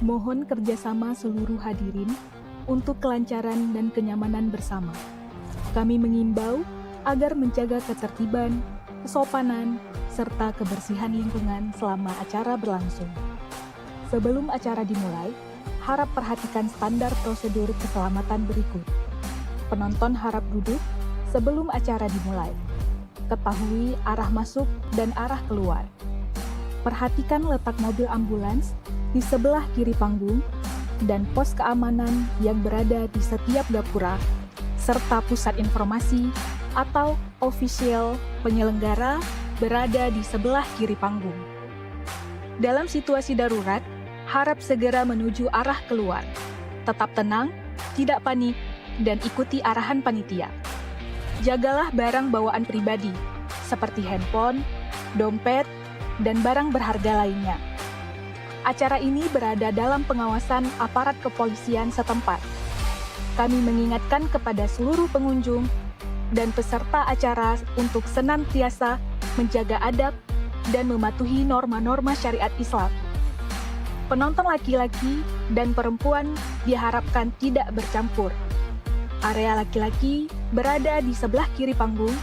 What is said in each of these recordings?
Mohon kerjasama seluruh hadirin untuk kelancaran dan kenyamanan bersama. Kami mengimbau agar menjaga ketertiban, kesopanan, serta kebersihan lingkungan selama acara berlangsung. Sebelum acara dimulai, harap perhatikan standar prosedur keselamatan berikut. Penonton harap duduk sebelum acara dimulai. Ketahui arah masuk dan arah keluar. Perhatikan letak mobil ambulans di sebelah kiri panggung dan pos keamanan yang berada di setiap gapura, serta pusat informasi atau ofisial penyelenggara berada di sebelah kiri panggung. Dalam situasi darurat, harap segera menuju arah keluar. Tetap tenang, tidak panik, dan ikuti arahan panitia. Jagalah barang bawaan pribadi, seperti handphone, dompet, dan barang berharga lainnya. Acara ini berada dalam pengawasan aparat kepolisian setempat. Kami mengingatkan kepada seluruh pengunjung dan peserta acara untuk senantiasa menjaga adab dan mematuhi norma-norma syariat Islam. Penonton laki-laki dan perempuan diharapkan tidak bercampur. Area laki-laki berada di sebelah kiri panggung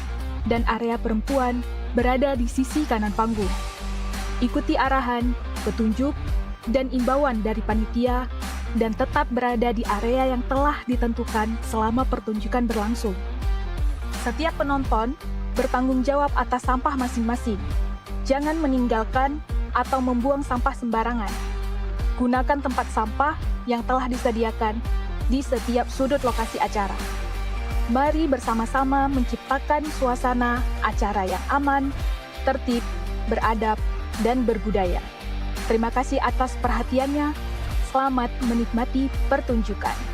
dan area perempuan berada di sisi kanan panggung. Ikuti arahan, petunjuk, dan imbauan dari panitia dan tetap berada di area yang telah ditentukan selama pertunjukan berlangsung. Setiap penonton bertanggung jawab atas sampah masing-masing. Jangan meninggalkan atau membuang sampah sembarangan. Gunakan tempat sampah yang telah disediakan di setiap sudut lokasi acara. Mari bersama-sama menciptakan suasana acara yang aman, tertib, beradab, dan berbudaya. Terima kasih atas perhatiannya. Selamat menikmati pertunjukan.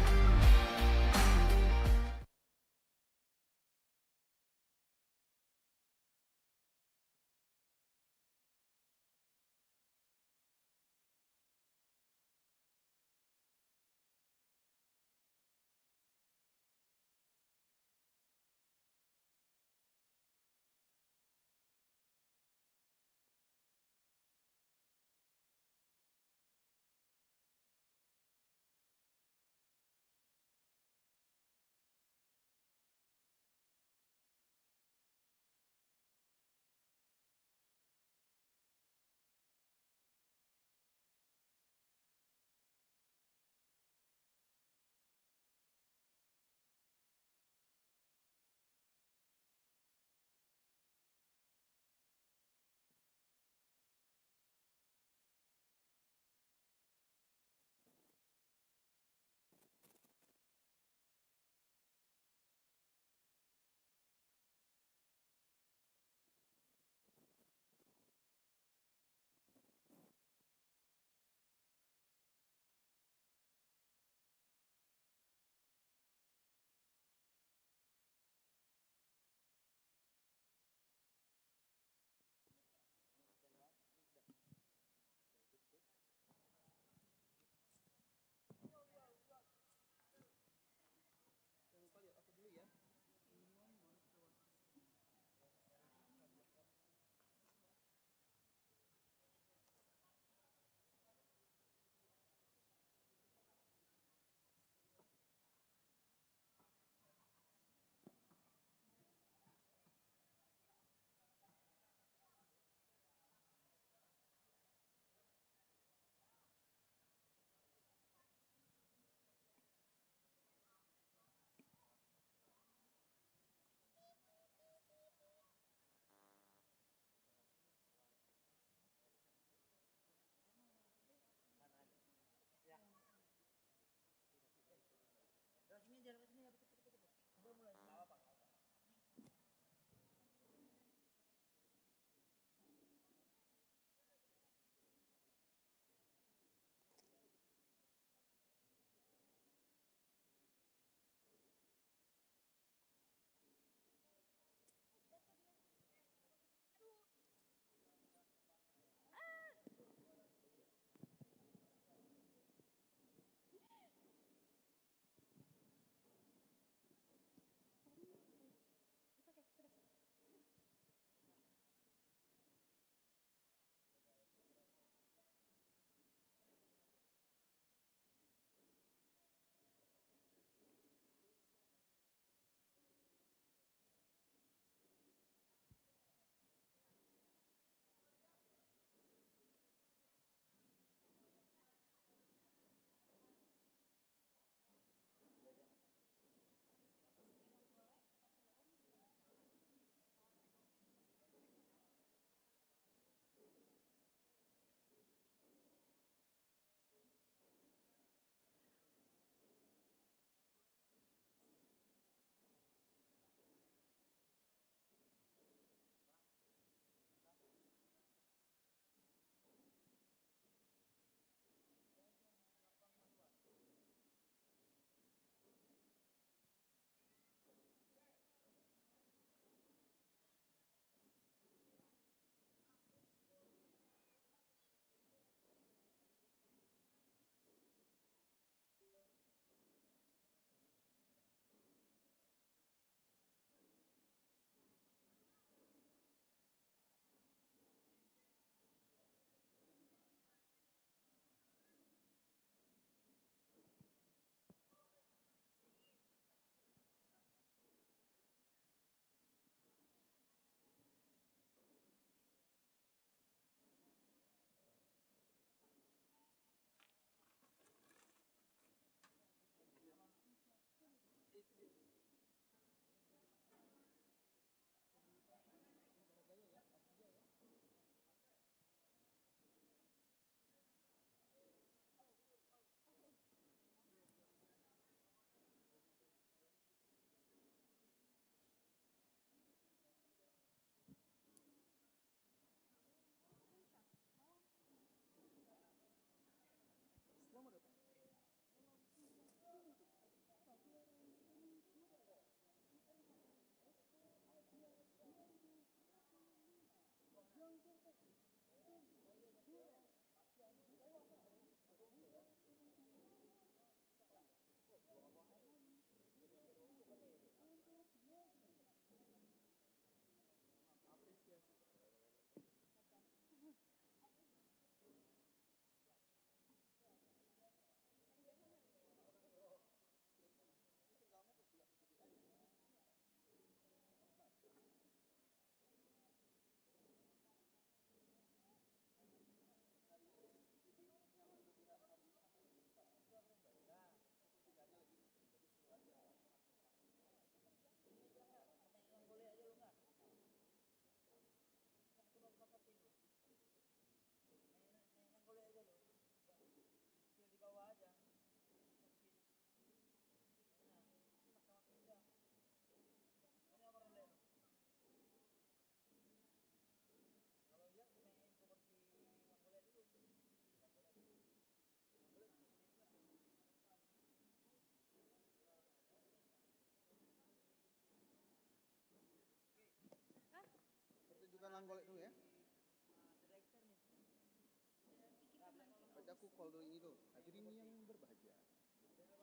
aku call dulu ini dulu. Hadirin yang berbahagia.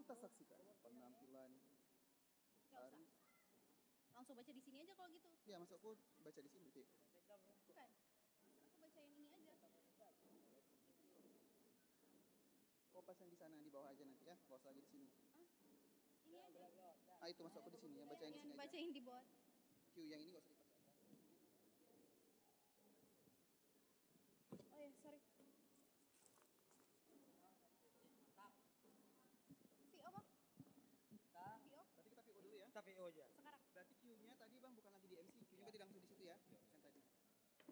Kita saksikan penampilan tari. Langsung baca di sini aja kalau gitu. Ya, maksud aku baca di sini, Tip. Bukan. Aku baca yang ini aja. Oh, pas yang di sana di bawah aja nanti ya. Gak usah lagi di sini. Ini aja. Ah, itu maksud aku di sini ya, baca yang di sini aja. Baca yang di bawah. Q yang ini gak usah dipakai aja. Oh ya, sorry. VO bang? VO? Berarti kita PO dulu ya. Kita PO aja. Sekarang. Berarti Q-nya tadi Bang bukan lagi di MC. Q-nya berarti langsung di situ ya. Kan tadi.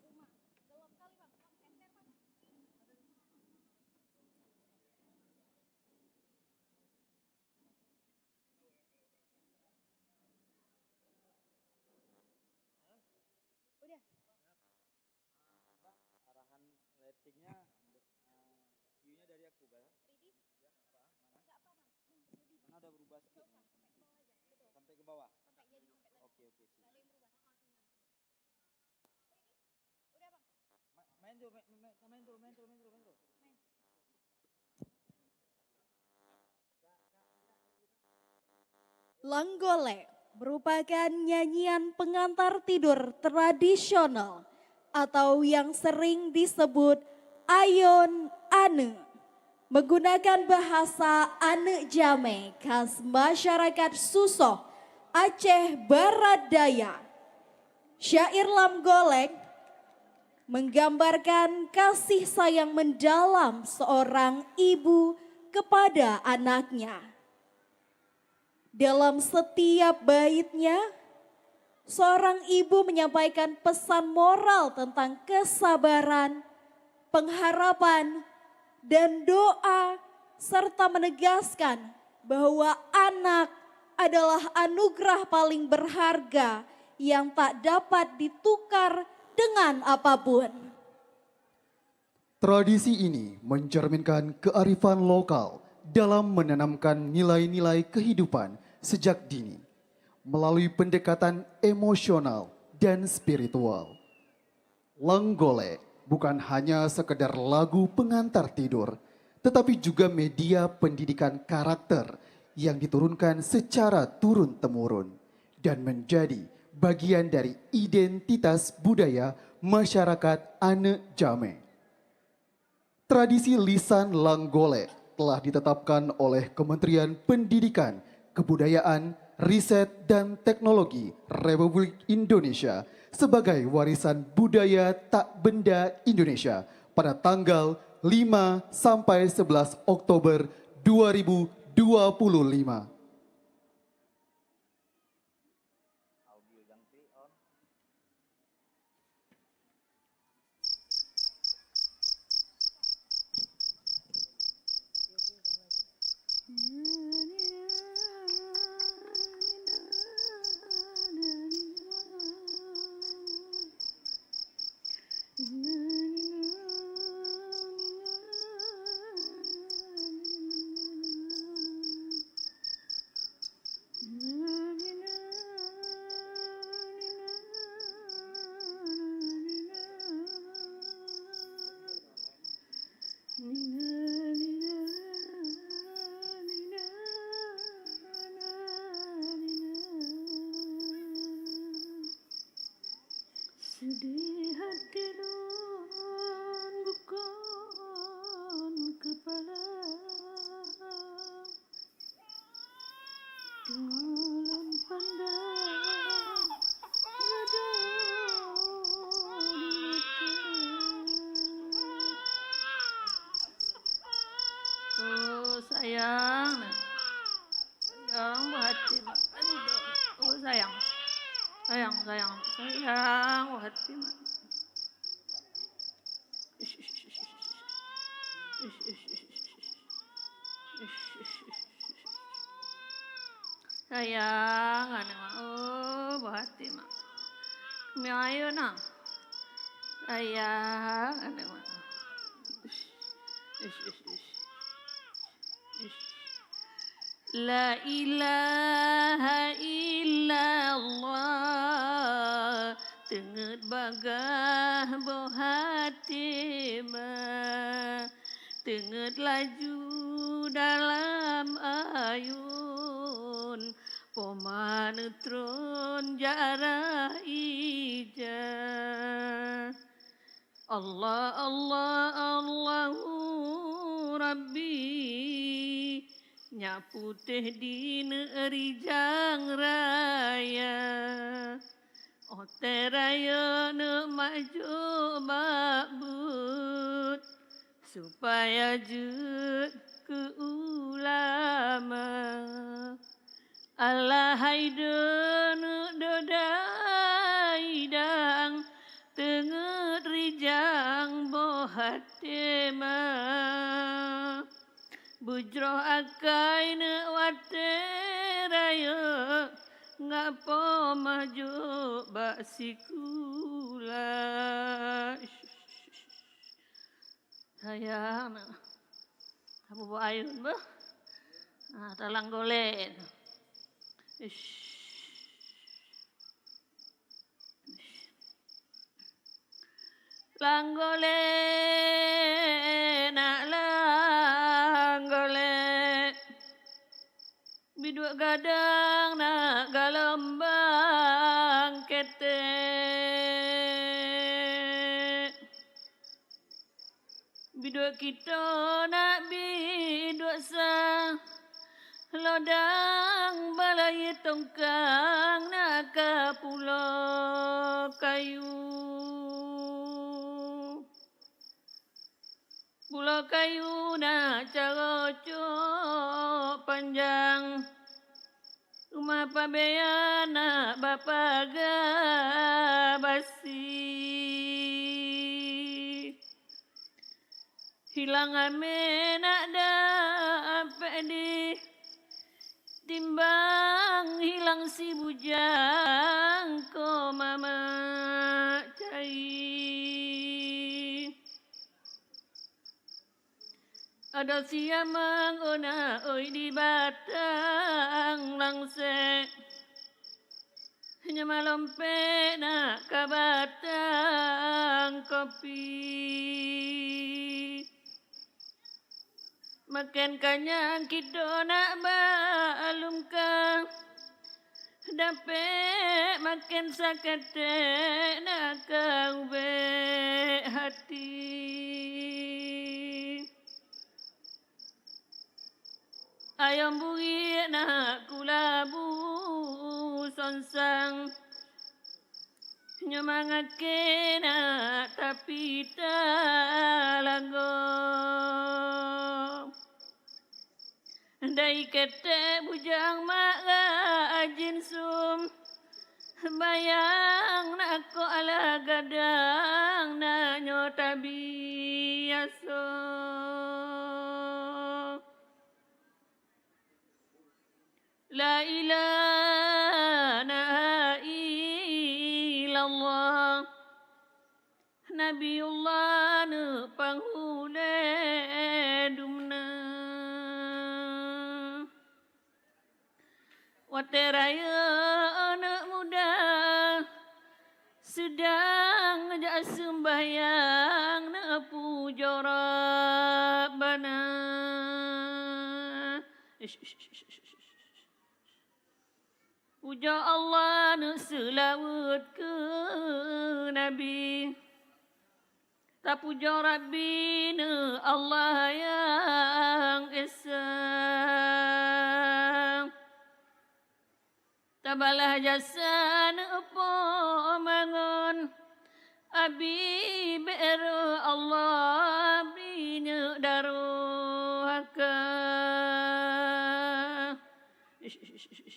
Rumah. Gelap kali bang. Bang, senter bang. Udah. Arahan lightingnya view-nya dari aku, Bang. Ready? Ya, apa? Mana? Gak apa bang. Ready. Karena udah berubah Gak sedikit. usah. Sampai ke bawah aja. Betul. Sampai ke bawah. Sampai jadi sampai tadi. Oke, Gak sip. ada yang berubah. Ready? Udah bang. Main tuh, main tuh. Main. Langgole merupakan nyanyian pengantar tidur tradisional atau yang sering disebut ayon ane. Menggunakan bahasa ane jame khas masyarakat Susoh, Aceh Barat Daya. Syair Langgolek menggambarkan kasih sayang mendalam seorang ibu kepada anaknya. Dalam setiap baitnya, seorang ibu menyampaikan pesan moral tentang kesabaran, pengharapan, dan doa, serta menegaskan bahwa anak adalah anugerah paling berharga yang tak dapat ditukar dengan apapun. Tradisi ini mencerminkan kearifan lokal dalam menanamkan nilai-nilai kehidupan sejak dini melalui pendekatan emosional dan spiritual. Langgole bukan hanya sekedar lagu pengantar tidur, tetapi juga media pendidikan karakter yang diturunkan secara turun-temurun dan menjadi bagian dari identitas budaya masyarakat Ane Jame. Tradisi lisan Langgole telah ditetapkan oleh Kementerian Pendidikan, Kebudayaan, Riset dan Teknologi Republik Indonesia sebagai warisan budaya tak benda Indonesia pada tanggal 5 sampai 11 Oktober 2025. Audio yang on. Sedih hati dan bukan kepala, dalam pandang gada di mata. Oh sayang, sayang hati, aduh, oh sayang. Sayang, hati mak. Sayang, anak mak. Oh, hati mak. Mi ayo na. Sayang, anak mak. La ilaha illallah, tenget bagah boh hati ma, Tenget laju dalam ayun, pomanetron jarah ija. Allah Allah Allahu Rabbi, nyapu teh di negeri jang raya. Ote raya ne maju makbut, supaya jut ke ulama. Allah haidun dodaidang, tenget rijang bohat tema. Bujroh akai ne wate raya, ngapo maju bak sikula. Sayang, kamu bawa ayun bah, talang golen. Langgole nak langgole, biduk gadang nak galambang kete. Biduk kita nak biduk sah, lodang balai tongkang nak ke pulau kayu. Pulau kayu nak cara cok panjang, rumah pabean nak bapa basi. Hilang ame nak dapat di timbang hilang si bujang ko mama cai. Ada siamang ona oi di batang langse, hanya malompe nak ke batang kopi. Makan kanyang kita nak balumkan, dapat makan sakate nak kau hati. Ayam buri nak kulabu sonsang, nyemangake nak tapi talago. Dai kete bujang mak ajin sum, bayang nak ko ala gadang nak nyota biaso. La ilaha illallah, Nabiullah ne panghule dumna. Wate raya anak muda, sedang ngejak sembahyang na puja Rabbana. Puja Allah na selawat ke Nabi, tak puja Rabbi na Allah yang esa. Tabalah jasa na po mangon, abi beru Allah binya daruhaka.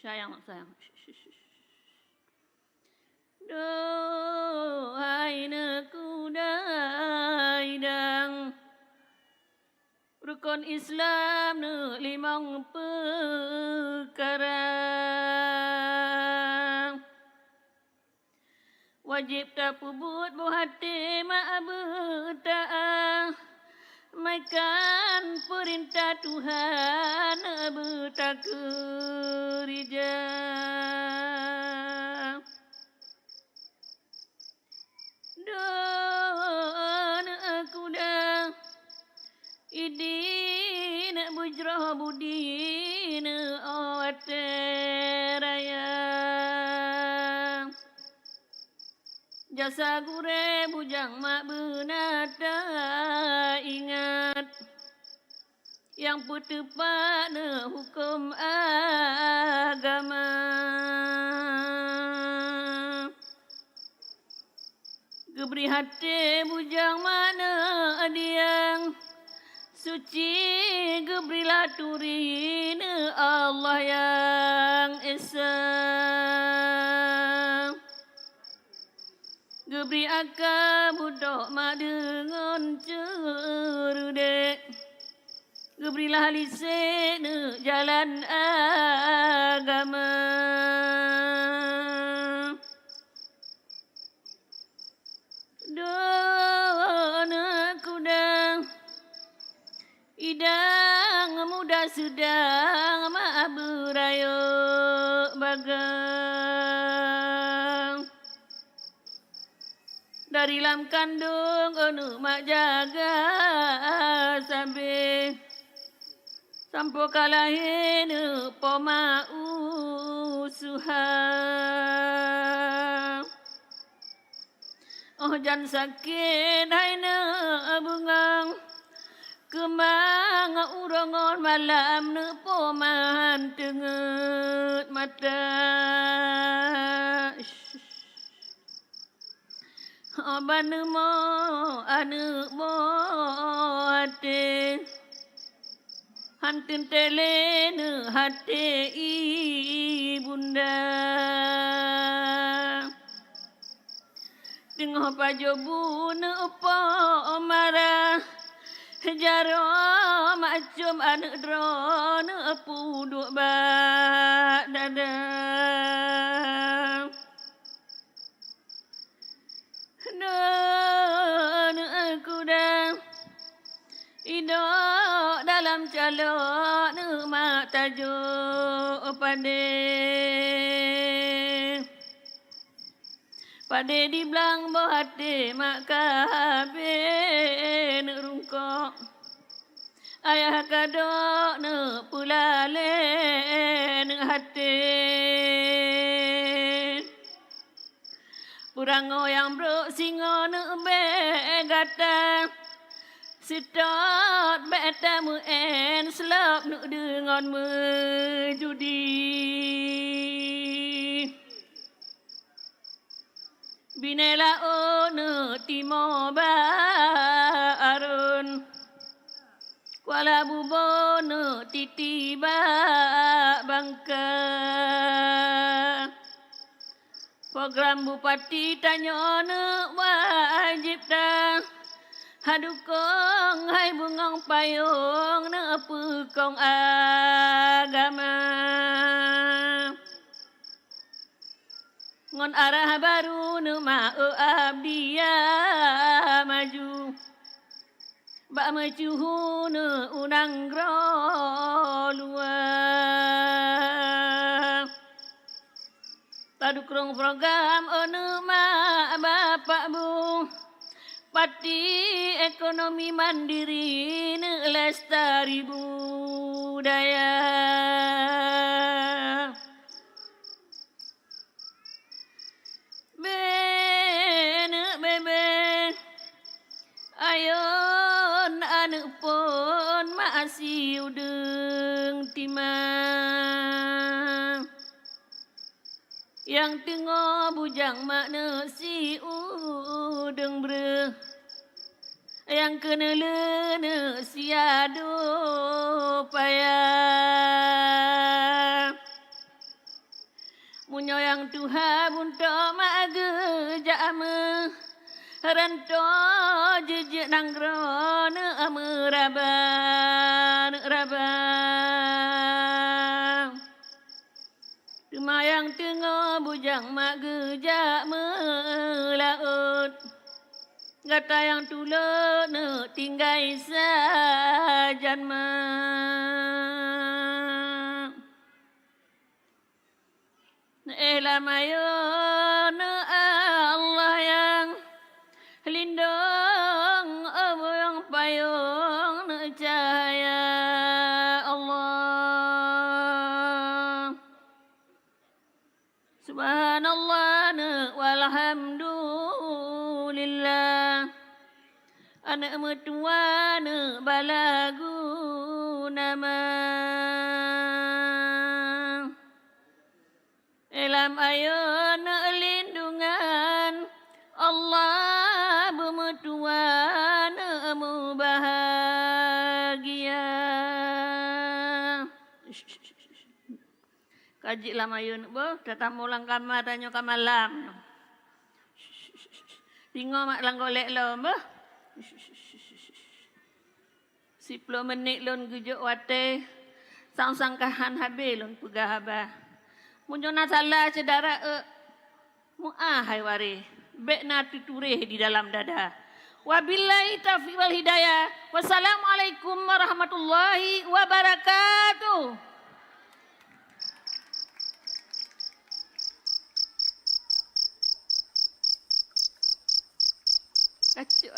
Sayang. Dohai neku daidang, rukun Islam ne limang perkara. Wajib tak pubut buhati ma'abuta'ah, maikan perintah Tuhan bertakerija. Dan aku dah idi Jasa gure bujang mak benata ingat yang putepat hukum agama. Geberi hati bujang mana diang suci, geberilah turin Allah yang esa. Geberi akal budak mak dengan cerdik, geberilah lisan jalan agama. Dona kuda idang muda sedang mak berayo bagang. Dari lam kandung anu mak jaga sampai sampo kalahin poma usuha. Oh jan sakit haina bungang kemang urongon malam poman tenget mata. Abanu mo anu mo hati hantun telene hati ibunda. Tengah pajobu apa marah jaro macam anak drone puduk bak dada. Dan aku dah hidup dalam calon mak tajuk Pade di belang bohate mak kabe rungkok. Ayah kadok pulale hati. Purango yang bro singo be gata. Sitot beta mu en selap dengan judi. Binela ono timo ba arun. Kuala bubono titiba bangka. Program bupati tanya wajib dah. Hadukong hai bungang payung pekong agama. Ngon arah baru mau abdia maju. Bak majuhun unang luar. Tadukrong program onu mak bapak bu. Pati ekonomi mandiri lestari budaya. Bebe ayon anu pun masih udeng timang. Yang tengah bujang makna si udeng bre. Yang kena lena si ado payah. Munyo yang Tuhan buntok mak gejama. Ranto jejak nangron merabang. Cuma yang tengah bujang mak gejak melaut. Gata yang tulak tinggai sajan mak. Elamayon Allah yang lindung yang payung cahaya Allah. Subhanallah walhamdulillah. Alhamdulillah. Anak mertua ne balagu nama. Elam ayo ne lindungan Allah bermertua ne mu bahagia. Kaji lah mayun bo, tatang mulang kamar tanya kamalam. Tengok mak lang golek lo bo. 10 menit lon gujuk wate. Sang-sangkahan habis lon pegah habah. Munjona salah cedara mu ahai wari. Bek na tuturih di dalam dada. Wabillahi taufiq wal hidayah. Wassalamualaikum warahmatullahi wabarakatuh. Kacau.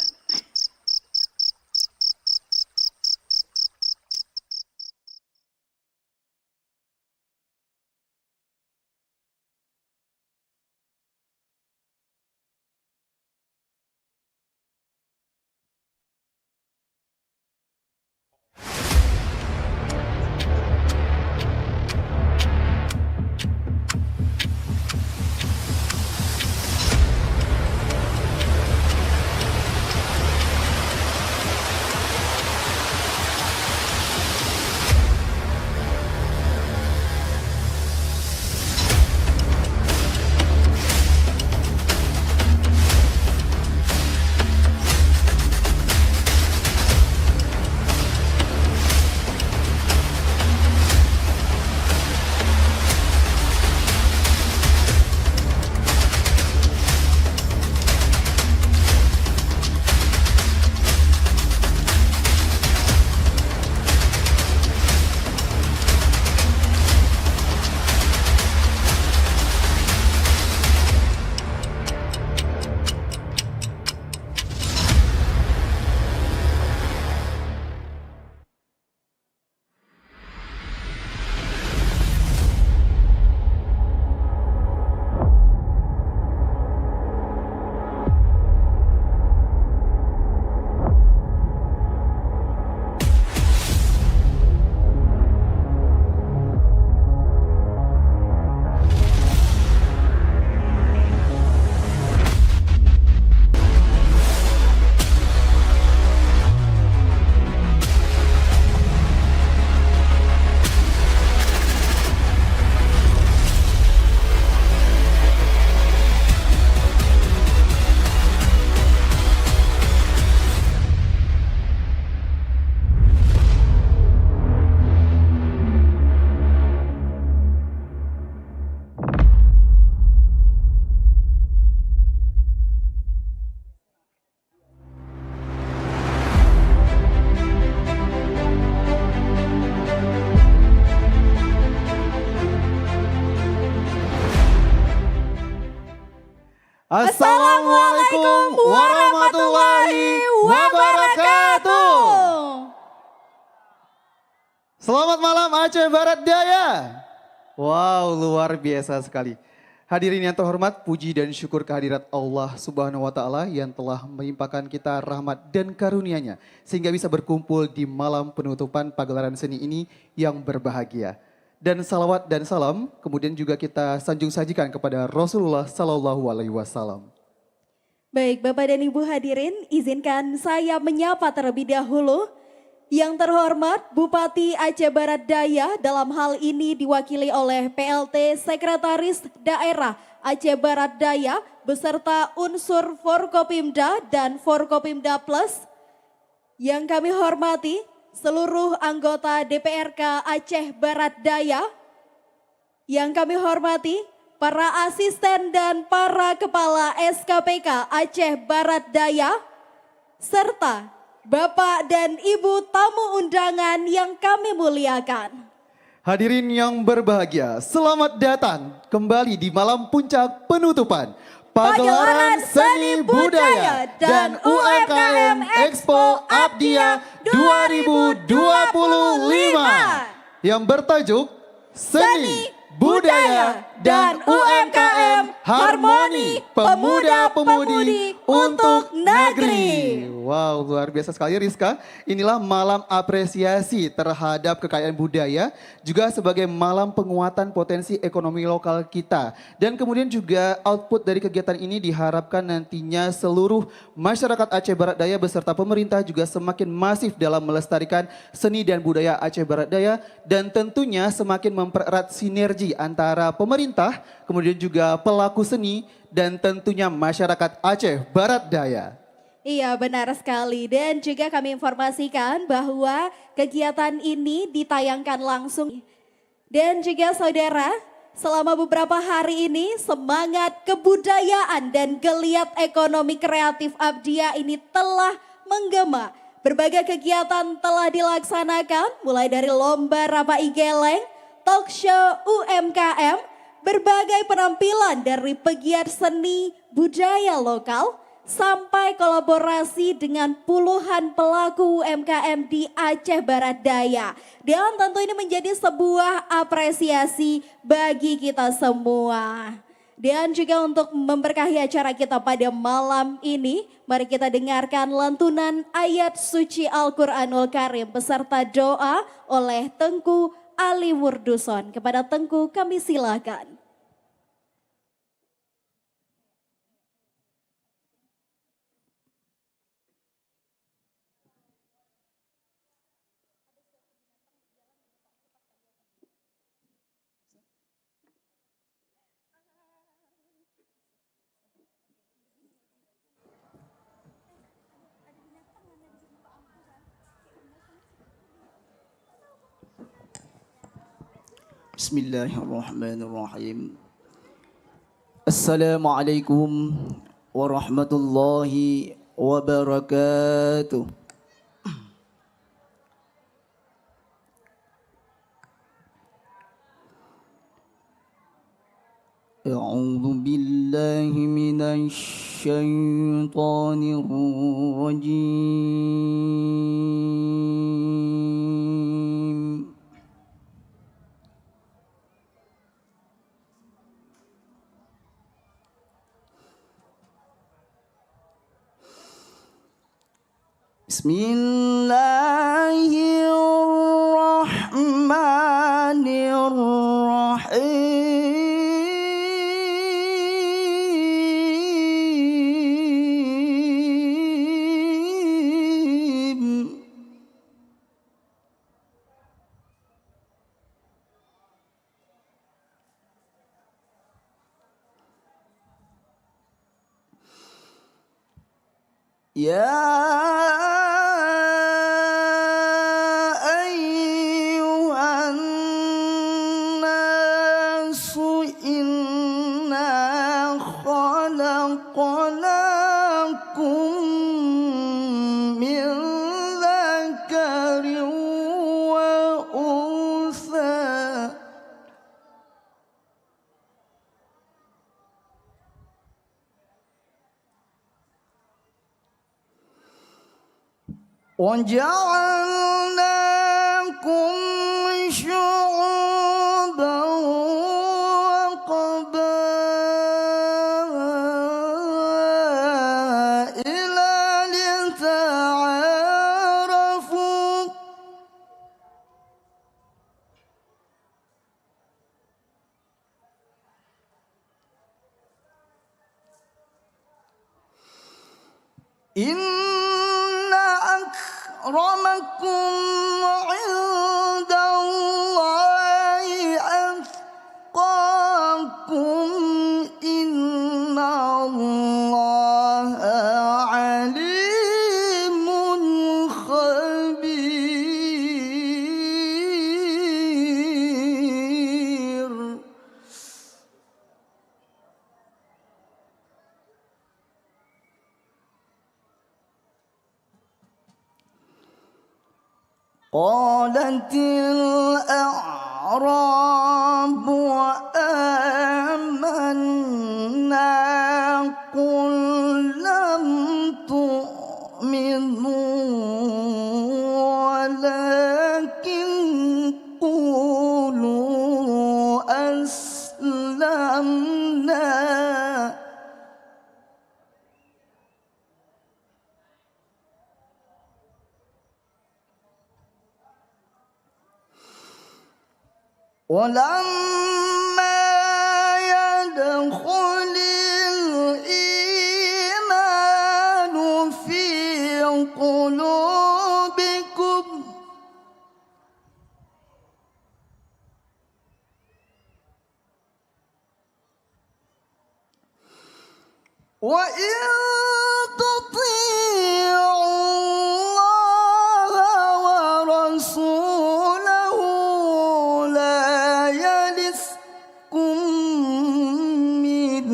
Assalamualaikum warahmatullahi wabarakatuh. Selamat malam Aceh Barat Daya. Wow, luar biasa sekali. Hadirin yang terhormat, puji dan syukur kehadirat Allah Subhanahu wa taala yang telah melimpahkan kita rahmat dan karunia-Nya sehingga bisa berkumpul di malam penutupan pagelaran seni ini yang berbahagia. Dan salawat dan salam kemudian juga kita sanjung sajikan kepada Rasulullah Sallallahu Alaihi Wasallam. Baik Bapak dan Ibu hadirin, izinkan saya menyapa terlebih dahulu yang terhormat Bupati Aceh Barat Daya, dalam hal ini diwakili oleh PLT Sekretaris Daerah Aceh Barat Daya beserta unsur Forkopimda dan Forkopimda Plus. Yang kami hormati seluruh anggota DPRK Aceh Barat Daya, yang kami hormati para asisten dan para kepala SKPK Aceh Barat Daya, serta Bapak dan Ibu tamu undangan yang kami muliakan. Hadirin yang berbahagia, selamat datang kembali di malam puncak penutupan Pagelaran Seni Budaya dan UMKM Expo Abdia 2025 yang bertajuk Seni Budaya dan UMKM Harmoni Pemuda-Pemudi untuk Negeri. Wow, luar biasa sekali Rizka. Inilah malam apresiasi terhadap kekayaan budaya, juga sebagai malam penguatan potensi ekonomi lokal kita. Dan kemudian juga output dari kegiatan ini diharapkan nantinya seluruh masyarakat Aceh Barat Daya beserta pemerintah juga semakin masif dalam melestarikan seni dan budaya Aceh Barat Daya, dan tentunya semakin mempererat sinergi antara pemerintah, kemudian juga pelaku seni, dan tentunya masyarakat Aceh Barat Daya. Iya benar sekali, dan juga kami informasikan bahwa kegiatan ini ditayangkan langsung. Dan juga saudara, selama beberapa hari ini semangat kebudayaan dan geliat ekonomi kreatif Abdia ini telah menggema. Berbagai kegiatan telah dilaksanakan, mulai dari lomba rapai geleng, talk show UMKM, berbagai penampilan dari pegiat seni budaya lokal, sampai kolaborasi dengan puluhan pelaku UMKM di Aceh Barat Daya. Dan tentu ini menjadi sebuah apresiasi bagi kita semua. Dan juga untuk memberkahi acara kita pada malam ini, mari kita dengarkan lantunan ayat suci Al-Quranul Karim beserta doa oleh Tengku Ali Wurduson. Kepada Tengku kami silakan. Bismillahirrahmanirrahim. Assalamualaikum warahmatullahi wabarakatuh. A'udzu billahi minasy syaithanir rajim. Bismillahirrahmanirrahim. Ya ayyuhan nasu inna khalaqnakum min dzakarin wa untha وَجَعَلْنَاكُمْ شُعُوبًا وَقَبَائِلَ لِتَعَارَفُوا أكرمكم عند الله أتقاكم إن الله عليم خبير. قالت الأعراب آمنا قل لم تؤمنوا ولكن قولوا أسلمنا ولما يدخل الإيمان في قلوبكم وإن تطيعوا الله ورسوله لا يلسكم من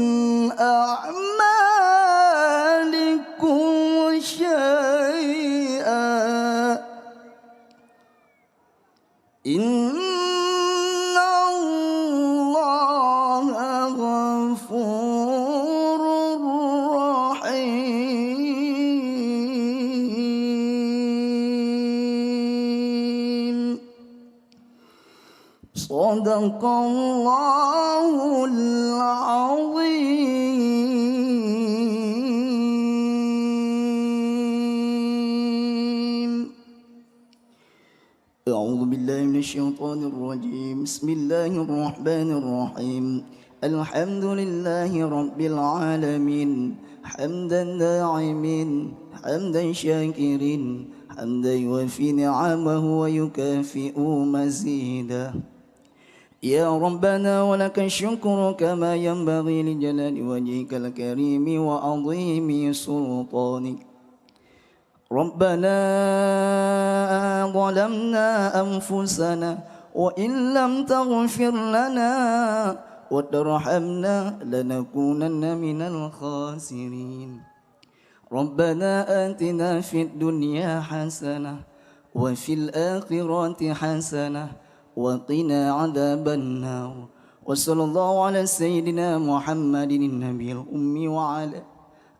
أعمالكم شيئا إن الله غفور رحيم صدق الله العظيم أعوذ بالله من الشيطان الرجيم بسم الله الرحمن الرحيم الحمد لله رب العالمين حمدا داعمين حمدا شاكرين حمدا يوفي نعمه ويكافئ مزيدا يا ربنا ولك الشكر كما ينبغي لجلال وجهك الكريم وعظيم سلطانك ربنا ظلمنا أنفسنا وإن لم تغفر لنا وترحمنا لنكونن من الخاسرين ربنا آتنا في الدنيا حسنة وفي الآخرة حسنة وقنا عذاب النار وصلى الله على سيدنا محمد النبي الأمي وعلى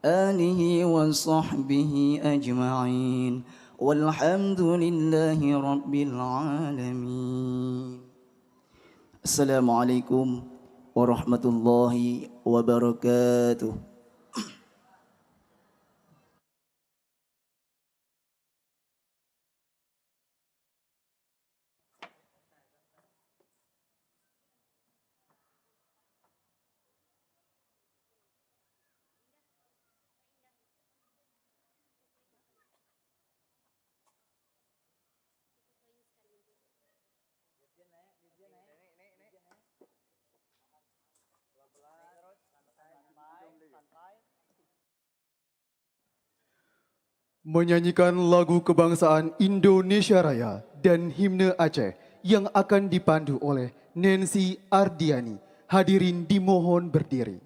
آله وصحبه أجمعين والحمد لله رب العالمين. السلام عليكم ورحمة الله وبركاته. Menyanyikan lagu kebangsaan Indonesia Raya dan himne Aceh yang akan dipandu oleh Nancy Ardiani. Hadirin dimohon berdiri.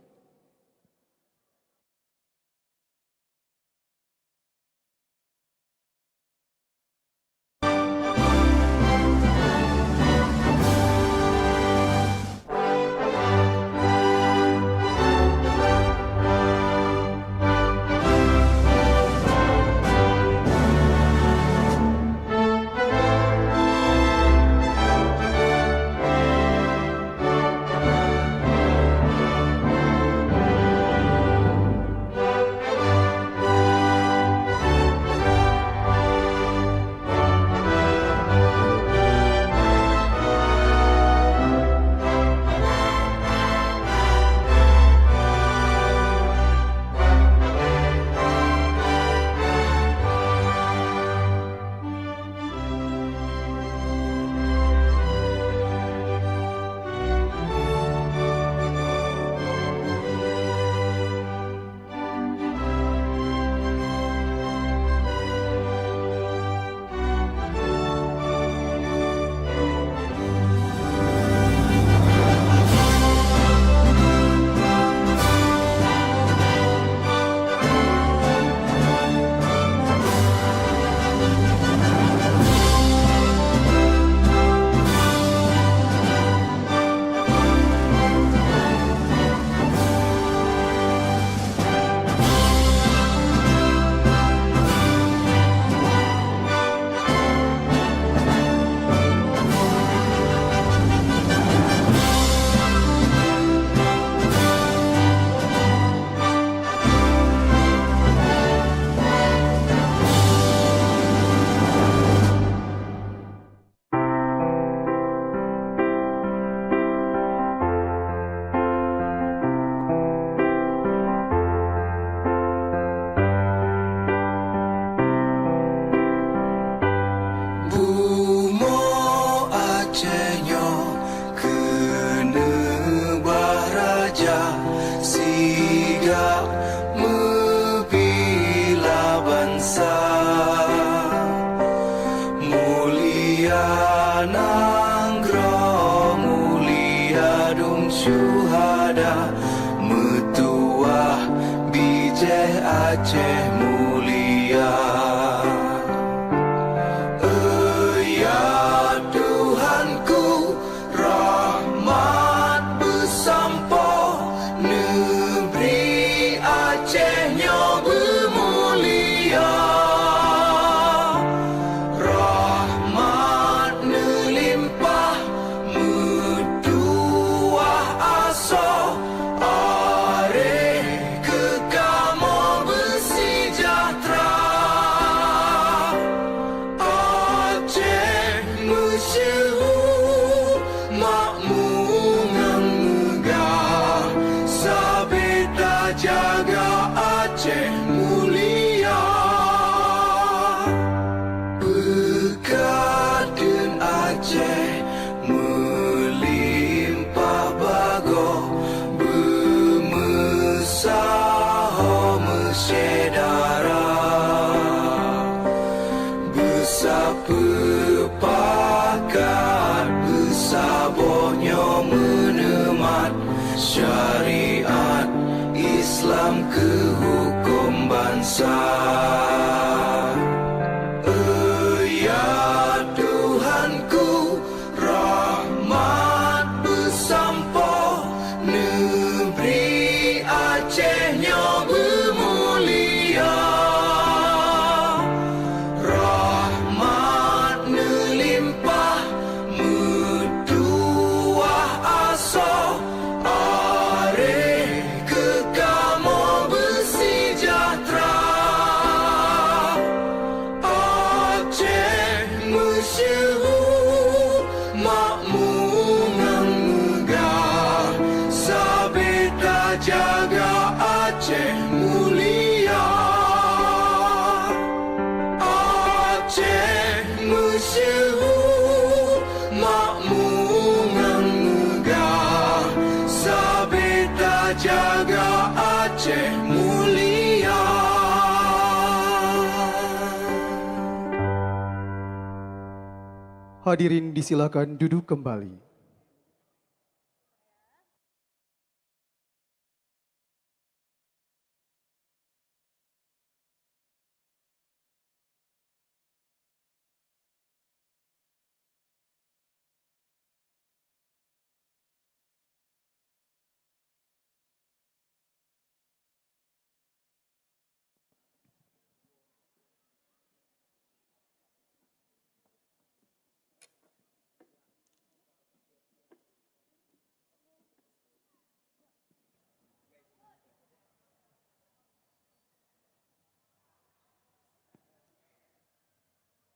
Aceh mulia. Ya Tuhanku, rahmat bersampo, negeri Acehnya bermulia. Rahmat melimpah, metuah aso, areh kekamo bersejahtera. Aceh masyhur, makmur megah, sabita jaga Aceh mulia. Bekaden Aceh melimpah bago, bermesah mesyedara, bersepakat bersabarnya menemat syariat Islam ke hukum bangsa. Ya Tuhanku, rahmat bersampo, negeri Acehnya bermulia. Rahmat melimpah, metuah aso, areh kekamo bersejahtera. Aceh masyhur, makmur megah, sabita jaga Aceh mulia. Aceh masyhur, makmur megah, sabita jaga Aceh mulia. Hadirin disilakan duduk kembali.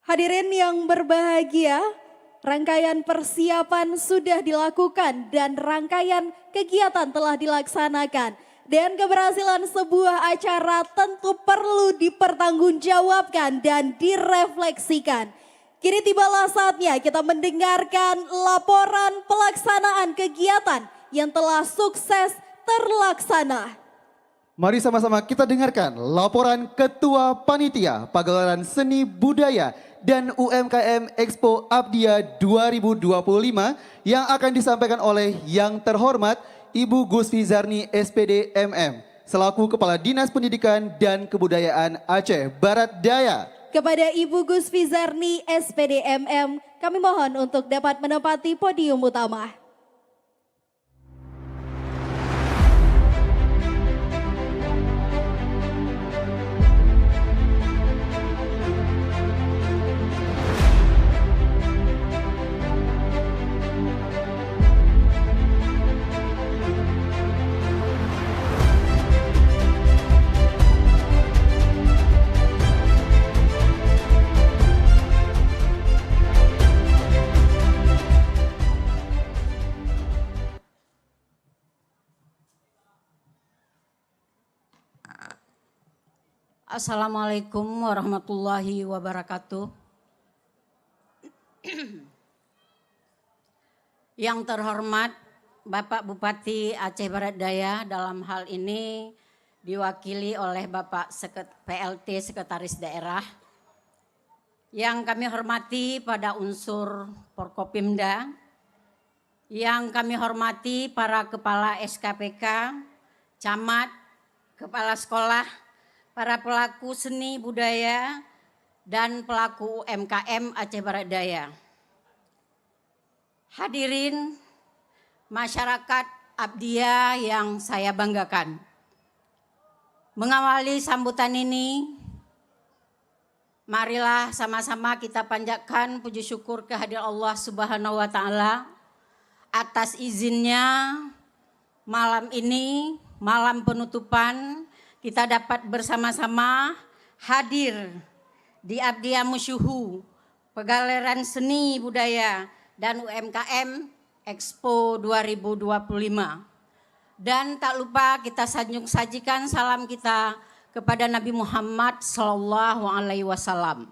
Hadirin yang berbahagia, rangkaian persiapan sudah dilakukan dan rangkaian kegiatan telah dilaksanakan. Dan keberhasilan sebuah acara tentu perlu dipertanggungjawabkan dan direfleksikan. Kini tibalah saatnya kita mendengarkan laporan pelaksanaan kegiatan yang telah sukses terlaksana. Mari sama-sama kita dengarkan laporan Ketua Panitia Pagelaran Seni Budaya dan UMKM Expo Abdia 2025 yang akan disampaikan oleh yang terhormat Ibu Gusfi Zarni SPD MM selaku Kepala Dinas Pendidikan dan Kebudayaan Aceh Barat Daya. Kepada Ibu Gusfi Zarni SPD MM, kami mohon untuk dapat menempati podium utama. Assalamualaikum warahmatullahi wabarakatuh. Yang terhormat Bapak Bupati Aceh Barat Daya, dalam hal ini diwakili oleh Bapak PLT Sekretaris Daerah. Yang kami hormati pada unsur Forkopimda, yang kami hormati para Kepala SKPK, Camat, kepala sekolah, para pelaku seni budaya, dan pelaku UMKM Aceh Barat Daya. Hadirin masyarakat Abdiya yang saya banggakan. Mengawali sambutan ini, marilah sama-sama kita panjatkan puji syukur kehadirat Allah Subhanahu wa taala atas izinnya malam ini, malam penutupan, kita dapat bersama-sama hadir di Abdiya Musyuhu, Pegaleran Seni Budaya dan UMKM Expo 2025. Dan tak lupa kita sajikan salam kita kepada Nabi Muhammad Sallallahu Alaihi Wasallam.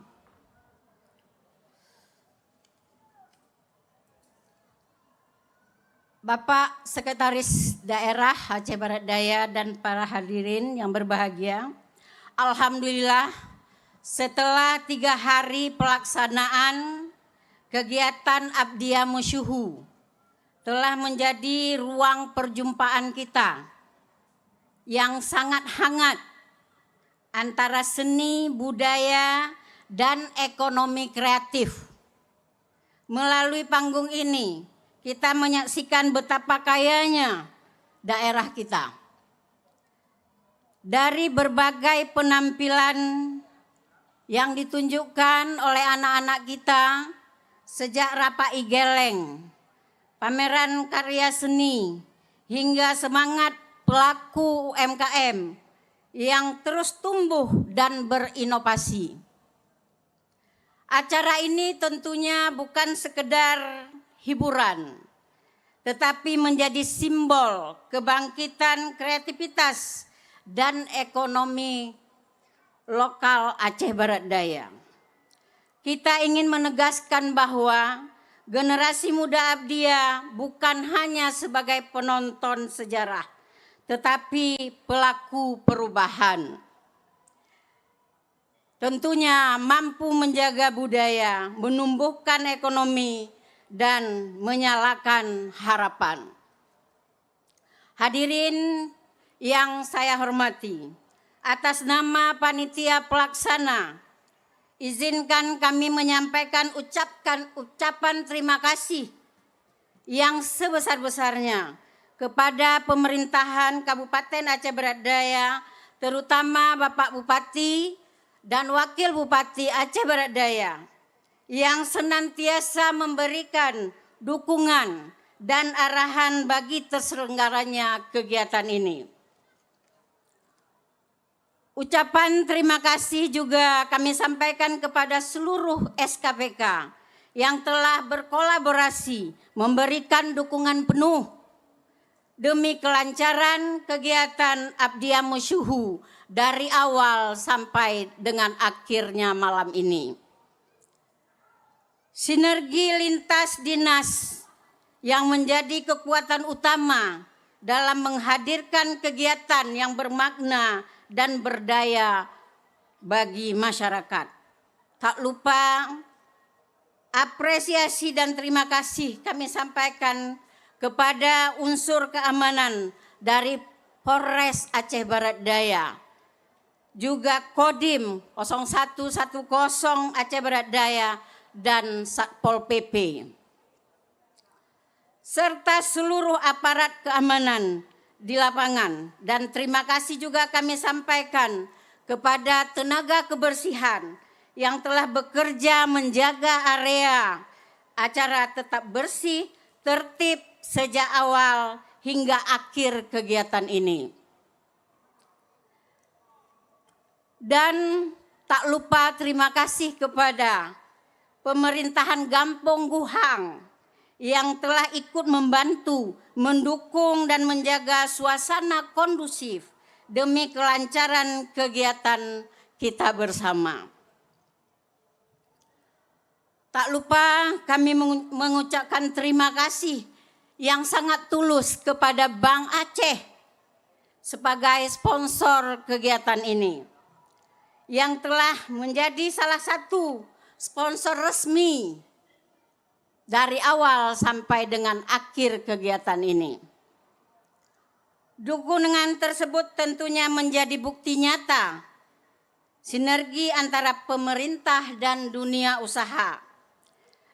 Bapak Sekretaris Daerah Aceh Barat Daya dan para hadirin yang berbahagia, alhamdulillah setelah 3 hari pelaksanaan kegiatan Abdiya Musyuhu telah menjadi ruang perjumpaan kita yang sangat hangat antara seni, budaya, dan ekonomi kreatif. Melalui panggung ini, kita menyaksikan betapa kayanya daerah kita. Dari berbagai penampilan yang ditunjukkan oleh anak-anak kita sejak Rapai Geleng, pameran karya seni, hingga semangat pelaku UMKM yang terus tumbuh dan berinovasi. Acara ini tentunya bukan sekedar hiburan, tetapi menjadi simbol kebangkitan kreativitas dan ekonomi lokal Aceh Barat Daya. Kita ingin menegaskan bahwa generasi muda Abdiya bukan hanya sebagai penonton sejarah, tetapi pelaku perubahan. Tentunya mampu menjaga budaya, menumbuhkan ekonomi, dan menyalakan harapan. Hadirin yang saya hormati, atas nama panitia pelaksana, izinkan kami menyampaikan ucapan terima kasih yang sebesar-besarnya kepada pemerintahan Kabupaten Aceh Barat Daya, terutama Bapak Bupati dan Wakil Bupati Aceh Barat Daya, yang senantiasa memberikan dukungan dan arahan bagi terselenggaranya kegiatan ini. Ucapan terima kasih juga kami sampaikan kepada seluruh SKPK yang telah berkolaborasi memberikan dukungan penuh demi kelancaran kegiatan Abdiya Musyuhu dari awal sampai dengan akhirnya malam ini. Sinergi lintas dinas yang menjadi kekuatan utama dalam menghadirkan kegiatan yang bermakna dan berdaya bagi masyarakat. Tak lupa apresiasi dan terima kasih kami sampaikan kepada unsur keamanan dari Polres Aceh Barat Daya, juga Kodim 0110 Aceh Barat Daya dan Satpol PP, serta seluruh aparat keamanan di lapangan. Dan terima kasih juga kami sampaikan kepada tenaga kebersihan yang telah bekerja menjaga area acara tetap bersih, tertib sejak awal hingga akhir kegiatan ini. Dan tak lupa terima kasih kepada pemerintahan Gampong Guhang yang telah ikut membantu, mendukung dan menjaga suasana kondusif demi kelancaran kegiatan kita bersama. Tak lupa kami mengucapkan terima kasih yang sangat tulus kepada Bank Aceh sebagai sponsor kegiatan ini, yang telah menjadi salah satu sponsor resmi dari awal sampai dengan akhir kegiatan ini. Dukungan tersebut tentunya menjadi bukti nyata sinergi antara pemerintah dan dunia usaha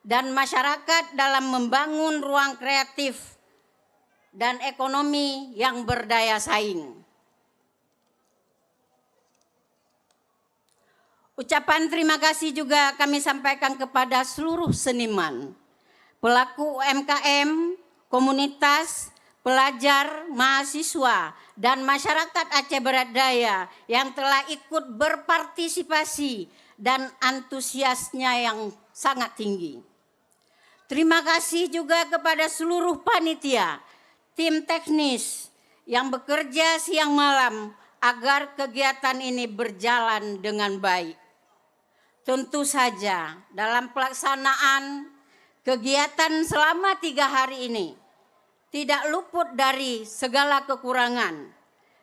dan masyarakat dalam membangun ruang kreatif dan ekonomi yang berdaya saing. Ucapan terima kasih juga kami sampaikan kepada seluruh seniman, pelaku UMKM, komunitas, pelajar, mahasiswa, dan masyarakat Aceh Barat Daya yang telah ikut berpartisipasi dan antusiasnya yang sangat tinggi. Terima kasih juga kepada seluruh panitia, tim teknis yang bekerja siang malam agar kegiatan ini berjalan dengan baik. Tentu saja dalam pelaksanaan kegiatan selama 3 hari ini, tidak luput dari segala kekurangan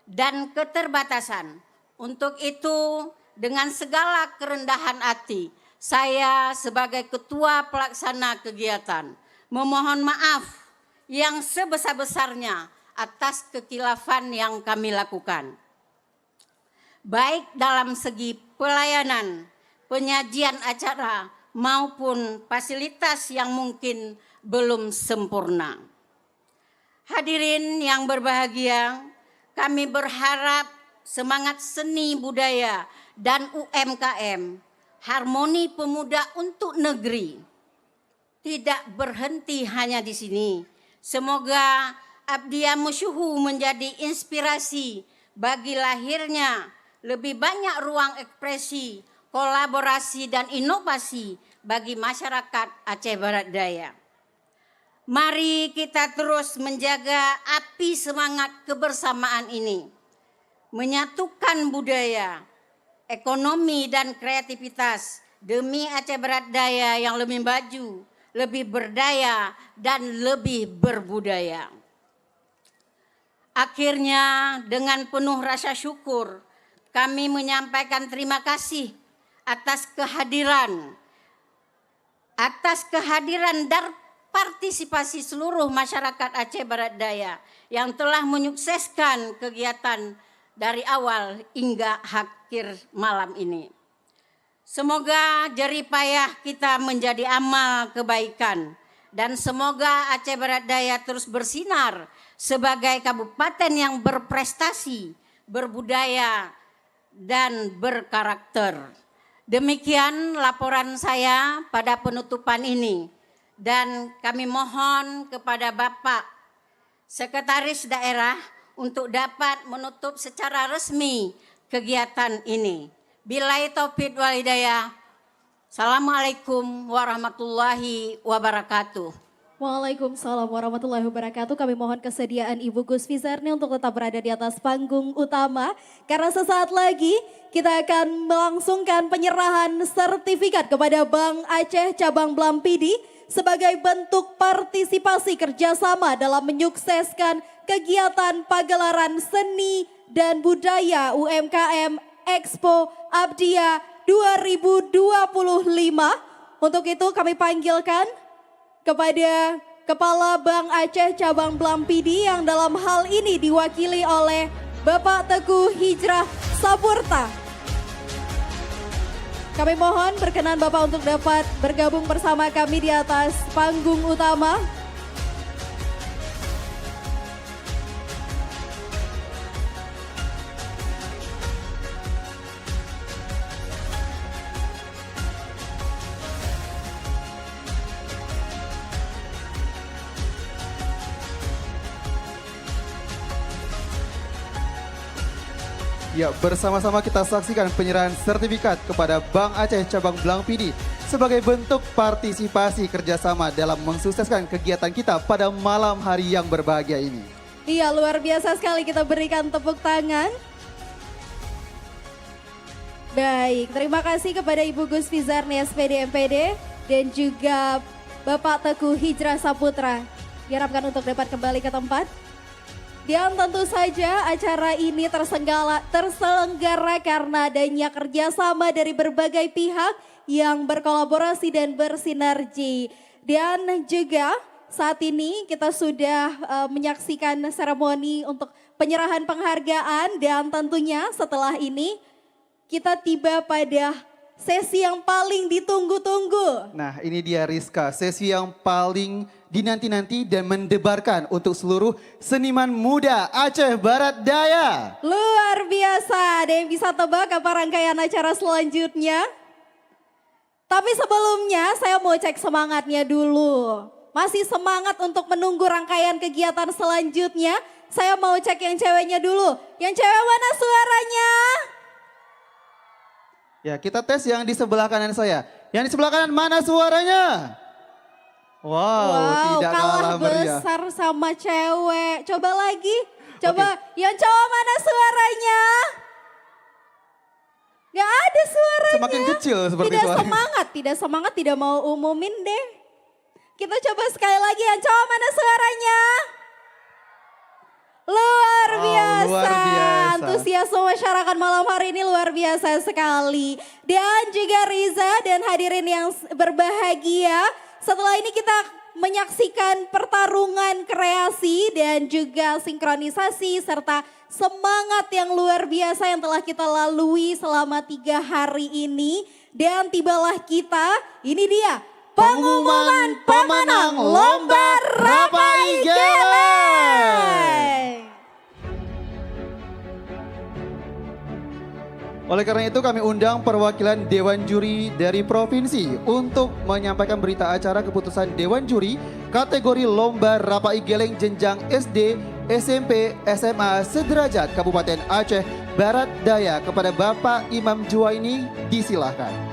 dan keterbatasan. Untuk itu, dengan segala kerendahan hati, saya sebagai ketua pelaksana kegiatan memohon maaf yang sebesar-besarnya atas kekhilafan yang kami lakukan. Baik dalam segi pelayanan, penyajian acara, maupun fasilitas yang mungkin belum sempurna. Hadirin yang berbahagia, kami berharap semangat seni budaya dan UMKM, harmoni pemuda untuk negeri, tidak berhenti hanya di sini. Semoga Abdiya Musyuhu menjadi inspirasi bagi lahirnya lebih banyak ruang ekspresi, kolaborasi, dan inovasi bagi masyarakat Aceh Barat Daya. Mari kita terus menjaga api semangat kebersamaan ini, menyatukan budaya, ekonomi, dan kreativitas demi Aceh Barat Daya yang lebih maju, lebih berdaya, dan lebih berbudaya. Akhirnya, dengan penuh rasa syukur, kami menyampaikan terima kasih atas kehadiran dan partisipasi seluruh masyarakat Aceh Barat Daya yang telah menyukseskan kegiatan dari awal hingga akhir malam ini. Semoga jerih payah kita menjadi amal kebaikan dan semoga Aceh Barat Daya terus bersinar sebagai kabupaten yang berprestasi, berbudaya, dan berkarakter. Demikian laporan saya pada penutupan ini. Dan kami mohon kepada Bapak Sekretaris Daerah untuk dapat menutup secara resmi kegiatan ini. Billahi taufiq wal hidayah. Assalamualaikum warahmatullahi wabarakatuh. Waalaikumsalam warahmatullahi wabarakatuh. Kami mohon kesediaan Ibu Gusfi Zarni untuk tetap berada di atas panggung utama. Karena sesaat lagi kita akan melangsungkan penyerahan sertifikat kepada Bank Aceh Cabang Blampidi sebagai bentuk partisipasi kerjasama dalam menyukseskan kegiatan pagelaran seni dan budaya UMKM Expo Abdiya 2025. Untuk itu kami panggilkan kepada Kepala Bank Aceh Cabang Blampidi yang dalam hal ini diwakili oleh Bapak Teguh Hijrah Sapurta. Kami mohon berkenan Bapak untuk dapat bergabung bersama kami di atas panggung utama. Ya, bersama-sama kita saksikan penyerahan sertifikat kepada Bank Aceh Cabang Blampidi sebagai bentuk partisipasi kerjasama dalam mensukseskan kegiatan kita pada malam hari yang berbahagia ini. Iya, luar biasa sekali, kita berikan tepuk tangan. Baik, terima kasih kepada Ibu Gusfi Zarni SPD MPD dan juga Bapak Teguh Hijrah Saputra. Diharapkan untuk dapat kembali ke tempat. Dan tentu saja acara ini terselenggara karena adanya kerjasama dari berbagai pihak yang berkolaborasi dan bersinergi. Dan juga saat ini kita sudah menyaksikan seremoni untuk penyerahan penghargaan dan tentunya setelah ini kita tiba pada sesi yang paling ditunggu-tunggu. Nah ini dia Rizka, sesi yang paling dinanti-nanti dan mendebarkan untuk seluruh seniman muda Aceh Barat Daya. Luar biasa, ada yang bisa tebak apa rangkaian acara selanjutnya? Tapi sebelumnya saya mau cek semangatnya dulu. Masih semangat untuk menunggu rangkaian kegiatan selanjutnya? Saya mau cek yang ceweknya dulu. Yang cewek mana suaranya? Ya kita tes yang di sebelah kanan saya. Yang di sebelah kanan mana suaranya? Wow, tidak kalah meriah. Besar sama cewek. Coba lagi. Coba yang cowok mana suaranya? Gak ada suaranya. Semakin kecil seperti tidak suaranya. Tidak semangat, tidak mau umumin deh. Kita coba sekali lagi yang cowok mana suaranya? Luar biasa. Luar biasa. Antusiasme masyarakat malam hari ini luar biasa sekali. Dan juga Riza dan hadirin yang berbahagia. Setelah ini kita menyaksikan pertarungan kreasi dan juga sinkronisasi serta semangat yang luar biasa yang telah kita lalui selama 3 hari ini. Dan tibalah kita, ini dia pengumuman pemenang Lomba Rapai Geleng. Oleh karena itu kami undang perwakilan Dewan Juri dari Provinsi untuk menyampaikan berita acara keputusan Dewan Juri kategori Lomba Rapai Geleng jenjang SD, SMP, SMA sederajat Kabupaten Aceh Barat Daya kepada Bapak Imam Juwaini, disilahkan.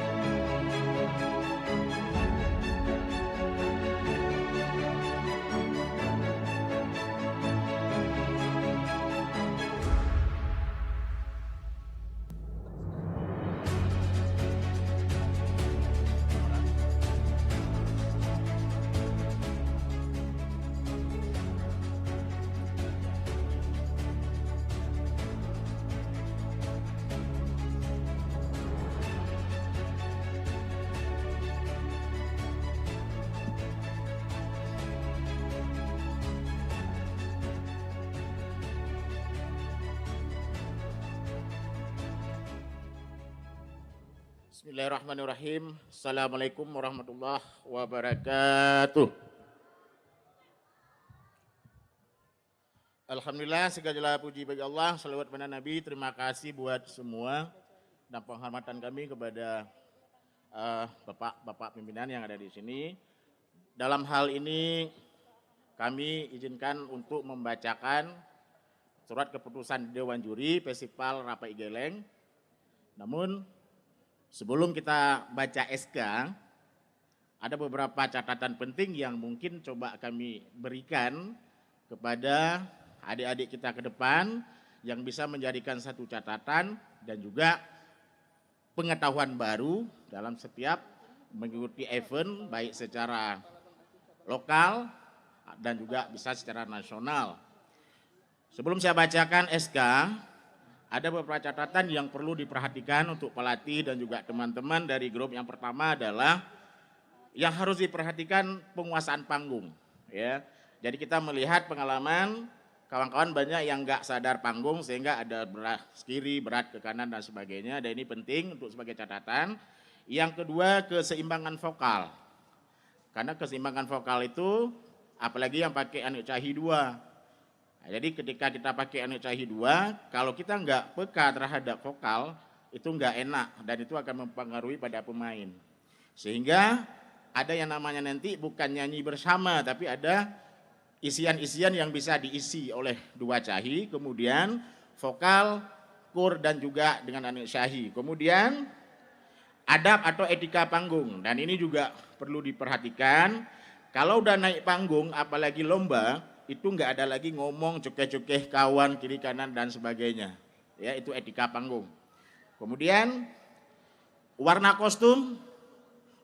Bismillahirrahmanirrahim. Assalamualaikum warahmatullahi wabarakatuh. Alhamdulillah, segala puji bagi Allah, salawat kepada Nabi. Terima kasih buat semua dan penghormatan kami kepada bapak-bapak pimpinan yang ada di sini. Dalam hal ini kami izinkan untuk membacakan surat keputusan Dewan Juri Festival Rapai Geleng. Namun sebelum kita baca SK, ada beberapa catatan penting yang mungkin coba kami berikan kepada adik-adik kita ke depan yang bisa menjadikan satu catatan dan juga pengetahuan baru dalam setiap mengikuti event baik secara lokal dan juga bisa secara nasional. Sebelum saya bacakan SK, ada beberapa catatan yang perlu diperhatikan untuk pelatih dan juga teman-teman dari grup. Yang pertama adalah yang harus diperhatikan penguasaan panggung. Ya, jadi kita melihat pengalaman kawan-kawan banyak yang nggak sadar panggung sehingga ada berat kiri, berat ke kanan dan sebagainya. Dan ini penting untuk sebagai catatan. Yang kedua, keseimbangan vokal. Karena keseimbangan vokal itu apalagi yang pakai Anik Cahi 2. Nah, jadi ketika kita pakai Anik Cahi 2, kalau kita nggak peka terhadap vokal, itu nggak enak dan itu akan mempengaruhi pada pemain. Sehingga ada yang namanya nanti bukan nyanyi bersama, tapi ada isian-isian yang bisa diisi oleh 2 cahi, kemudian vokal, kur dan juga dengan Anik Cahi. Kemudian adab atau etika panggung, dan ini juga perlu diperhatikan. Kalau udah naik panggung, apalagi lomba, itu nggak ada lagi ngomong cekeh-cekeh kawan kiri kanan dan sebagainya. Ya, itu etika panggung. Kemudian warna kostum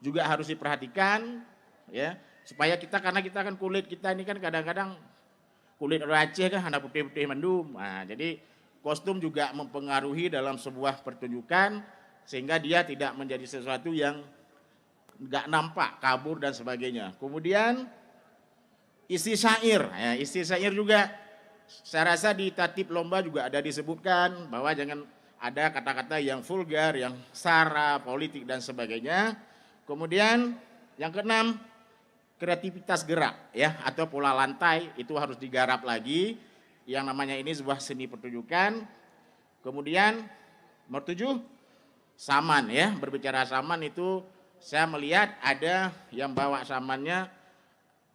juga harus diperhatikan, ya, supaya kita, karena kita kan kulit kita ini kan kadang-kadang kulit Aceh kan hanya putih-putih mendung. Nah, jadi kostum juga mempengaruhi dalam sebuah pertunjukan sehingga dia tidak menjadi sesuatu yang nggak nampak, kabur dan sebagainya. Kemudian isi syair. Ya, isi syair juga saya rasa di tatib lomba juga ada disebutkan bahwa jangan ada kata-kata yang vulgar, yang sara, politik dan sebagainya. Kemudian yang keenam, kreativitas gerak ya atau pola lantai itu harus digarap lagi. Yang namanya ini sebuah seni pertunjukan. Kemudian nomor 7, saman ya. Berbicara saman itu saya melihat ada yang bawa samannya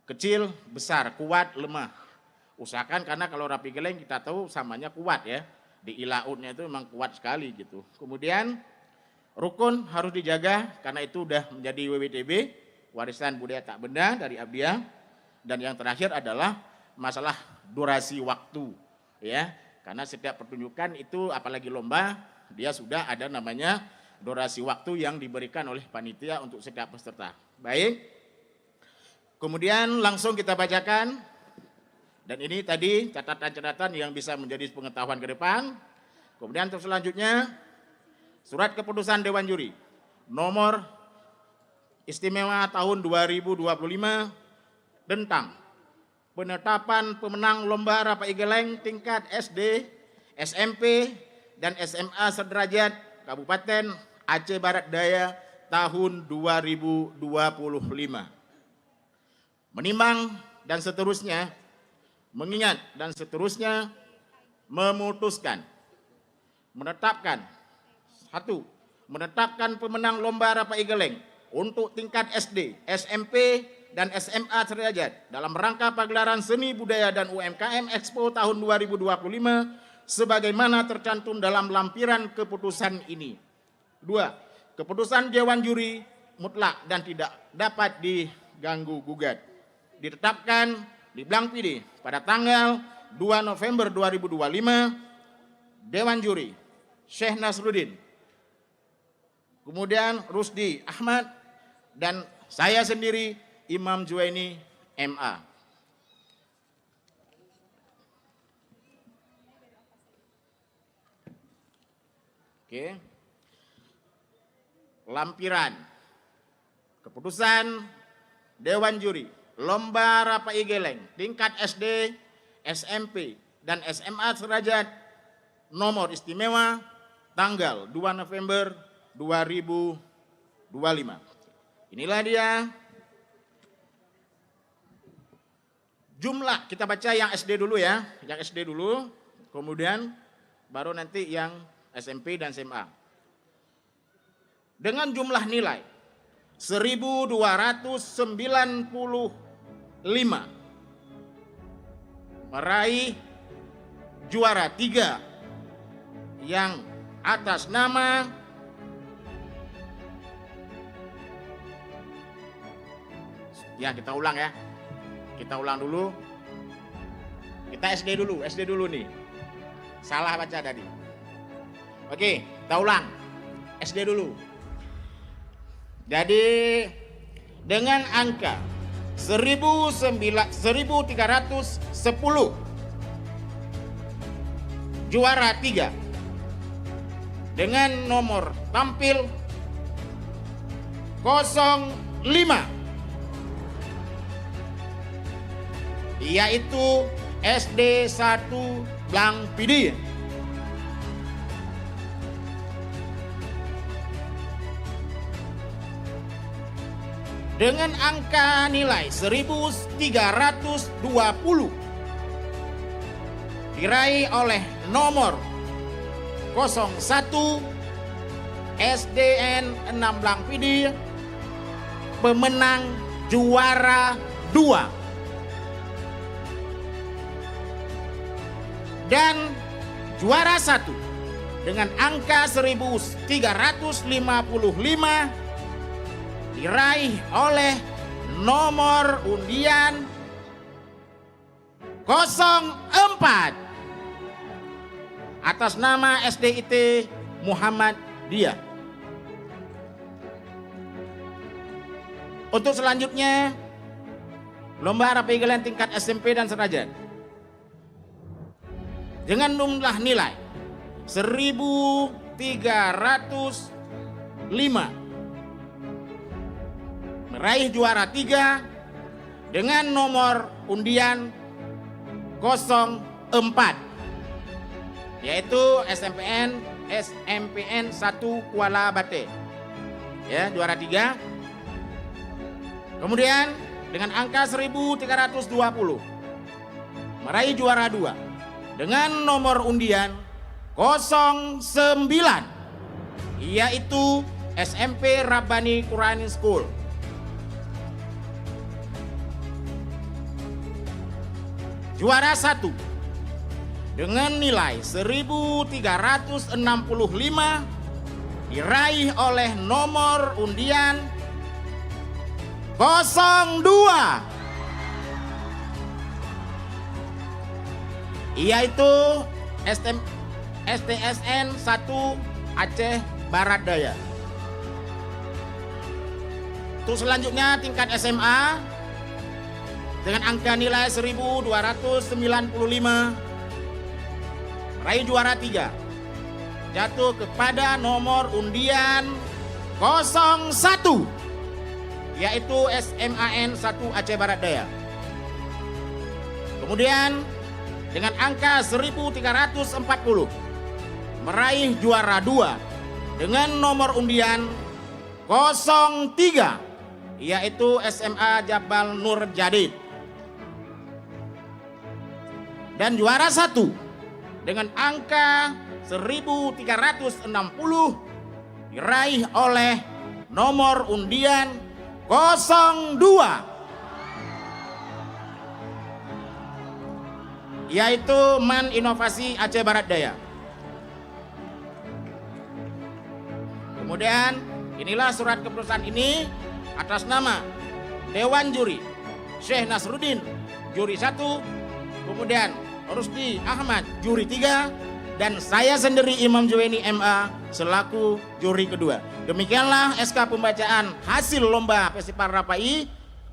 kecil, besar, kuat, lemah. Usahakan karena kalau Rapi Geleng kita tahu samannya kuat ya. Di ilautnya itu memang kuat sekali gitu. Kemudian rukun harus dijaga karena itu udah menjadi WWTB, warisan budaya tak benda dari Abdiah. Dan yang terakhir adalah masalah durasi waktu ya. Karena setiap pertunjukan itu apalagi lomba dia sudah ada namanya durasi waktu yang diberikan oleh panitia untuk setiap peserta. Baik. Kemudian langsung kita bacakan. Dan ini tadi catatan-catatan yang bisa menjadi pengetahuan ke depan. Kemudian terus selanjutnya surat keputusan Dewan Juri nomor istimewa tahun 2025 tentang penetapan pemenang lomba Rapai Geleng tingkat SD, SMP, dan SMA sederajat Kabupaten Aceh Barat Daya tahun 2025. Menimbang dan seterusnya, mengingat dan seterusnya, memutuskan, menetapkan, 1. Menetapkan pemenang lomba Rapai Geleng untuk tingkat SD, SMP, dan SMA sederajat dalam rangka pagelaran seni budaya dan UMKM Expo tahun 2025 sebagaimana tercantum dalam lampiran keputusan ini. 2. Keputusan Dewan Juri mutlak dan tidak dapat diganggu gugat. Ditetapkan di Blang PD pada tanggal 2 November 2025 Dewan Juri Syekh Nasruddin, kemudian Rusdi Ahmad, dan saya sendiri Imam Juwaini MA. Oke. Lampiran keputusan Dewan Juri Lomba Rapai Geleng tingkat SD, SMP, dan SMA sederajat nomor istimewa tanggal 2 November 2025. Inilah dia jumlah, kita baca yang SD dulu ya, yang SD dulu, kemudian baru nanti yang SMP dan SMA. Dengan jumlah nilai 1.295 meraih juara 3 yang atas nama ya, kita ulang ya. Kita ulang dulu. Kita SD dulu nih. Salah baca tadi. Oke, kita ulang. SD dulu. Jadi dengan angka 1.310 juara 3 dengan nomor tampil 05 yaitu SD 1 Blang PD. Dengan angka nilai 1.320 diraih oleh nomor 01 SDN 6 Blang PD, pemenang juara 2. Dan juara 1 dengan angka 1.355 diraih oleh nomor undian 04 atas nama SDIT Muhammad Dia. Untuk selanjutnya lomba Rapai Geleng tingkat SMP dan sederajat dengan jumlah nilai 1.305 meraih juara 3 dengan nomor undian 04, yaitu SMPN 1 Kuala Bate. Ya, juara 3. Kemudian dengan angka 1320 meraih juara 2 dengan nomor undian 09, yaitu SMP Rabbani Quran School. Juara 1 dengan nilai 1365 diraih oleh nomor undian 02, yaitu STSN 1 Aceh Barat Daya. Untuk selanjutnya tingkat SMA dengan angka nilai 1295 meraih juara 3, jatuh kepada nomor undian 01, yaitu SMAN 1 Aceh Barat Daya. Kemudian dengan angka 1340 meraih juara 2 dengan nomor undian 03, yaitu SMA Jabal Nur Jadid. Dan juara 1 dengan angka 1360 diraih oleh nomor undian 02, yaitu MAN Inovasi Aceh Barat Daya. Kemudian inilah surat keputusan ini atas nama Dewan Juri Syekh Nasruddin juri 1, kemudian Rusdi Ahmad juri 3, dan saya sendiri Imam Juwaini MA selaku juri kedua. Demikianlah SK pembacaan hasil lomba Festival Rapai.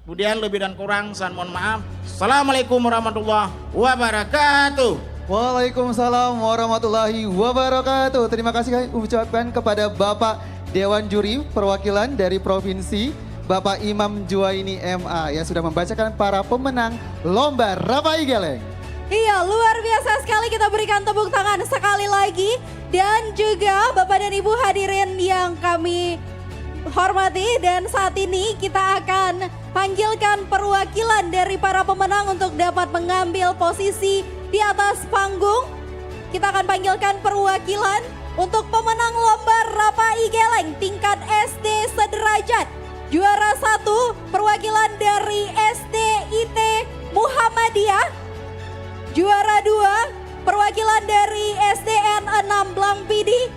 Kemudian lebih dan kurang saya mohon maaf. Assalamualaikum warahmatullahi wabarakatuh. Waalaikumsalam warahmatullahi wabarakatuh. Terima kasih kami ucapkan kepada Bapak Dewan Juri Perwakilan dari Provinsi, Bapak Imam Juwaini MA yang sudah membacakan para pemenang lomba Rapai Geleng. Iya, luar biasa sekali, kita berikan tepuk tangan sekali lagi. Dan juga Bapak dan Ibu hadirin yang kami hormati, dan saat ini kita akan panggilkan perwakilan dari para pemenang untuk dapat mengambil posisi di atas panggung. Kita akan panggilkan perwakilan untuk pemenang lomba Rapai Geleng tingkat SD sederajat. Juara 1 perwakilan dari SDIT Muhammadiyah. Juara 2 perwakilan dari SDN 6 Blangpidi.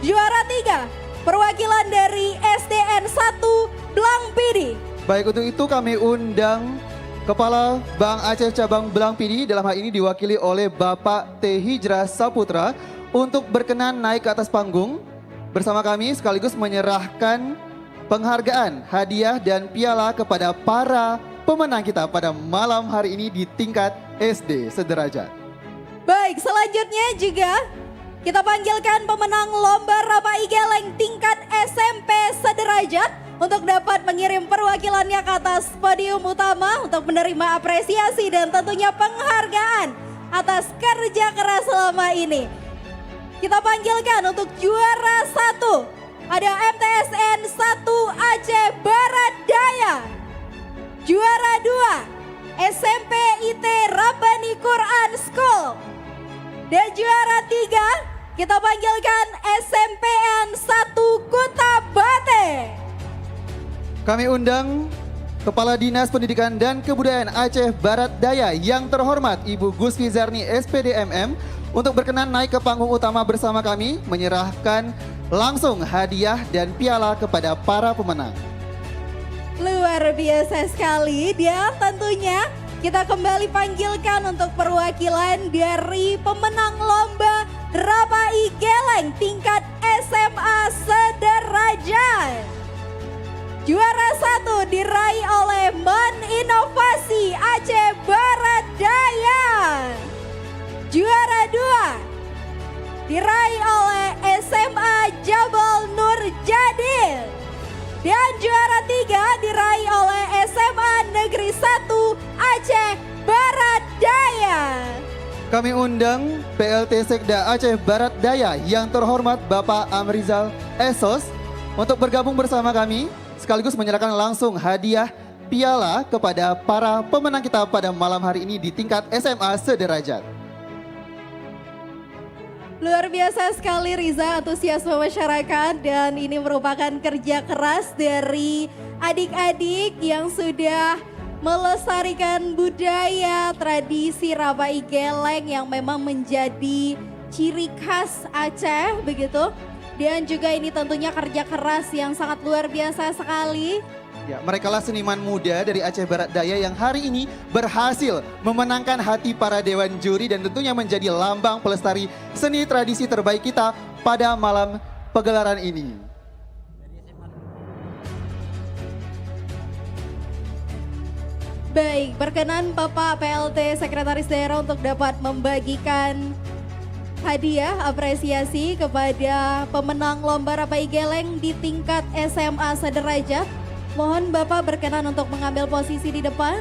Juara 3 perwakilan dari SDN 1 Blangpidi. Baik, untuk itu kami undang Kepala Bank Aceh Cabang Blangpidi, dalam hal ini diwakili oleh Bapak T. Hijrah Saputra, untuk berkenan naik ke atas panggung bersama kami sekaligus menyerahkan penghargaan, hadiah dan piala kepada para pemenang kita pada malam hari ini di tingkat SD sederajat. Baik, selanjutnya juga kita panggilkan pemenang lomba Rapai Geleng tingkat SMP sederajat untuk dapat mengirim perwakilannya ke atas podium utama untuk menerima apresiasi dan tentunya penghargaan atas kerja keras selama ini. Kita panggilkan untuk juara 1 ada MTSN 1 Aceh Barat Daya. Juara 2 SMP IT Rabbani Quran School. Dan juara 3 kita panggilkan SMPN 1 Kota Bate. Kami undang Kepala Dinas Pendidikan dan Kebudayaan Aceh Barat Daya yang terhormat Ibu Gusti Zarni SPD MM untuk berkenan naik ke panggung utama bersama kami menyerahkan langsung hadiah dan piala kepada para pemenang. Luar biasa sekali, dan tentunya kita kembali panggilkan untuk perwakilan dari pemenang lomba Rapai Geleng tingkat SMA sederajat. Juara 1 diraih oleh MAN Inovasi Aceh Barat Daya. Juara 2 diraih oleh SMA Jabal Nur Jadid. Dan juara 3 diraih oleh SMA Negeri 1 Kami undang PLT Sekda Aceh Barat Daya yang terhormat Bapak Amrizal Esos untuk bergabung bersama kami sekaligus menyerahkan langsung hadiah piala kepada para pemenang kita pada malam hari ini di tingkat SMA sederajat. Luar biasa sekali Riza antusiasme masyarakat dan ini merupakan kerja keras dari adik-adik yang sudah melestarikan budaya tradisi Rapai Geleng yang memang menjadi ciri khas Aceh begitu. Dan juga ini tentunya kerja keras yang sangat luar biasa sekali. Ya, merekalah seniman muda dari Aceh Barat Daya yang hari ini berhasil memenangkan hati para dewan juri dan tentunya menjadi lambang pelestari seni tradisi terbaik kita pada malam pegelaran ini. Baik, berkenan Bapak PLT Sekretaris Daerah untuk dapat membagikan hadiah apresiasi kepada pemenang Lomba Rapai Geleng di tingkat SMA sederajat. Mohon Bapak berkenan untuk mengambil posisi di depan.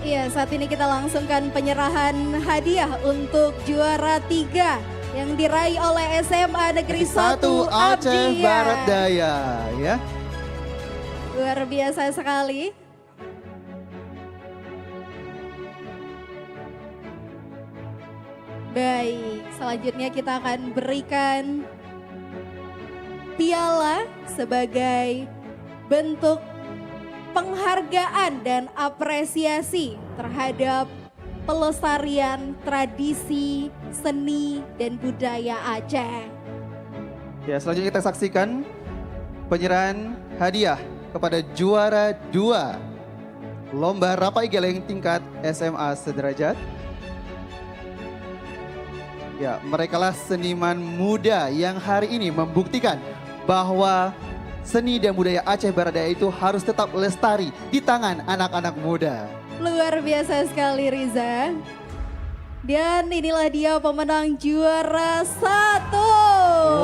Iya, saat ini kita langsungkan penyerahan hadiah untuk juara 3 yang diraih oleh SMA Negeri 1 Aceh Barat Daya ya. Luar biasa sekali. Baik, selanjutnya kita akan berikan piala sebagai bentuk penghargaan dan apresiasi terhadap pelestarian tradisi, seni, dan budaya Aceh. Ya, selanjutnya kita saksikan penyerahan hadiah kepada juara 2 Lomba Rapai Geleng tingkat SMA sederajat. Ya, merekalah seniman muda yang hari ini membuktikan bahwa seni dan budaya Aceh Barat Daya itu harus tetap lestari di tangan anak-anak muda. Luar biasa sekali Riza. Dan inilah dia pemenang juara 1.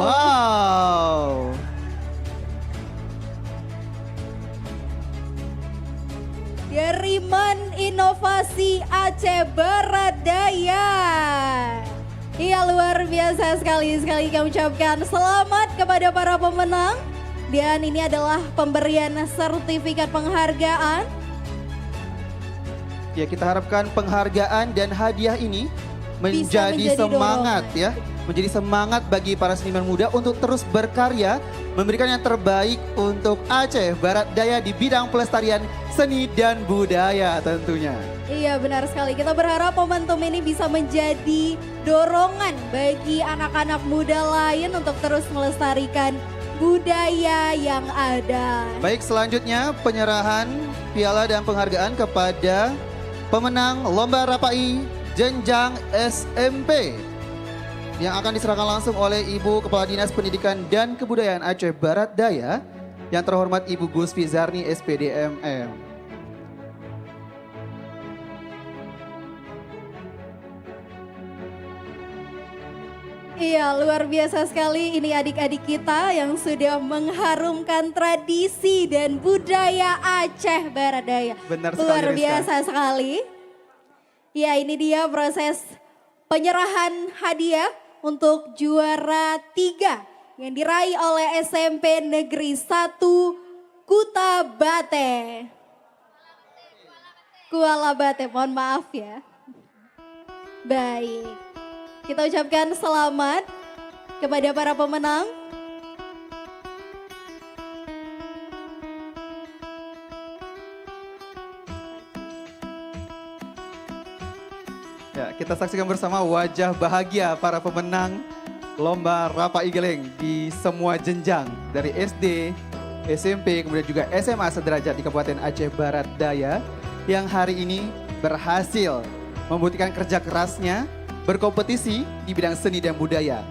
Wow. Dari Man Inovasi Aceh Barat Daya. Iya, luar biasa sekali kami ucapkan selamat kepada para pemenang. Dan ini adalah pemberian sertifikat penghargaan. Ya, kita harapkan penghargaan dan hadiah ini menjadi semangat ya. Menjadi semangat bagi para seniman muda untuk terus berkarya, memberikan yang terbaik untuk Aceh Barat Daya di bidang pelestarian seni dan budaya tentunya. Iya, benar sekali. Kita berharap momentum ini bisa menjadi dorongan bagi anak-anak muda lain untuk terus melestarikan budaya yang ada. Baik, selanjutnya penyerahan piala dan penghargaan kepada pemenang Lomba Rapai Jenjang SMP yang akan diserahkan langsung oleh Ibu Kepala Dinas Pendidikan dan Kebudayaan Aceh Barat Daya yang terhormat Ibu Gusfi Zarni SPD MM. Iya, luar biasa sekali ini adik-adik kita yang sudah mengharumkan tradisi dan budaya Aceh Barat Daya. Benar sekali, luar Rizka. biasa sekali. Ya, ini dia proses penyerahan hadiah untuk juara 3 yang diraih oleh SMP Negeri 1 Kuta Bate. Kuala Bate, mohon maaf ya. Baik. Kita ucapkan selamat kepada para pemenang. Ya, kita saksikan bersama wajah bahagia para pemenang Lomba Rapai Geleng di semua jenjang dari SD, SMP, kemudian juga SMA sederajat di Kabupaten Aceh Barat Daya yang hari ini berhasil membuktikan kerja kerasnya berkompetisi di bidang seni dan budaya.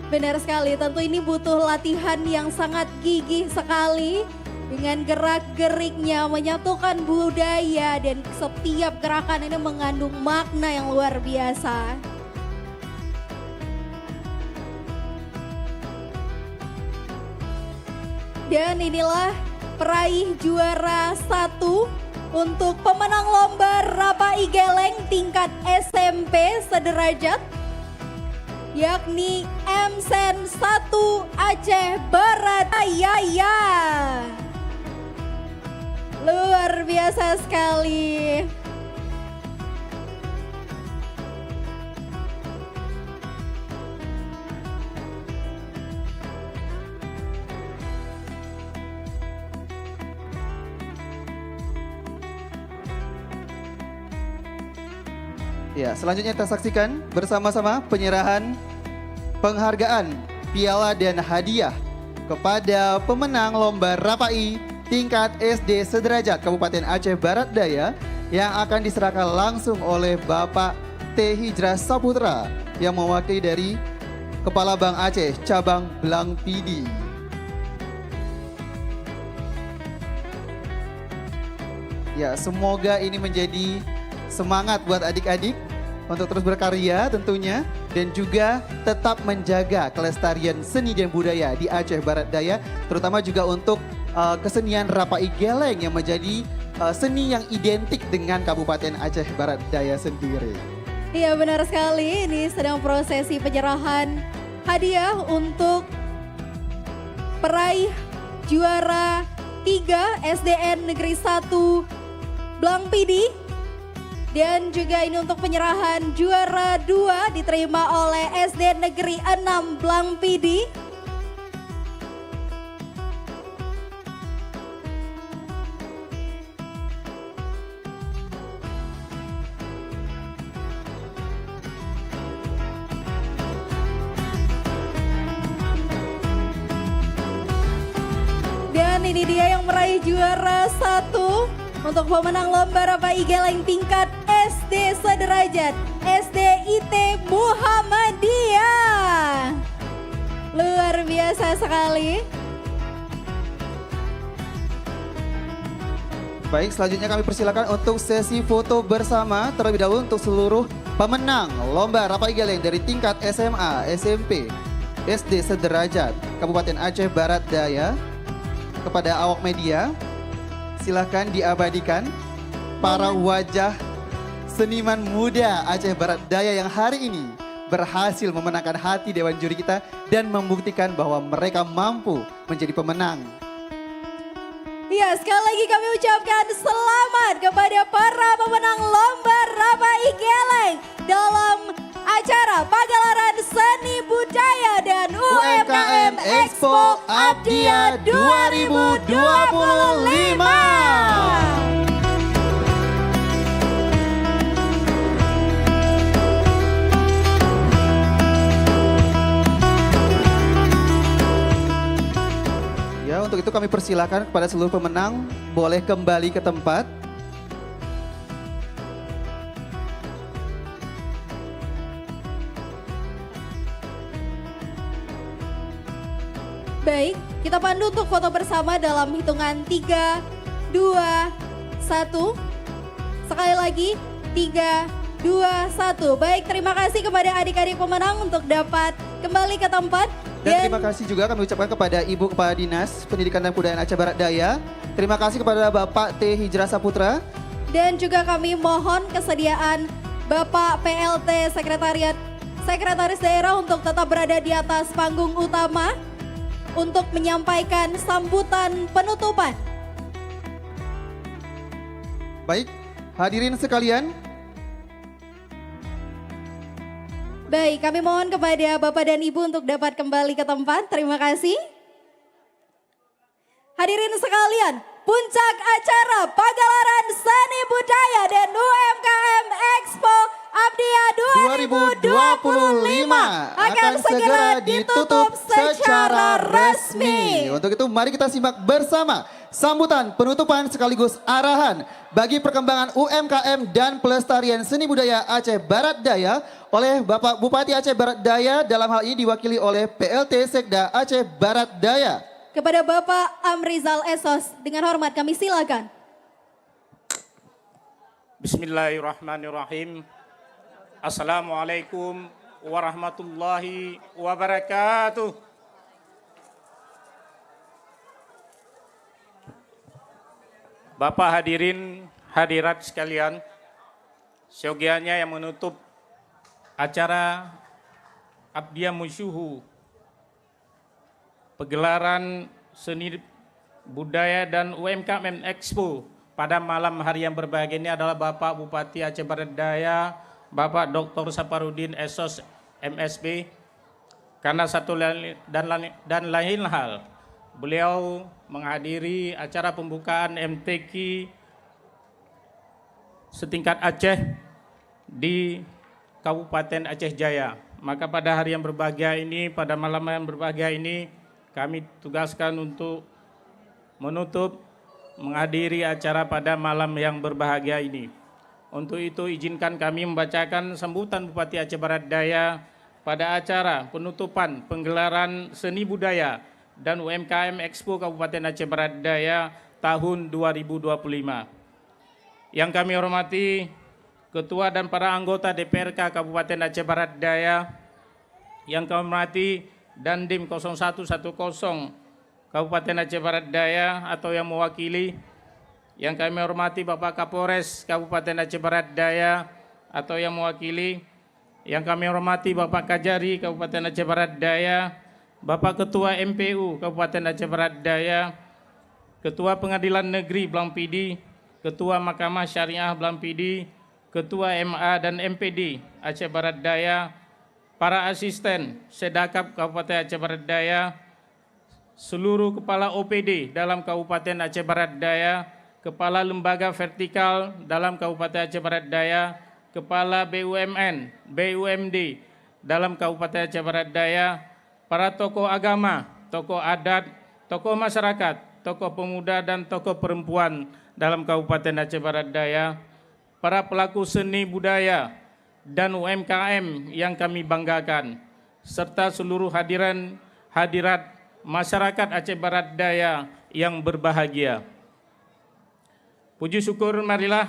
Benar sekali, tentu ini butuh latihan yang sangat gigih sekali. Dengan gerak-geriknya menyatukan budaya dan setiap gerakan ini mengandung makna yang luar biasa. Dan inilah peraih juara 1 untuk pemenang lomba Rapai Geleng tingkat SMP sederajat, yakni MSen 1 Aceh Barat Daya. Luar biasa sekali. Ya, selanjutnya kita saksikan bersama-sama penyerahan penghargaan, piala dan hadiah kepada pemenang lomba Rapai tingkat SD sederajat Kabupaten Aceh Barat Daya yang akan diserahkan langsung oleh Bapak T. Hijrah Saputra yang mewakili dari Kepala Bank Aceh Cabang Blang Pidi. Ya, semoga ini menjadi semangat buat adik-adik untuk terus berkarya tentunya dan juga tetap menjaga kelestarian seni dan budaya di Aceh Barat Daya, terutama juga untuk kesenian Rapai Geleng yang menjadi seni yang identik dengan Kabupaten Aceh Barat Daya sendiri. Iya benar sekali, ini sedang prosesi penyerahan hadiah untuk peraih juara 3 SDN Negeri 1 Blang Pidi. Dan juga ini untuk penyerahan juara 2 diterima oleh SD Negeri 6 Blang Pidi. Dan ini dia yang meraih juara 1 untuk pemenang lomba Rapai Geleng tingkat SD sederajat SDIT Muhammadiyah. Luar biasa sekali. Baik, selanjutnya kami persilakan untuk sesi foto bersama terlebih dahulu untuk seluruh pemenang lomba Rapai Geleng dari tingkat SMA, SMP, SD sederajat Kabupaten Aceh Barat Daya. Kepada awak media, silahkan diabadikan para wajah seniman muda Aceh Barat Daya yang hari ini berhasil memenangkan hati Dewan Juri kita dan membuktikan bahwa mereka mampu menjadi pemenang. Ya, sekali lagi kami ucapkan selamat kepada para pemenang lomba Rapai Geleng dalam acara Pagelaran Seni Budaya dan UMKM Expo Abdia 2025. Ya, untuk itu kami persilakan kepada seluruh pemenang boleh kembali ke tempat. Baik, kita pandu untuk foto bersama dalam hitungan 3, 2, 1. Sekali lagi, 3, 2, 1. Baik, terima kasih kepada adik-adik pemenang untuk dapat kembali ke tempat. Dan terima kasih juga kami ucapkan kepada Ibu Kepala Dinas Pendidikan dan Kebudayaan Aceh Barat Daya. Terima kasih kepada Bapak T. Hijrah Saputra. Dan juga kami mohon kesediaan Bapak PLT Sekretaris Daerah untuk tetap berada di atas panggung utama untuk menyampaikan sambutan penutupan. Baik, hadirin sekalian. Baik, kami mohon kepada Bapak dan Ibu untuk dapat kembali ke tempat. Terima kasih. Hadirin sekalian, puncak acara Pagelaran Seni Budaya dan UMKM Expo Abdia 2025 akan segera ditutup secara resmi. Untuk itu mari kita simak bersama sambutan penutupan sekaligus arahan bagi perkembangan UMKM dan pelestarian seni budaya Aceh Barat Daya oleh Bapak Bupati Aceh Barat Daya, dalam hal ini diwakili oleh PLT Sekda Aceh Barat Daya. Kepada Bapak Amrizal Esos, dengan hormat kami silakan. Bismillahirrahmanirrahim. Assalamualaikum warahmatullahi wabarakatuh. Bapak hadirin hadirat sekalian, seyogianya yang menutup acara Abdiya Musyuhu, pegelaran seni budaya dan UMKM Expo pada malam hari yang berbahagia ini adalah Bapak Bupati Aceh Barat Daya, Bapak Dr. Saparudin Esos MSP. Karena satu dan lain hal, beliau menghadiri acara pembukaan MTQ setingkat Aceh di Kabupaten Aceh Jaya. Maka pada hari yang berbahagia ini, pada malam yang berbahagia ini, kami tugaskan untuk menutup menghadiri acara pada malam yang berbahagia ini. Untuk itu izinkan kami membacakan sambutan Bupati Aceh Barat Daya pada acara penutupan penggelaran seni budaya dan UMKM Expo Kabupaten Aceh Barat Daya tahun 2025. Yang kami hormati Ketua dan para anggota DPRK Kabupaten Aceh Barat Daya, yang kami hormati Dandim 0110 Kabupaten Aceh Barat Daya atau yang mewakili, yang kami hormati Bapak Kapolres Kabupaten Aceh Barat Daya atau yang mewakili, yang kami hormati Bapak Kajari Kabupaten Aceh Barat Daya, Bapak Ketua MPU Kabupaten Aceh Barat Daya, Ketua Pengadilan Negeri Blampidi, Ketua Mahkamah Syariah Blampidi, Ketua MA dan MPD Aceh Barat Daya, para asisten Sedakap Kabupaten Aceh Barat Daya, seluruh kepala OPD dalam Kabupaten Aceh Barat Daya, kepala lembaga vertikal dalam Kabupaten Aceh Barat Daya, kepala BUMN, BUMD dalam Kabupaten Aceh Barat Daya, para tokoh agama, tokoh adat, tokoh masyarakat, tokoh pemuda dan tokoh perempuan dalam Kabupaten Aceh Barat Daya, para pelaku seni budaya dan UMKM yang kami banggakan, serta seluruh hadirat masyarakat Aceh Barat Daya yang berbahagia. Puji syukur marilah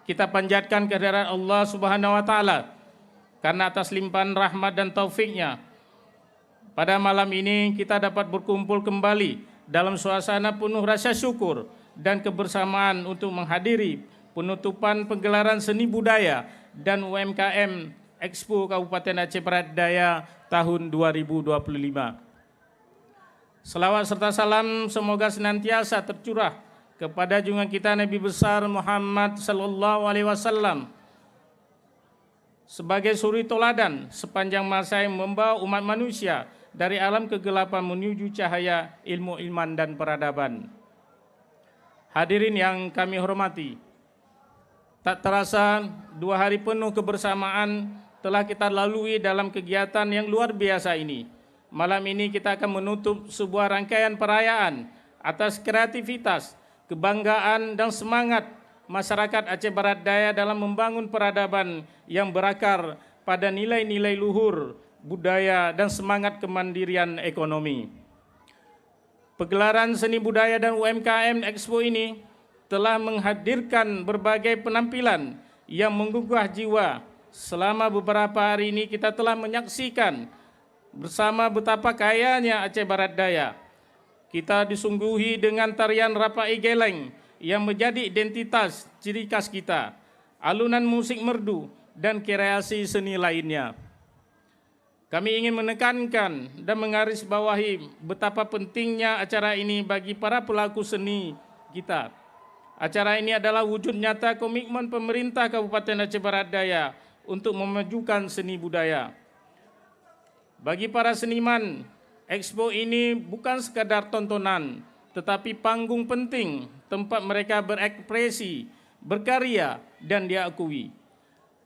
kita panjatkan kehadirat Allah Subhanahu wa taala karena atas limpahan rahmat dan taufiknya pada malam ini kita dapat berkumpul kembali dalam suasana penuh rasa syukur dan kebersamaan untuk menghadiri penutupan penggelaran seni budaya dan UMKM Expo Kabupaten Aceh Barat Daya tahun 2025. Selawat serta salam semoga senantiasa tercurah kepada junjungan kita Nabi besar Muhammad sallallahu alaihi wasallam sebagai suri toladan sepanjang masa yang membawa umat manusia dari alam kegelapan menuju cahaya ilmu, iman dan peradaban. Hadirin yang kami hormati, tak terasa 2 hari penuh kebersamaan telah kita lalui dalam kegiatan yang luar biasa ini. Malam ini kita akan menutup sebuah rangkaian perayaan atas kreativitas, kebanggaan dan semangat masyarakat Aceh Barat Daya dalam membangun peradaban yang berakar pada nilai-nilai luhur, budaya dan semangat kemandirian ekonomi. Pegelaran seni budaya dan UMKM Expo ini telah menghadirkan berbagai penampilan yang menggugah jiwa. Selama beberapa hari ini kita telah menyaksikan bersama betapa kayanya Aceh Barat Daya. Kita disungguhi dengan tarian Rapai Geleng yang menjadi identitas ciri khas kita, alunan musik merdu dan kreasi seni lainnya. Kami ingin menekankan dan menggarisbawahi betapa pentingnya acara ini bagi para pelaku seni kita. Acara ini adalah wujud nyata komitmen pemerintah Kabupaten Aceh Barat Daya untuk memajukan seni budaya. Bagi para seniman, Expo ini bukan sekadar tontonan, tetapi panggung penting tempat mereka berekspresi, berkarya, dan diakui.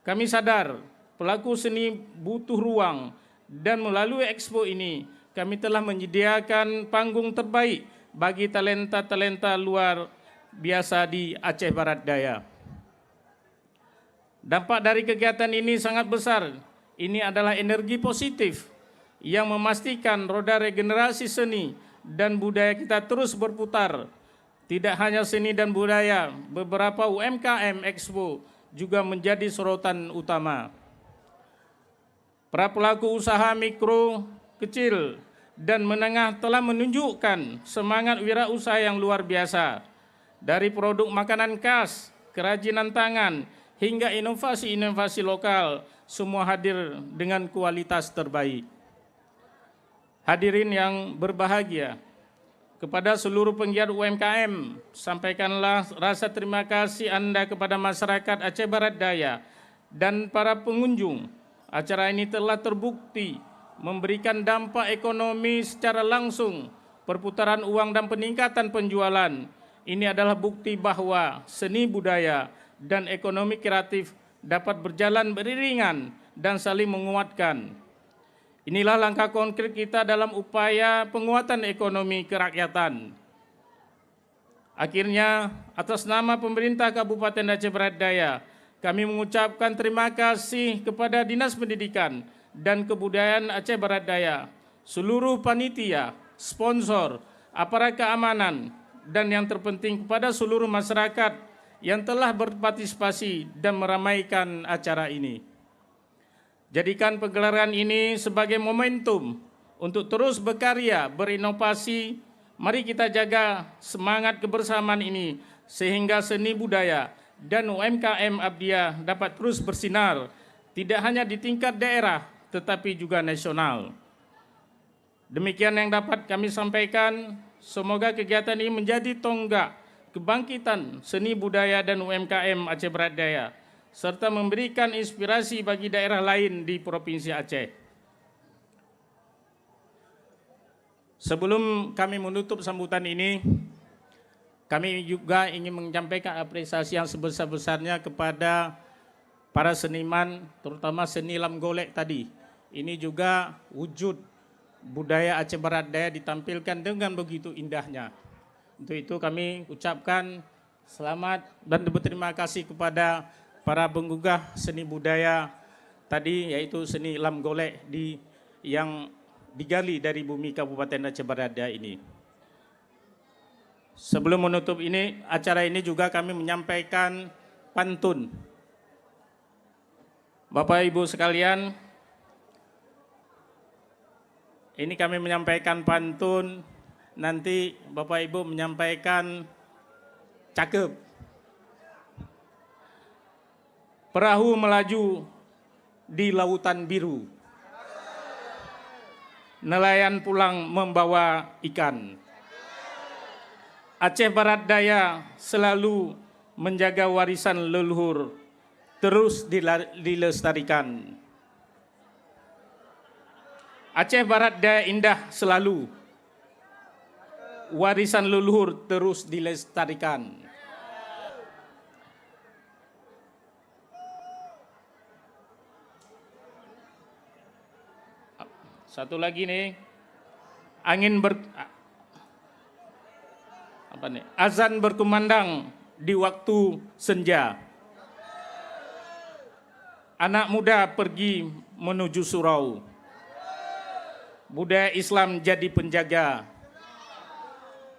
Kami sadar pelaku seni butuh ruang, dan melalui Expo ini kami telah menyediakan panggung terbaik bagi talenta-talenta luar biasa di Aceh Barat Daya. Dampak dari kegiatan ini sangat besar. Ini adalah energi positif yang memastikan roda regenerasi seni dan budaya kita terus berputar. Tidak hanya seni dan budaya, beberapa UMKM Expo juga menjadi sorotan utama. Para pelaku usaha mikro, kecil, dan menengah telah menunjukkan semangat wirausaha yang luar biasa. Dari produk makanan khas, kerajinan tangan, hingga inovasi-inovasi lokal, semua hadir dengan kualitas terbaik. Hadirin yang berbahagia, kepada seluruh penggiat UMKM, sampaikanlah rasa terima kasih Anda kepada masyarakat Aceh Barat Daya dan para pengunjung. Acara ini telah terbukti memberikan dampak ekonomi secara langsung, perputaran uang dan peningkatan penjualan. Ini adalah bukti bahwa seni budaya dan ekonomi kreatif dapat berjalan beriringan dan saling menguatkan. Inilah langkah konkret kita dalam upaya penguatan ekonomi kerakyatan. Akhirnya, atas nama pemerintah Kabupaten Aceh Barat Daya, kami mengucapkan terima kasih kepada Dinas Pendidikan dan Kebudayaan Aceh Barat Daya, seluruh panitia, sponsor, aparat keamanan, dan yang terpenting kepada seluruh masyarakat yang telah berpartisipasi dan meramaikan acara ini. Jadikan pegelaran ini sebagai momentum untuk terus berkarya, berinovasi. Mari kita jaga semangat kebersamaan ini sehingga seni budaya dan UMKM Abdiah dapat terus bersinar, tidak hanya di tingkat daerah, tetapi juga nasional. Demikian yang dapat kami sampaikan. Semoga kegiatan ini menjadi tonggak kebangkitan seni budaya dan UMKM Aceh Barat Daya, serta memberikan inspirasi bagi daerah lain di Provinsi Aceh. Sebelum kami menutup sambutan ini, kami juga ingin menyampaikan apresiasi yang sebesar-besarnya kepada para seniman, terutama seni lam golek tadi. Ini juga wujud budaya Aceh Barat Daya ditampilkan dengan begitu indahnya. Untuk itu kami ucapkan selamat dan berterima kasih kepada para penggugah seni budaya tadi, yaitu seni lam golek yang digali dari bumi Kabupaten Aceh Barat Daya ini. Sebelum menutup ini, acara ini juga kami menyampaikan pantun. Bapak Ibu sekalian, ini kami menyampaikan pantun, nanti Bapak Ibu menyampaikan cakep. Perahu melaju di lautan biru, nelayan pulang membawa ikan. Aceh Barat Daya selalu menjaga warisan leluhur, terus dilestarikan. Aceh Barat Daya indah selalu, warisan leluhur terus dilestarikan. Satu lagi nih, azan berkumandang di waktu senja. Anak muda pergi menuju surau. Budaya Islam jadi penjaga.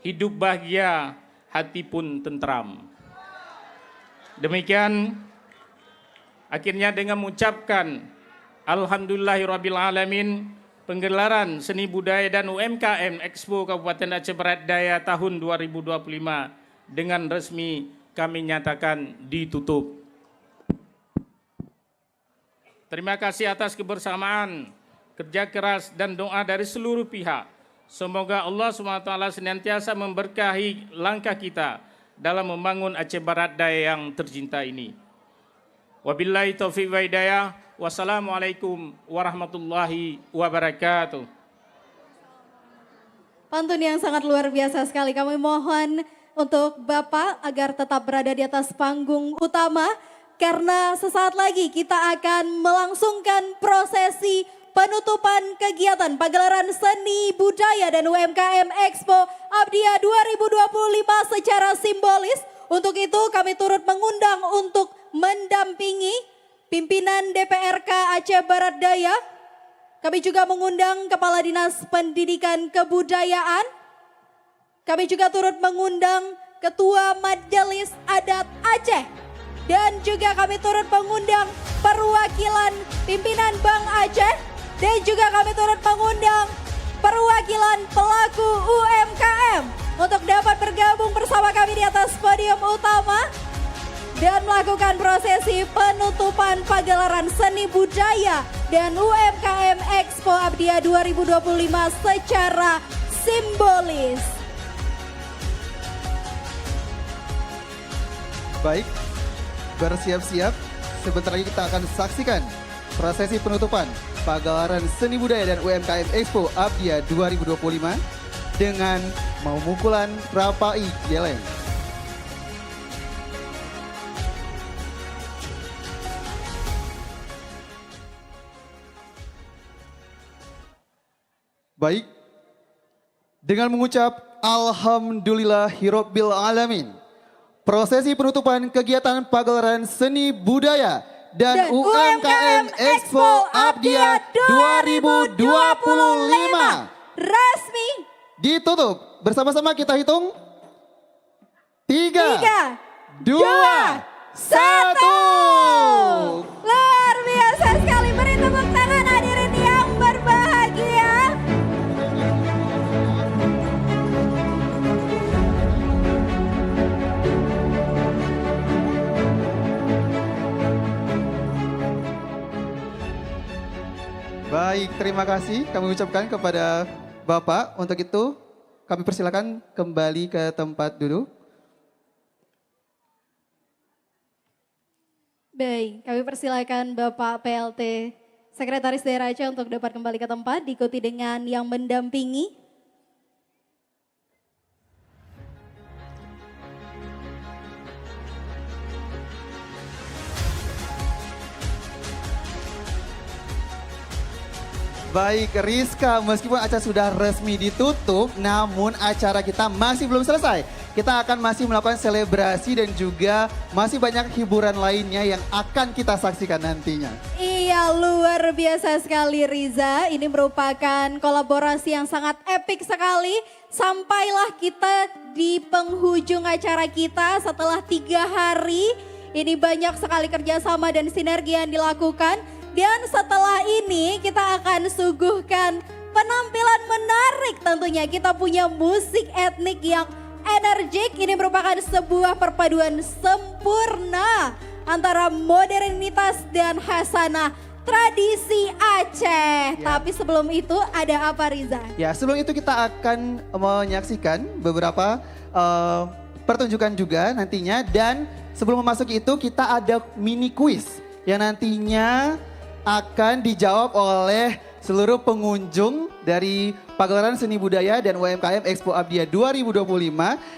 Hidup bahagia, hati pun tentram. Demikian, akhirnya dengan mengucapkan Alhamdulillahirabbil alamin, penggelaran seni budaya dan UMKM Expo Kabupaten Aceh Barat Daya tahun 2025 dengan resmi kami nyatakan ditutup. Terima kasih atas kebersamaan, kerja keras dan doa dari seluruh pihak. Semoga Allah SWT senantiasa memberkahi langkah kita dalam membangun Aceh Barat Daya yang tercinta ini. Wabillahi taufiq wa hidayah. Wassalamualaikum warahmatullahi wabarakatuh. Pantun yang sangat luar biasa sekali. Kami mohon untuk Bapak agar tetap berada di atas panggung utama, karena sesaat lagi kita akan melangsungkan prosesi penutupan kegiatan pagelaran seni budaya dan UMKM Expo Abdia 2025 secara simbolis. Untuk itu kami turut mengundang untuk mendampingi pimpinan DPRK Aceh Barat Daya. Kami juga mengundang Kepala Dinas Pendidikan Kebudayaan. Kami juga turut mengundang Ketua Majelis Adat Aceh. Dan juga kami turut mengundang perwakilan pimpinan Bank Aceh. Dan juga kami turut mengundang perwakilan pelaku UMKM untuk dapat bergabung bersama kami di atas podium utama dan melakukan prosesi penutupan pagelaran seni budaya dan UMKM Expo Abdia 2025 secara simbolis. Baik, bersiap-siap. Sebentar lagi kita akan saksikan prosesi penutupan pagelaran seni budaya dan UMKM Expo Abdia 2025 dengan memukulan Rapai Geleng. Baik, dengan mengucap Alhamdulillahirabbil alamin, prosesi penutupan kegiatan pagelaran seni budaya dan UMKM Expo Abdia 2025 resmi ditutup. Bersama-sama kita hitung 3, 2, 1. Luar biasa sekali, beri tepuk tangan hadirin yang berbahagia. Baik, terima kasih kami ucapkan kepada Bapak. Untuk itu kami persilakan kembali ke tempat duduk. Baik, kami persilakan Bapak PLT Sekretaris Daerah Aceh untuk dapat kembali ke tempat, diikuti dengan yang mendampingi. Baik Rizka, meskipun acara sudah resmi ditutup, namun acara kita masih belum selesai. Kita akan masih melakukan selebrasi dan juga masih banyak hiburan lainnya yang akan kita saksikan nantinya. Iya, luar biasa sekali Riza. Ini merupakan kolaborasi yang sangat epik sekali. Sampailah kita di penghujung acara kita setelah 3 hari. Ini banyak sekali kerjasama dan sinergi yang dilakukan. Dan setelah ini kita akan suguhkan penampilan menarik tentunya. Kita punya musik etnik yang energik. Ini merupakan sebuah perpaduan sempurna antara modernitas dan khasanah tradisi Aceh. Ya. Tapi sebelum itu ada apa Riza? Ya, sebelum itu kita akan menyaksikan beberapa pertunjukan juga nantinya. Dan sebelum memasuki itu kita ada mini quiz yang nantinya akan dijawab oleh seluruh pengunjung dari pagelaran seni budaya dan UMKM Expo Abdia 2025.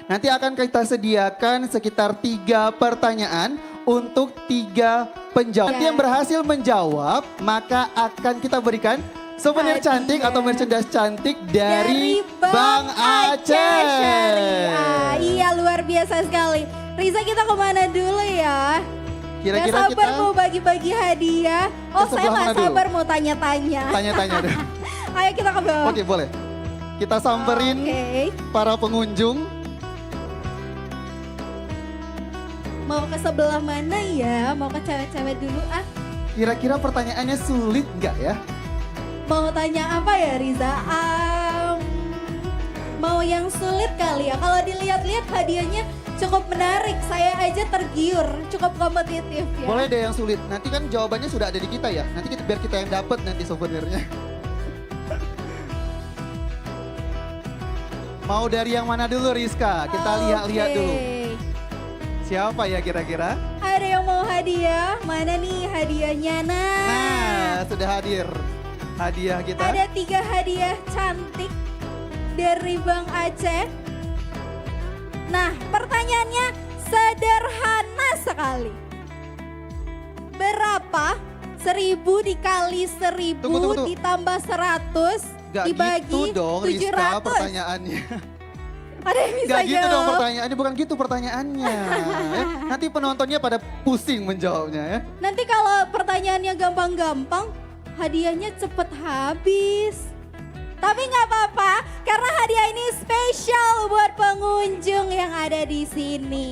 Nanti akan kita sediakan sekitar 3 pertanyaan untuk 3 penjawab. Nanti yang berhasil menjawab maka akan kita berikan souvenir cantik atau merchandise cantik dari Bank Aceh. Syariah. Iya, luar biasa sekali. Riza, kita kemana dulu ya? Kira-kira gak sabar kita mau bagi-bagi hadiah. Oh, saya gak sabar mau tanya-tanya. Tanya-tanya deh. Ayo kita ke bawah. Oke, boleh. Kita samperin para pengunjung. Mau ke sebelah mana ya? Mau ke cewek-cewek dulu ah? Kira-kira pertanyaannya sulit nggak ya? Mau tanya apa ya Riza? Mau yang sulit kali ya. Kalau dilihat-lihat hadiahnya cukup menarik, saya aja tergiur, cukup kompetitif ya. Boleh deh yang sulit, nanti kan jawabannya sudah ada di kita ya. Nanti biar kita yang dapat nanti souvenirnya. Mau dari yang mana dulu Rizka? Kita lihat-lihat dulu. Siapa ya kira-kira? Ada yang mau hadiah? Mana nih hadiahnya? Nah, sudah hadir hadiah kita. Ada 3 hadiah cantik dari Bank Aceh. Nah, pertanyaannya sederhana sekali. Berapa 1000 dikali 1000 Tunggu. ditambah 100 Gak dibagi gitu dong Rizka 700. pertanyaannya. Ada yang bisa Gak gitu dong jawab? pertanyaannya, bukan gitu pertanyaannya. Ya. Nanti penontonnya pada pusing menjawabnya ya. Nanti kalau pertanyaannya gampang-gampang, hadiahnya cepet habis. Tapi nggak apa-apa, karena hadiah ini spesial buat pengunjung yang ada di sini.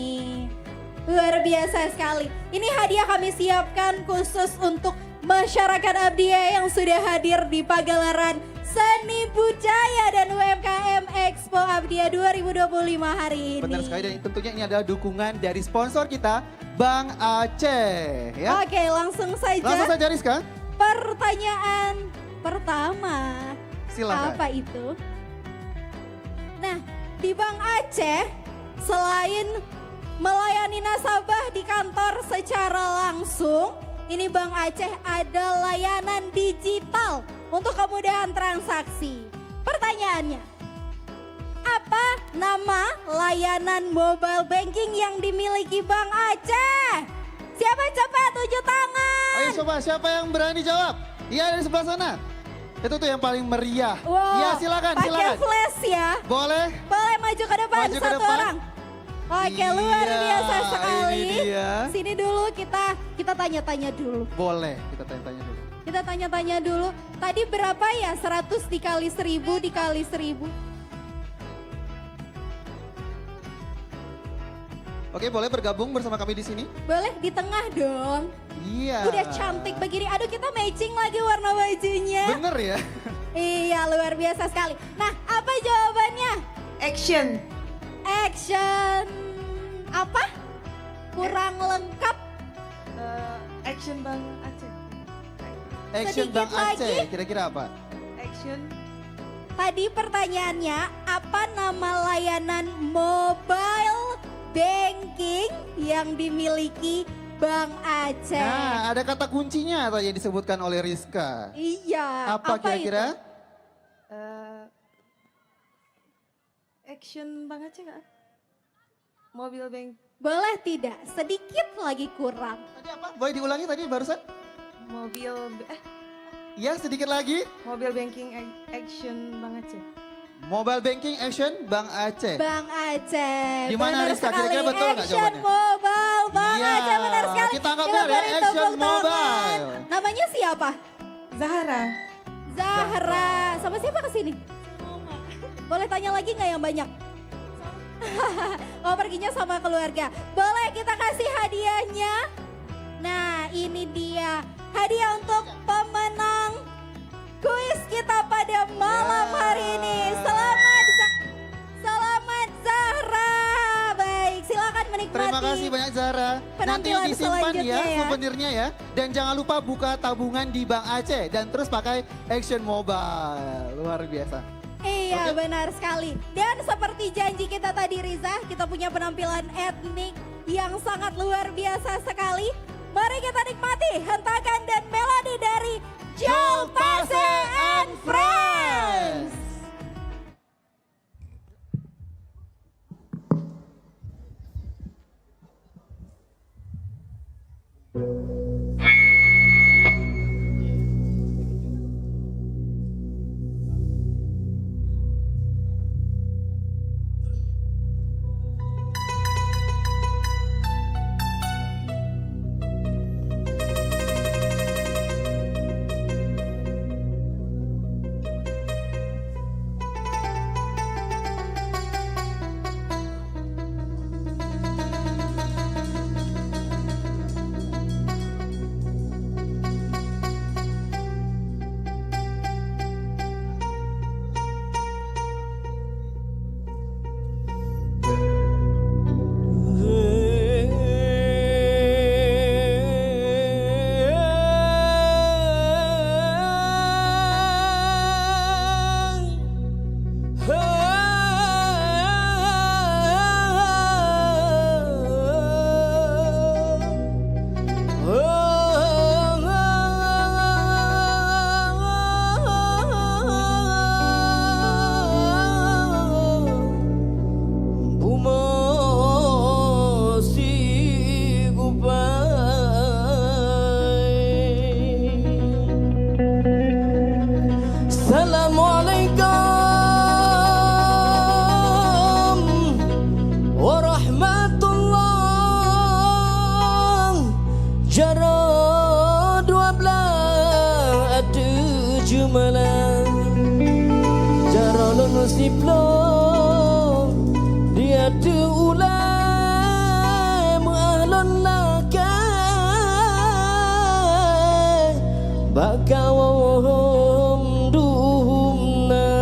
Luar biasa sekali. Ini hadiah kami siapkan khusus untuk masyarakat Abdiya yang sudah hadir di pagelaran Seni Budaya dan UMKM Expo Abdiya 2025 hari ini. Benar sekali, dan tentunya ini adalah dukungan dari sponsor kita, Bank Aceh. Ya. Oke, langsung saja. Langsung saja Rizka. Pertanyaan pertama. Silakan. Apa itu? Nah, di Bank Aceh selain melayani nasabah di kantor secara langsung, ini Bank Aceh ada layanan digital untuk kemudahan transaksi. Pertanyaannya, apa nama layanan mobile banking yang dimiliki Bank Aceh? Siapa cepat tunjuk tangan? Ayo coba, siapa yang berani jawab? Iya, dari sebelah sana. Itu tuh yang paling meriah. Wow, Iya, silakan, pakai silakan. flash ya. Boleh. Boleh maju ke depan Maju ke satu depan. orang. Oke, luar Iya, biasa sekali. ini dia. Sini dulu kita tanya-tanya dulu. Boleh, kita tanya-tanya dulu. Kita tanya-tanya dulu. Tadi berapa ya 100 dikali 1000 dikali 1000? Oke, boleh bergabung bersama kami di sini? Boleh di tengah dong. Iya. Udah cantik begini. Aduh, kita matching lagi warna bajunya. Bener ya? Iya, luar biasa sekali. Nah, apa jawabannya? Action. Action. Apa? Kurang lengkap. Action Bang Aceh. Action Sedikit Bang Aceh, lagi. kira-kira apa? Action. Tadi pertanyaannya, apa nama layanan mobile banking yang dimiliki Bank Aceh? Nah, ada kata kuncinya tadi yang disebutkan oleh Rizka. Iya. Apa kira-kira? Action Bang Aceh nggak? Mobil bank. Boleh tidak? Sedikit lagi kurang. Tadi apa? Boleh diulangi tadi barusan? Mobil Ya, sedikit lagi. mobil banking action Bang Aceh. Mobile banking action Bank Aceh. Bang Aceh. Gimana, benar Rizka? sekali. Kira-kira betul nggak Action jawabannya? mobile Bang Iya, Aceh, benar sekali. kita anggap benar ya, beri Action tepuk tangan. Mobile. Namanya siapa? Zahra. Zahra. Sama siapa kesini? Boleh tanya lagi nggak yang banyak? Oh, perginya sama keluarga. Boleh kita kasih hadiahnya? Nah, ini dia hadiah untuk pemenang kuis kita pada malam hari ini. Selamat Zahra. Baik, silakan menikmati. Terima kasih banyak Zahra. Nanti penampilan disimpan selanjutnya ya ya. souvenirnya ya. Dan jangan lupa buka tabungan di Bank Aceh. Dan terus pakai Action Mobile. Luar biasa. Iya, Oke. benar sekali. Dan seperti janji kita tadi Riza, kita punya penampilan etnik yang sangat luar biasa sekali. Mari kita nikmati hentakan dan melodi dari Joe Pase and Friends. lo dia diulai mengalon lakai bakawam dumna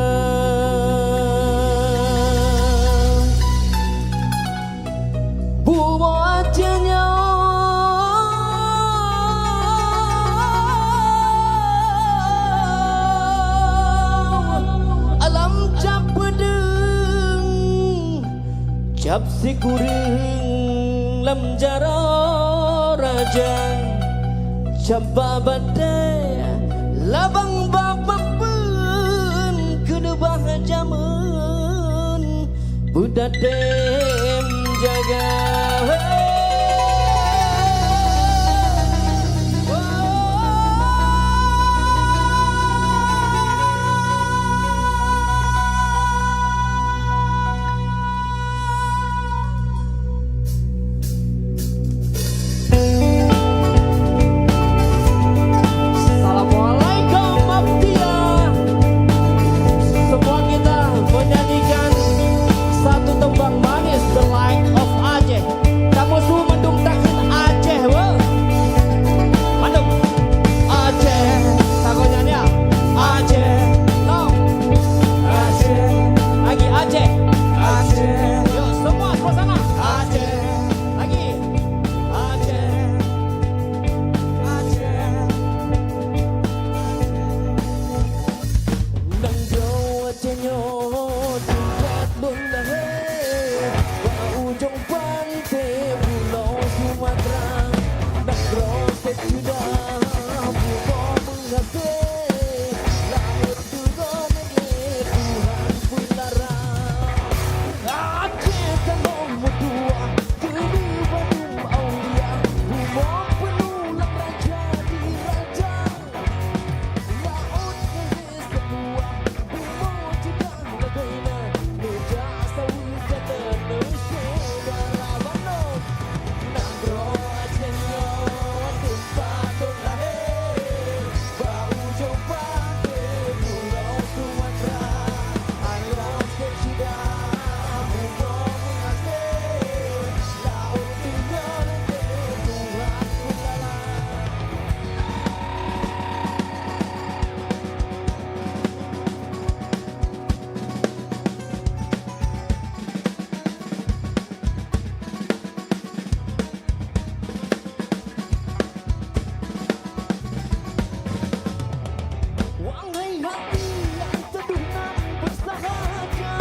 buatnya alam cap pedeng cap si kuring lam jaro raja cap badai labang bapak pun kedebah jamun budak dem jaga Assalamualaikum Mafia. Semua kita menyanyikan satu tembang manis, The Light of Aceh. Kamu semua mendung takin Aceh, weh. Mendung Aceh, takut nyanyi ya? Aceh, no. Aceh, lagi Aceh. Aceh, yuk semua suasana. Aceh, lagi Aceh. Aceh. Nang Jawa cenyot tingkat belahe wa ujung pantai pulau Sumatera nang roset sudah buka menghasil laut juga negeri Tuhan pun larang Aceh tanah mutua gede Bandung Aulia rumah penulang raja di raja laut negeri sebuah bimo tidak lagaina meja sawi jata saudara Bandung nagro Acehnya tempat terlahir bau coba ke pulau Sumatera alam sesudah bimo menghasil laut tinggal negeri Tuhan pun larang Wahai hati yang teduh nan bersahaja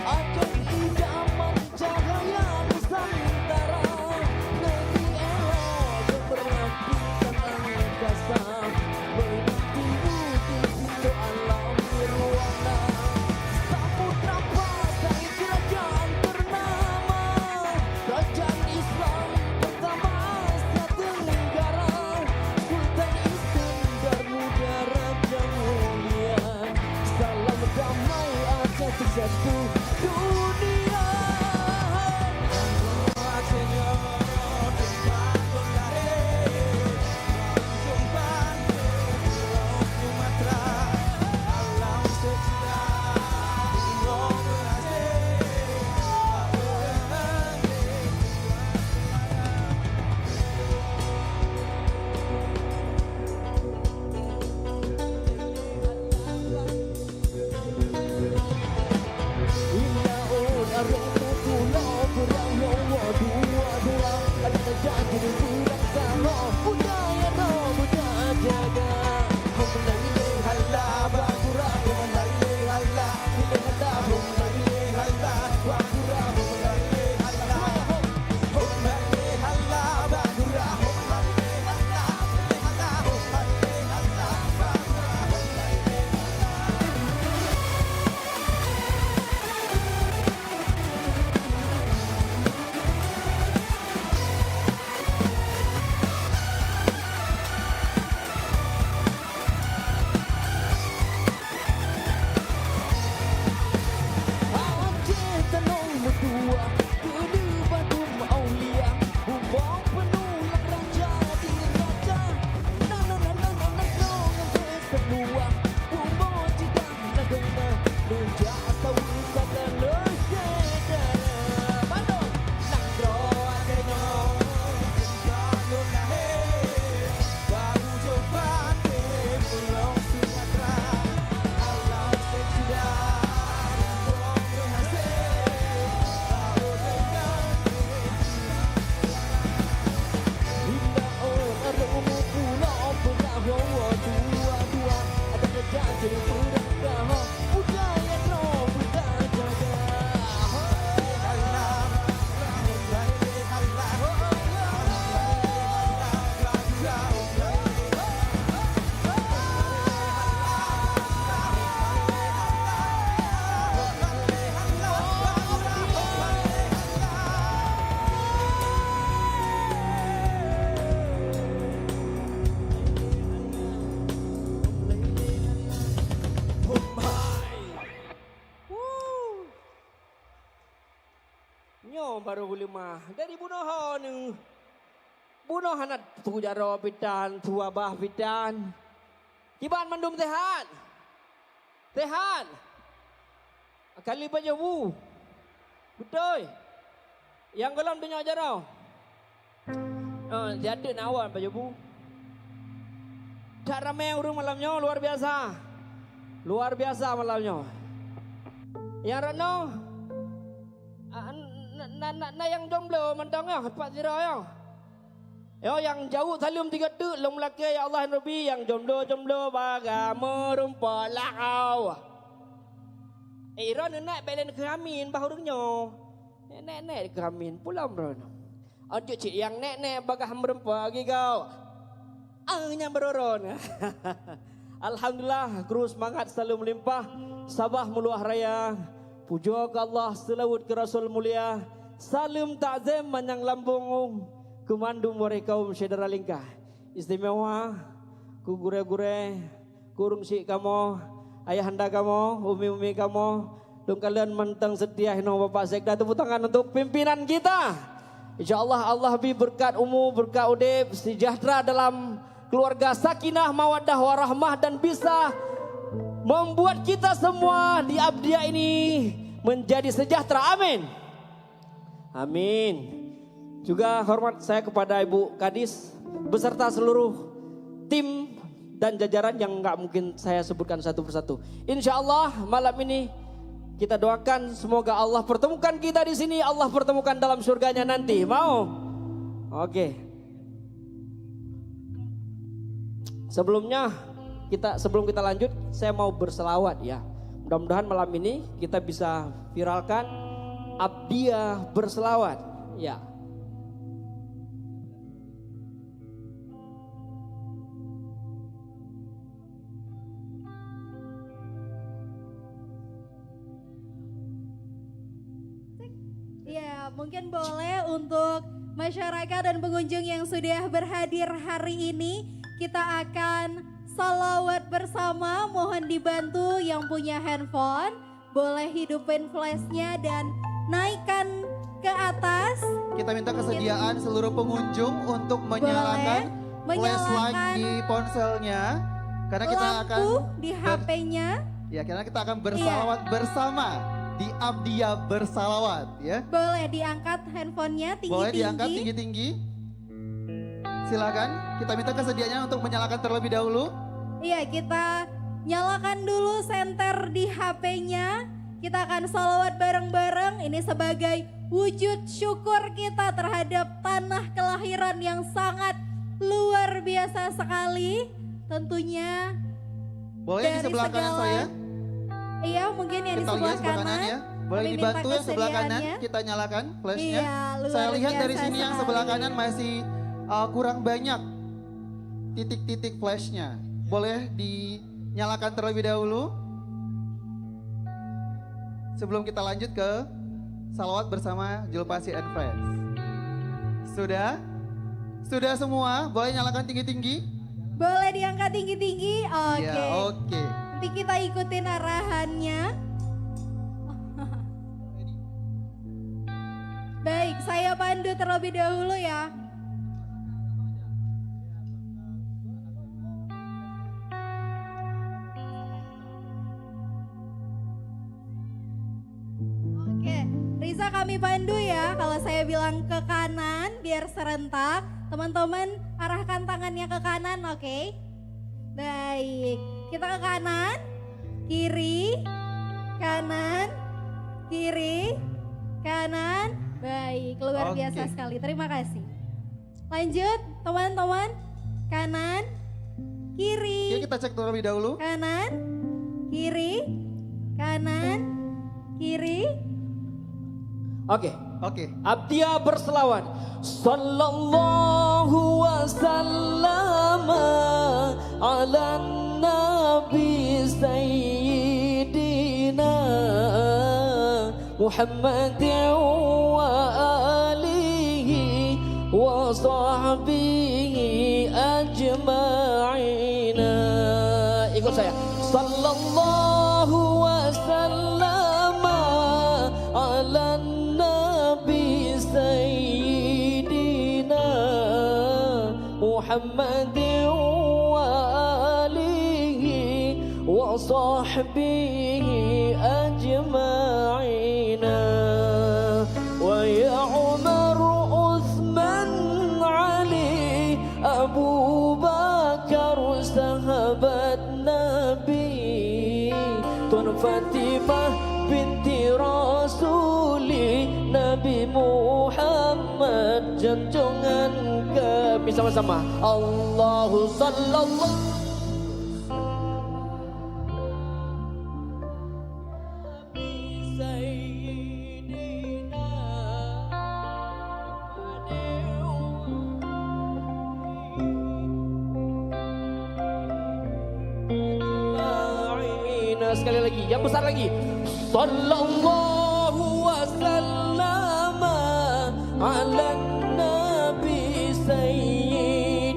Aceh idaman cahaya Nusantara Negeri elok berlampikan angkasa Menitimu di pintu alam nirwana Samudra pasai kerajaan ternama Kerajaan Islam pertama Asia Tenggara Sultan Iskandar Muda Raja Mulia Salam damai Aceh satu dunia Acehnya tempat berlari Jumpan pulau Sumatera Alam sejuta Bimo berhasil Indah nyo baru lima. Dari bunuh ni. Bunuh anak tu jaro pitan, tu abah pitan. Kiban mandum sehat. Sehat. Kali baca bu. Betul. Yang gelam dunia jarau. Jadi nawan baca bu. Tak ramai orang malamnya luar biasa. Luar biasa malamnya. Yang Rano na yang jomblo mendongah Pak Zira ya. Yo yang jauh salim 3 tu long laki ya Allah Nabi yang jomblo baga merumpah lakau. Ron nak belen keramin bahurunyo. Nek keramin pulang ron. Aduh cik yang nek baga merumpah lagi kau. Yang beroron. Alhamdulillah terus semangat selalu melimpah. Sabah meluah raya. Puja ke Allah selawat ke Rasul mulia. Salim ta'zim manyang lambung. Kumandum warai kaum syedara lingkah. Istimewa. Ku gure-gure. Kurung syik kamu. Ayahanda kamu. Umi-umi kamu. Dong kalian mentang setia. Hino Bapak Sekda. Tepuk tangan untuk pimpinan kita. InsyaAllah Allah beri berkat umur, berkat udip, sejahtera dalam keluarga, sakinah, mawaddah, warahmah, dan bisa membuat kita semua di Abdiya ini menjadi sejahtera. Amin. Amin. Juga hormat saya kepada Ibu Kadis beserta seluruh tim dan jajaran yang nggak mungkin saya sebutkan satu persatu. Insya Allah malam ini kita doakan semoga Allah pertemukan kita di sini, Allah pertemukan dalam surganya nanti. Mau? Oke. Sebelum kita lanjut, saya mau berselawat ya. Mudah-mudahan malam ini kita bisa viralkan Abdiya berselawat. Ya. Ya, mungkin boleh untuk masyarakat dan pengunjung yang sudah berhadir hari ini, kita akan salawat bersama. Mohon dibantu yang punya handphone, boleh hidupin flashnya dan naikkan ke atas. Kita minta kesediaan seluruh pengunjung untuk menyalakan flashlight di ponselnya. Karena kita akan di HP-nya. Ya, karena kita akan bersalawat bersama di Abdiya bersalawat ya. Boleh diangkat handphonenya tinggi-tinggi. Boleh diangkat tinggi-tinggi. Silakan, kita minta kesediaannya untuk menyalakan terlebih dahulu. Iya, kita nyalakan dulu senter di HP-nya. Kita akan salawat bareng-bareng. Ini sebagai wujud syukur kita terhadap tanah kelahiran yang sangat luar biasa sekali. Tentunya boleh di sebelah kanan saya. Iya, mungkin yang kita di sebelah kanan kanan ya. Boleh dibantu yang sebelah kanan, kita nyalakan flashnya. Iya, saya lihat dari sini sekali. yang sebelah kanan masih kurang banyak titik-titik flashnya. Boleh dinyalakan terlebih dahulu. Sebelum kita lanjut ke salawat bersama Julpasi and Friends. Sudah? Sudah semua? Boleh nyalakan tinggi-tinggi? Boleh diangkat tinggi-tinggi? Oke. Ya, oke. Nanti kita ikutin arahannya. Baik, saya pandu terlebih dahulu ya. Oke, Riza kami pandu ya. Kalau saya bilang ke kanan biar serentak, teman-teman arahkan tangannya ke kanan, oke? Baik, kita ke kanan, kiri, kanan, kiri, kanan. Baik, luar biasa sekali. Terima kasih. Lanjut, teman-teman. Kanan, kiri. Oke, kita cek terlebih dahulu. Kanan, kiri, kanan, kiri. Oke. Abdiya berselawat. Sallallahu wasallam ala nabi sayyidina Muhammad wa alihi wa sahbihi ajma'ina. Ikut saya. Sallallahu wasallam ala nabi محمد وآله وصحبه أجمعين ويا عمر عثمان علي أبو بكر sahabat Nabi Tuan Fatimah binti Rasuli Nabi Muhammad junjungan kami sama-sama Allahu sallallahu sekali lagi, yang besar lagi. Sallallahu wasallam ala nabi sayyidina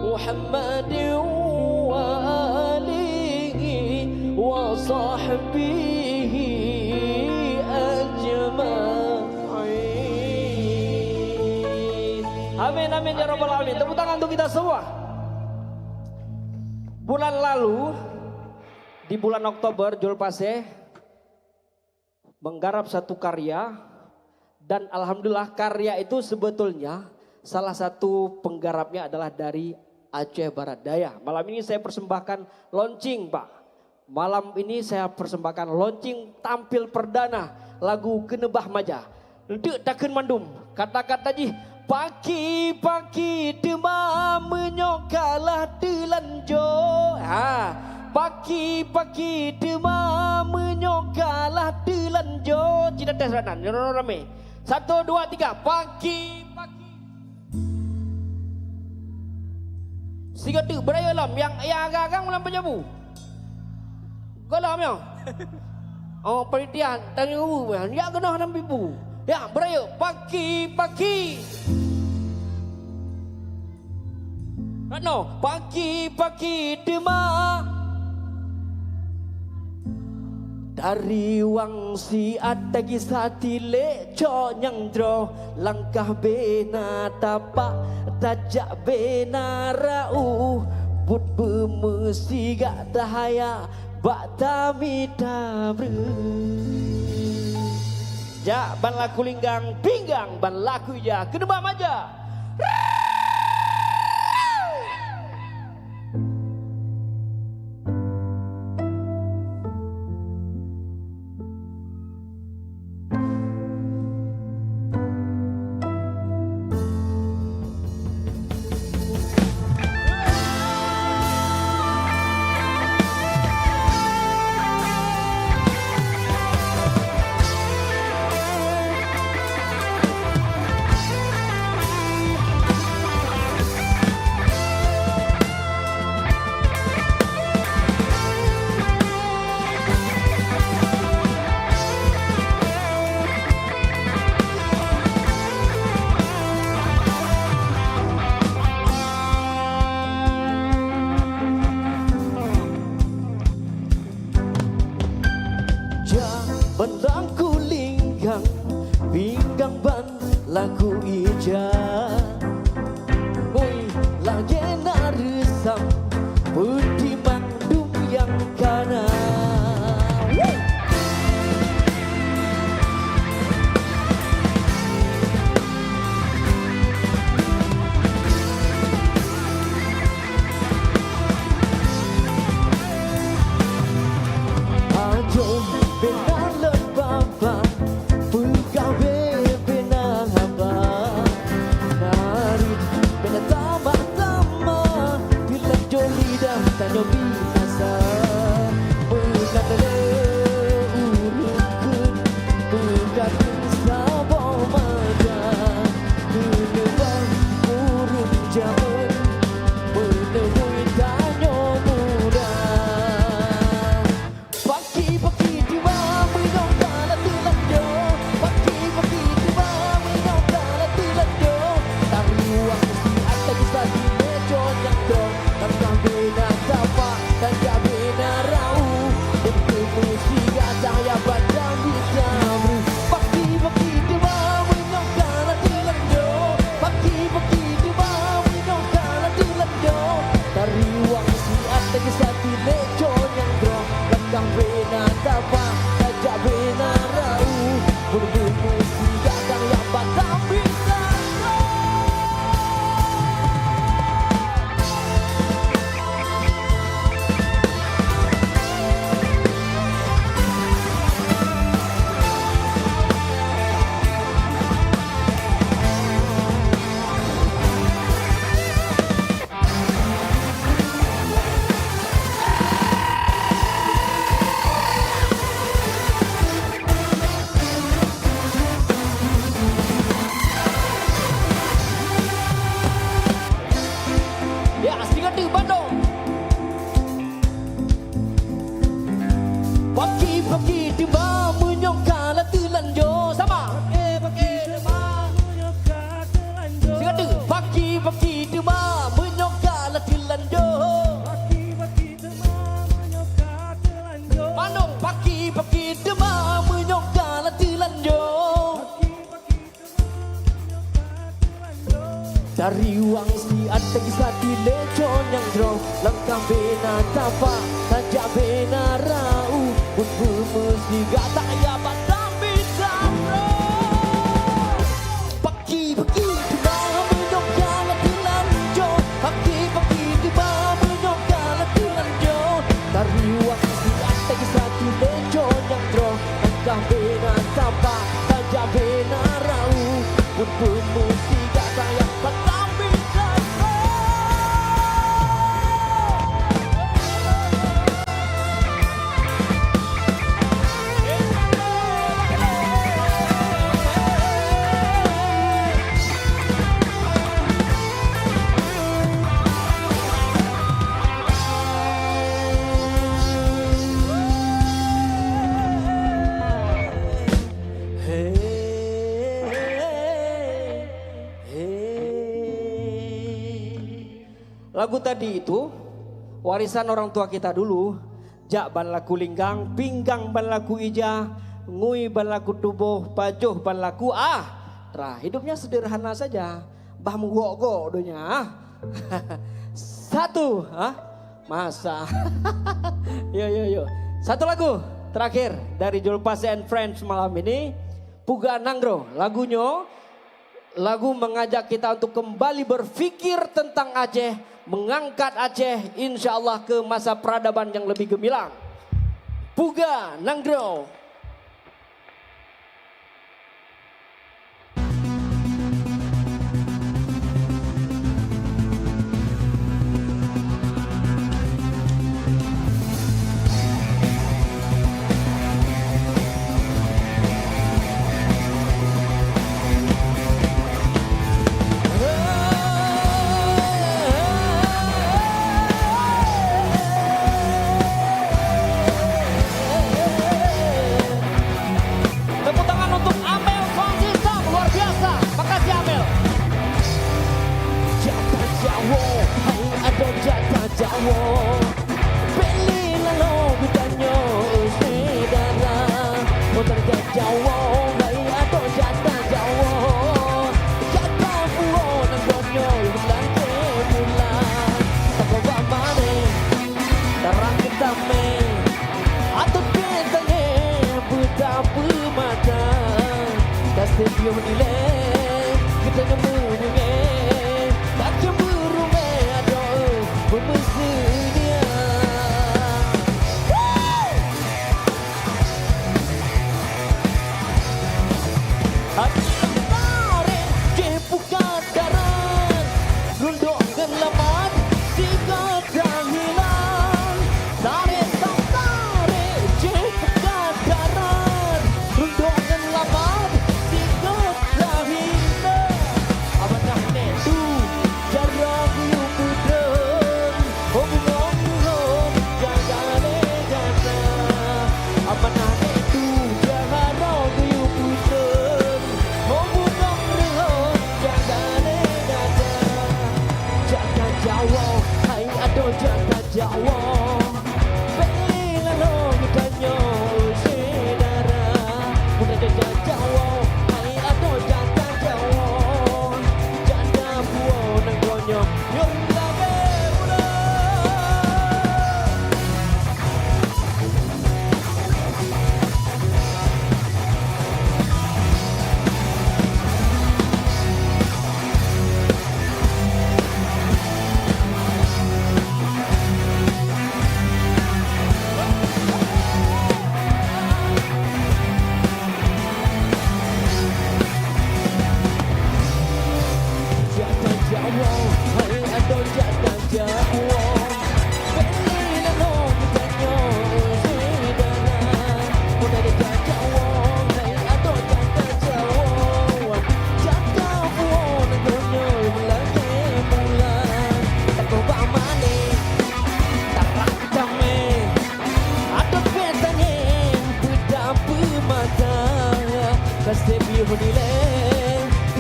Muhammad wa alihi wa sahbihi ajma'in. Amin amin ya rabbal alamin. Tepuk tangan untuk kita semua. Bulan lalu, di bulan Oktober, Jul Pase menggarap satu karya dan alhamdulillah karya itu sebetulnya salah satu penggarapnya adalah dari Aceh Barat Daya. Malam ini saya persembahkan launching Pak. Malam ini saya persembahkan launching tampil perdana lagu Kenebah Maja. Dek takun mandum, kata-kata ji. Paki-paki demam menyokalah telanjo. Paki-paki demam menyokalah telanjo. Cina tes ranan, rame. 1, 2, 3. Paki-paki. Siga tu beraya lam yang agak-agak melam penjabu. Golam ya. Oh penelitian tanya ubu ya kena hanam bibu. Ya beraya paki-paki. No, paki-paki demak dari wangsi atagi satile conyang dro langkah bena tapak tajak bena rau but bemesi gak dahaya bak tamita bre jak ban laku linggang pinggang ban laku ya Kenebah Maja. Benangku linggang, pinggang ban laku ija. Oi, lagi narisam, putih mandum yang kana. Ajo bena lebah Dari wang si ategi sati lecon yang drong Langkah bena tapak tajak bena rau Pun mesti gata ya batang bintang Paki di bawah menyokal tilanjo Paki di bawah menyokal tilanjo Dari wang si ategi sati lecon yang drong Langkah bena tapak tajak bena rau Pun mesti gata ya batang bintang Lagu tadi itu warisan orang tua kita dulu. Jak ban laku linggang, pinggang ban laku ija, ngui ban laku tubuh, pajuh ban laku hidupnya sederhana saja. Bah menggok-gok dunia. Satu, masa. Yo. Satu lagu terakhir dari Julpas and Friends malam ini. Puga Nanggro, lagu mengajak kita untuk kembali berpikir tentang Aceh, mengangkat Aceh insya Allah ke masa peradaban yang lebih gemilang. Puga Nanggro. Dia menilai kita nyemunyi tak cemburu aduh bermesra hati tarik jepukan darat runduk gelaman tiga hilang tarik jepukan darat runduk gelaman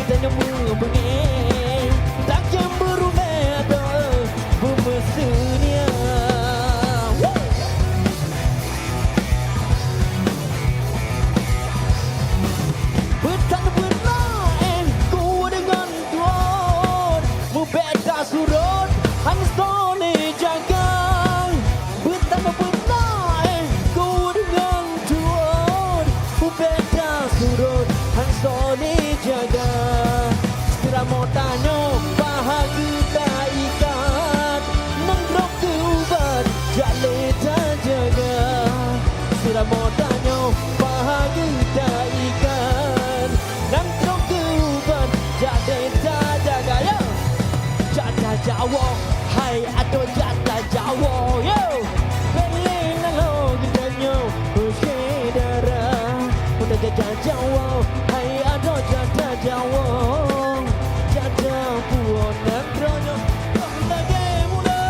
kita nyembuh bengi tak cemburu aduh bermesra betang berlain ku dengan tuan jaja Jawa, hai ado jaja Jawa, jaja buonan dronyo, lagi muda.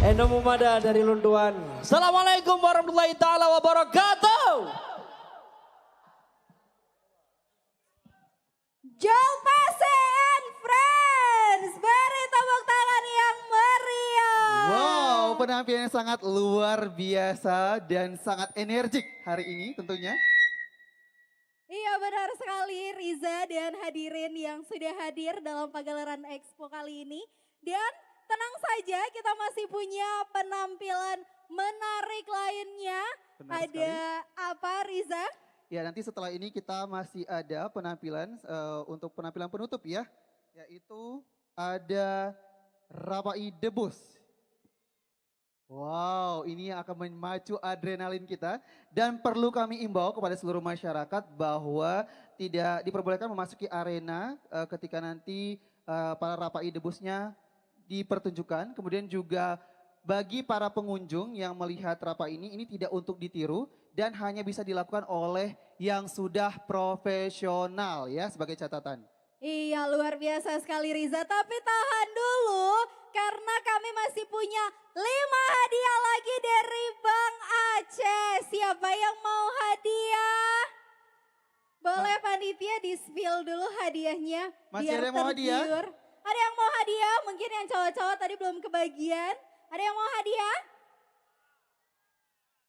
Eno Mumada dari Lunduan. Assalamualaikum warahmatullahi taala wabarakatuh. Jolpase and Friends, beri tepuk tangan yang meriah. Wow, penampilannya sangat luar biasa dan sangat energik hari ini tentunya. Iya benar sekali Riza dan hadirin yang sudah hadir dalam pagelaran Expo kali ini. Dan tenang saja kita masih punya penampilan menarik lainnya. Benar Ada sekali. apa Riza? Ya nanti setelah ini kita masih ada penampilan untuk penampilan penutup ya. Yaitu ada Rapai Debus. Wow, ini yang akan memacu adrenalin kita. Dan perlu kami imbau kepada seluruh masyarakat bahwa tidak diperbolehkan memasuki arena ketika nanti para Rapai Debusnya dipertunjukkan. Kemudian juga bagi para pengunjung yang melihat Rapai ini tidak untuk ditiru. Dan hanya bisa dilakukan oleh yang sudah profesional ya sebagai catatan. Iya luar biasa sekali Riza, tapi tahan dulu karena kami masih punya 5 hadiah lagi dari Bang Aceh. Siapa yang mau hadiah? Boleh panitia di-spill dulu hadiahnya. Masih biar ada yang mau hadiah? tergiur. Ada yang mau hadiah? Mungkin yang cowok-cowok tadi belum kebagian. Ada yang mau hadiah?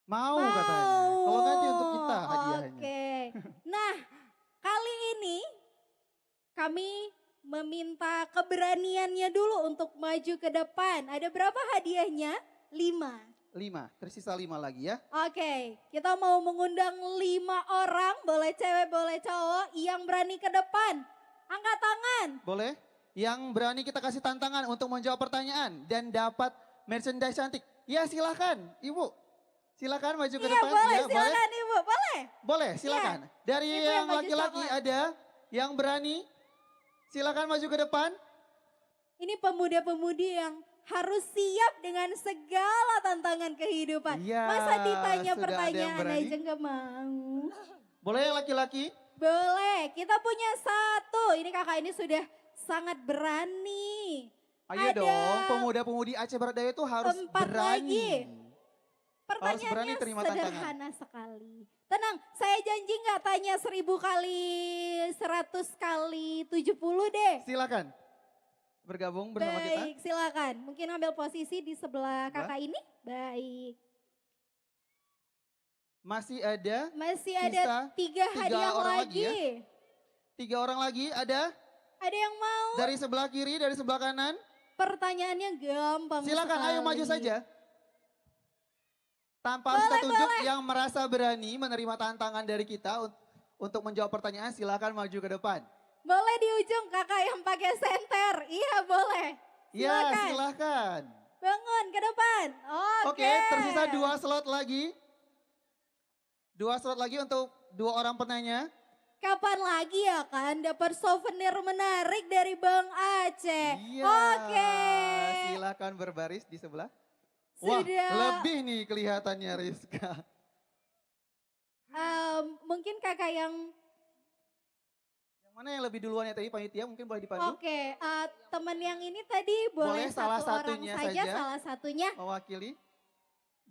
Mau katanya. Kalau nanti untuk kita hadiahnya. Oke. Nah, kali ini kami meminta keberaniannya dulu untuk maju ke depan. Ada berapa hadiahnya? 5. 5, tersisa 5 lagi ya. Oke, kita mau mengundang 5 orang, boleh cewek, boleh cowok, yang berani ke depan. Angkat tangan. Boleh? Yang berani kita kasih tantangan untuk menjawab pertanyaan dan dapat merchandise cantik. Ya silahkan Ibu. Silakan maju ke Iya depan. boleh, Ya, silakan Ibu, boleh. Boleh, silakan. Dari Ibu yang yang baju laki-laki coklat. ada yang berani. Silakan maju ke depan. Ini pemuda-pemudi yang harus siap dengan segala tantangan kehidupan. Iya, Masa ditanya sudah ada yang pertanyaan berani. aja gak mau? Boleh yang laki-laki? Boleh, kita punya 1. Ini kakak ini sudah sangat berani. Ayo Ada dong, pemuda-pemudi Aceh Barat Daya itu harus 4 berani. lagi. Harus berani Pertanyaannya terima tantangan. sederhana sekali. Tenang, saya janji nggak tanya 1000 kali, 100 kali, 70 deh. Silakan bergabung bersama kita. Baik, silakan. Mungkin ambil posisi di sebelah kakak ini. Baik. Masih ada Masih sisa ada 3 hadiah orang lagi. lagi ya? 3 orang lagi ada Ada yang mau? dari sebelah kiri, dari sebelah kanan. Pertanyaannya gampang Silakan, ayo maju sekali. saja. Tanpa harus kita tunjuk yang merasa berani menerima tantangan dari kita untuk menjawab pertanyaan, silakan maju ke depan. Boleh di ujung kakak yang pakai senter. Iya boleh. Ya, Silakan. silakan. Bangun ke depan. Oke, tersisa 2 slot lagi. 2 slot lagi untuk 2 orang penanya. Kapan lagi ya kan dapat souvenir menarik dari Bang Aceh. Iya. Oke. Silakan berbaris di sebelah. Wah, Sudah. lebih nih kelihatannya Rizka. Mungkin kakak yang Yang mana yang lebih duluan ya tadi panitia mungkin boleh dipandu. Oke, teman yang ini tadi boleh, Boleh salah 1 orang satunya saja, saja. salah satunya. Mewakili.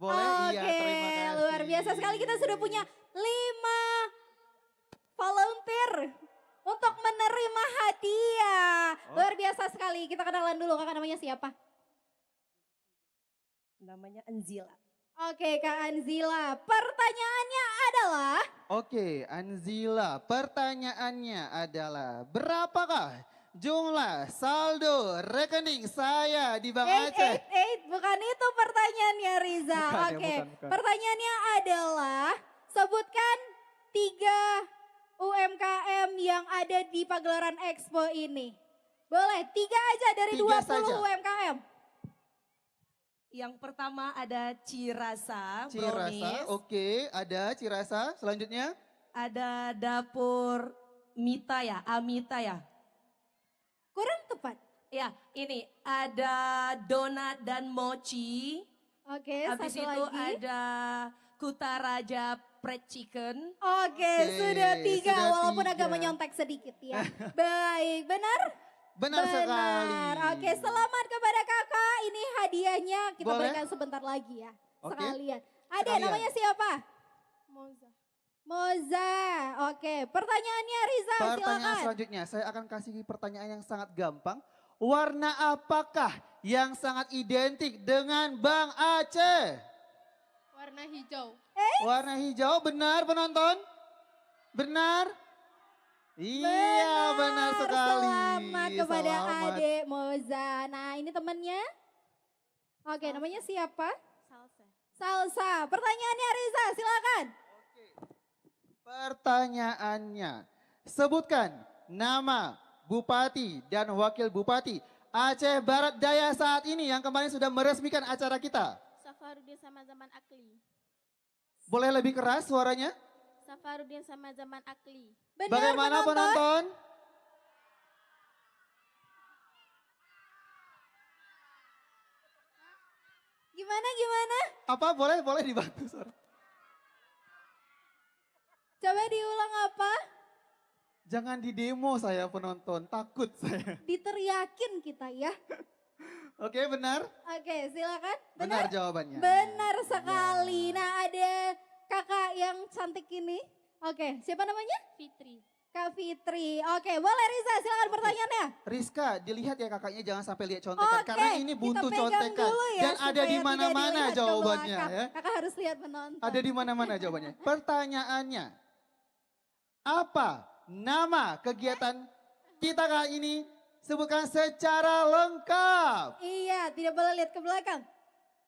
Boleh, iya Oke, terima kasih. luar biasa sekali kita sudah punya 5 volunteer untuk menerima hadiah. Luar biasa sekali, kita kenalan dulu kakak namanya siapa? Namanya Anzila. Oke Kak Anzila, pertanyaannya adalah. Oke, Anzila, pertanyaannya adalah berapakah jumlah saldo rekening saya di Bank Aceh? Bukan itu pertanyaannya Riza. Bukan ya, Oke, bukan. pertanyaannya adalah sebutkan 3 UMKM yang ada di pagelaran Expo ini? Boleh, 3 aja dari 3 20 saja. UMKM. Yang pertama ada Cirasa, Cirasa, brownies. oke. Ada Cirasa, selanjutnya. Ada dapur Mita ya, Amita ya. Kurang tepat. Ya, ini ada donat dan mochi. Oke, Habis satu itu lagi. ada Kutaraja Fried Chicken. Oke, sudah 3 sudah walaupun 3. agak menyontek sedikit ya. Baik, benar? Benar sekali. Oke, selamat kepada kakak. Ini hadiahnya kita Boleh? berikan sebentar lagi ya. Oke. Sekalian. Ada Sekalian. namanya siapa? Moza. Moza. Oke, pertanyaannya Riza, Pertanyaan silakan. selanjutnya, saya akan kasih pertanyaan yang sangat gampang. Warna apakah yang sangat identik dengan Bang Aceh? Warna hijau. Warna hijau, benar penonton? Benar? Iya, benar sekali. Selamat kepada Selamat. adik Moza. Nah, ini temannya. Oke, namanya siapa? Salsa. Salsa. Pertanyaannya Riza, silakan. Pertanyaannya, sebutkan nama Bupati dan Wakil Bupati Aceh Barat Daya saat ini yang kemarin sudah meresmikan acara kita. Safarudin sama Zaman Akli. Boleh lebih keras suaranya? Safarudin sama Zaman Akli. Benar, Bagaimana penonton? Gimana? Apa boleh dibantu suara? Coba diulang apa? Jangan di demo saya penonton, takut saya. Diteriakin kita ya. Oke, benar? Oke, silakan. Benar jawabannya. Benar sekali. Nah, ada kakak yang cantik ini. Oke, siapa namanya? Fitri. Kak Fitri. Oke, boleh Riza, silakan pertanyaannya. Rizka, dilihat ya kakaknya jangan sampai lihat contekan. Oke, Karena ini buntu kita pegang contekan. dulu ya, Dan ada supaya di tidak mana-mana dilihat ke jawabannya belakang. ya. Kakak harus lihat penonton. Ada di mana-mana jawabannya. Pertanyaannya, apa nama kegiatan kita kali ini? Sebutkan secara lengkap. Iya, tidak boleh lihat ke belakang.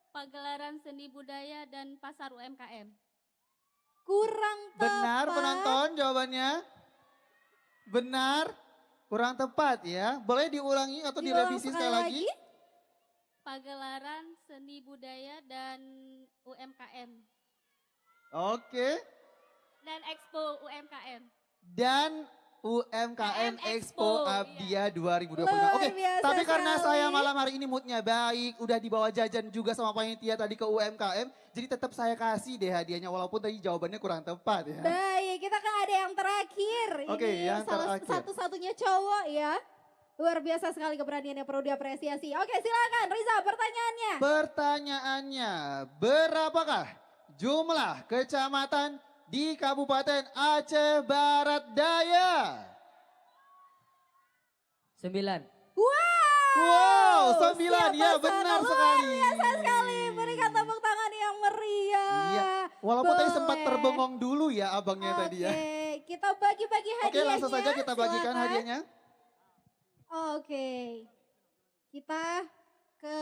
Pagelaran Seni Budaya dan Pasar UMKM. Kurang tepat. Benar penonton jawabannya? Benar? Kurang tepat ya. Boleh diulangi atau Diulang direvisi sekali sekali lagi? Pagelaran Seni Budaya dan UMKM. Oke. Dan Expo UMKM. Dan UMKM Expo Abdia 2025. Oke, biasa tapi karena sekali. saya malam hari ini moodnya baik, udah dibawa jajan juga sama panitia tadi ke UMKM, jadi tetap saya kasih deh hadiahnya walaupun tadi jawabannya kurang tepat ya. Baik, kita kan ada yang terakhir. Oke, Ini yang salah terakhir. satu-satunya cowok ya. Luar biasa sekali keberanian yang perlu diapresiasi. Oke, silakan Riza pertanyaannya. Pertanyaannya, berapakah jumlah kecamatan di Kabupaten Aceh Barat Daya? 9. Wow, 9 ya Siapa benar sana? sekali. Luar biasa sekali. Berikan tepuk tangan yang meriah. Iya, walaupun tadi Boleh. sempat terbengong dulu ya abangnya tadi ya. Oke, kita bagi-bagi Oke, hadiahnya. langsung saja kita bagikan silakan. hadiahnya. Oke, kita ke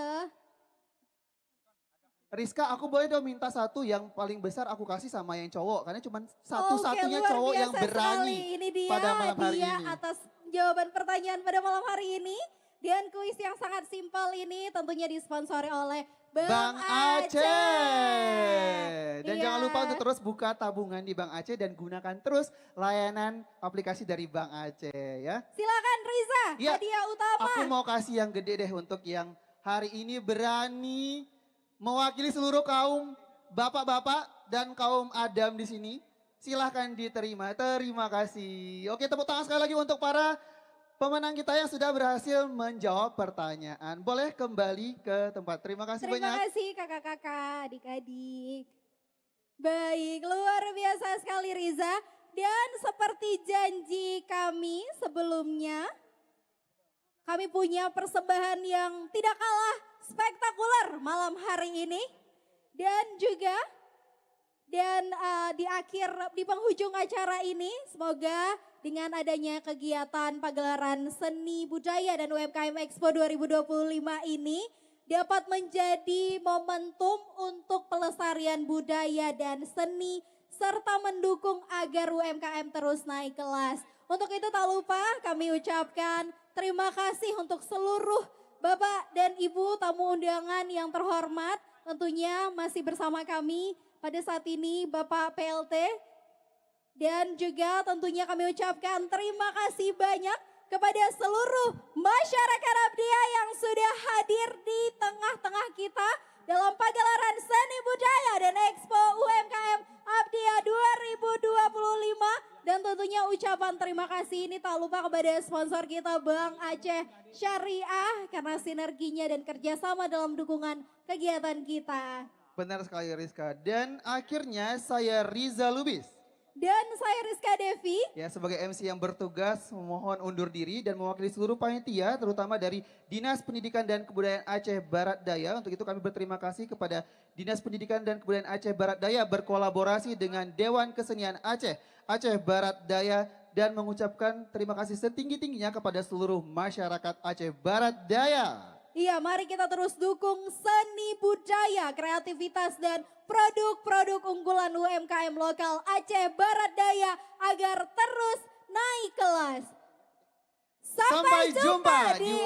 Rizka, aku boleh dong minta satu yang paling besar aku kasih sama yang cowok. Karena cuma satu-satunya Oke, luar cowok yang biasa berani sekali. Ini dia pada malam hari hadiah ini. atas jawaban pertanyaan pada malam hari ini. Dan kuis yang sangat simpel ini tentunya disponsori oleh Bang Aceh. Dan Iya. jangan lupa untuk terus buka tabungan di Bang Aceh dan gunakan terus layanan aplikasi dari Bang Aceh ya. Silakan Riza, Iya, hadiah utama. Aku mau kasih yang gede deh untuk yang hari ini berani mewakili seluruh kaum bapak-bapak dan kaum Adam di sini. Silahkan diterima. Terima kasih. Oke, tepuk tangan sekali lagi untuk para pemenang kita yang sudah berhasil menjawab pertanyaan. Boleh kembali ke tempat. Terima kasih Terima banyak. kasih kakak-kakak, adik-adik. Baik, luar biasa sekali Riza. Dan seperti janji kami sebelumnya, kami punya persembahan yang tidak kalah spektakuler malam hari ini. Dan juga di penghujung acara ini semoga dengan adanya kegiatan pagelaran seni budaya dan UMKM Expo 2025 ini dapat menjadi momentum untuk pelestarian budaya dan seni serta mendukung agar UMKM terus naik kelas. Untuk itu tak lupa kami ucapkan terima kasih untuk seluruh Bapak dan Ibu tamu undangan yang terhormat. Tentunya masih bersama kami pada saat ini Bapak PLT. Dan juga tentunya kami ucapkan terima kasih banyak kepada seluruh masyarakat Abdia yang sudah hadir di tengah-tengah kita dalam pagelaran seni budaya dan Expo UMKM Abdia 2025. Dan tentunya ucapan terima kasih ini tak lupa kepada sponsor kita Bank Aceh Syariah karena sinerginya dan kerjasama dalam dukungan kegiatan kita. Benar sekali Rizka. Dan akhirnya saya Riza Lubis. Dan saya Rizka Devi. Ya, sebagai MC yang bertugas memohon undur diri dan mewakili seluruh panitia terutama dari Dinas Pendidikan dan Kebudayaan Aceh Barat Daya. Untuk itu kami berterima kasih kepada Dinas Pendidikan dan Kebudayaan Aceh Barat Daya berkolaborasi dengan Dewan Kesenian Aceh, Aceh Barat Daya dan mengucapkan terima kasih setinggi-tingginya kepada seluruh masyarakat Aceh Barat Daya. Iya, mari kita terus dukung seni budaya, kreativitas dan produk-produk unggulan UMKM lokal Aceh Barat Daya agar terus naik kelas. Sampai jumpa di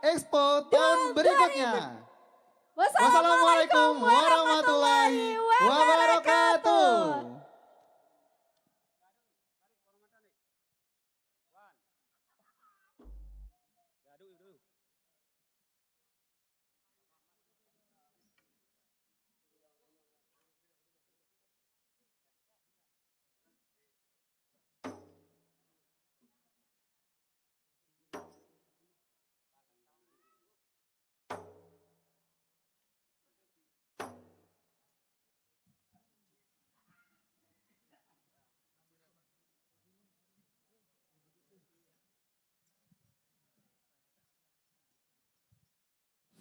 Expo tahun berikutnya. Wassalamualaikum warahmatullahi wabarakatuh.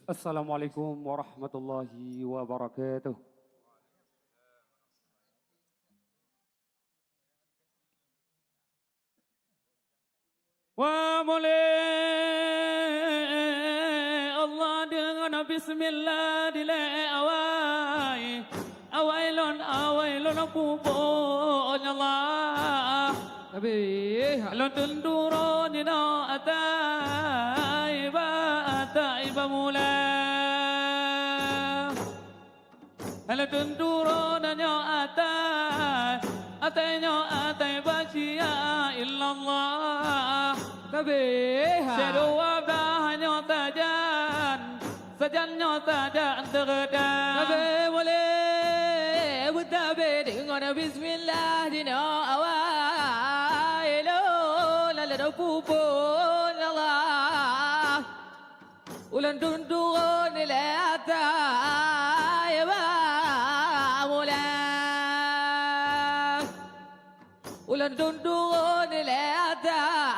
Assalamualaikum warahmatullahi wabarakatuh. Wa mulai Allah dengan bismillah dilai awailun pupun Allah Nabi alun tunduro nina atai ba mulai alun tunduro nanya atai bacia illallah Nabi Syadu abdah nyota sajan nyota dan terdan Nabi boleh butabe dengan bismillah dina awailu lalada pupun Allah ulan tundurun ilata ya mulai ulan tundurun ilata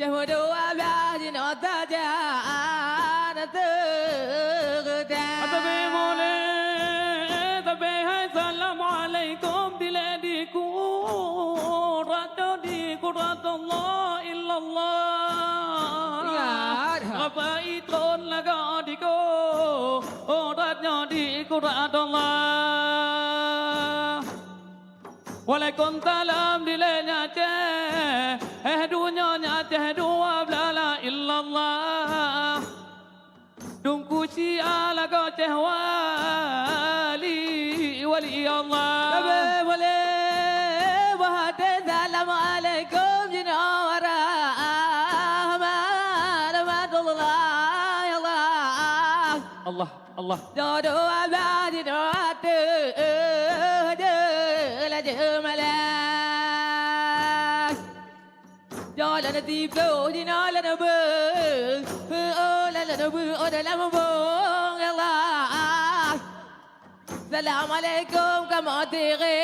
Jahwadu abah jinota jaan terdan Atabe mole tabe hai assalamualaikum diladiku rata di quratullah illallah apa itron laga diko ratnya di quratullah Waalaikumsalam dilenya dunya nyate dua blala illallah dungku si ala go wali Allah tabe boleh wahade salam alaikum jinawara Allah Allah jodoh abadi doate Lana tiplo dina lana beng oh lana beng oh dalam bong Allah Assalamualaikum kamu tere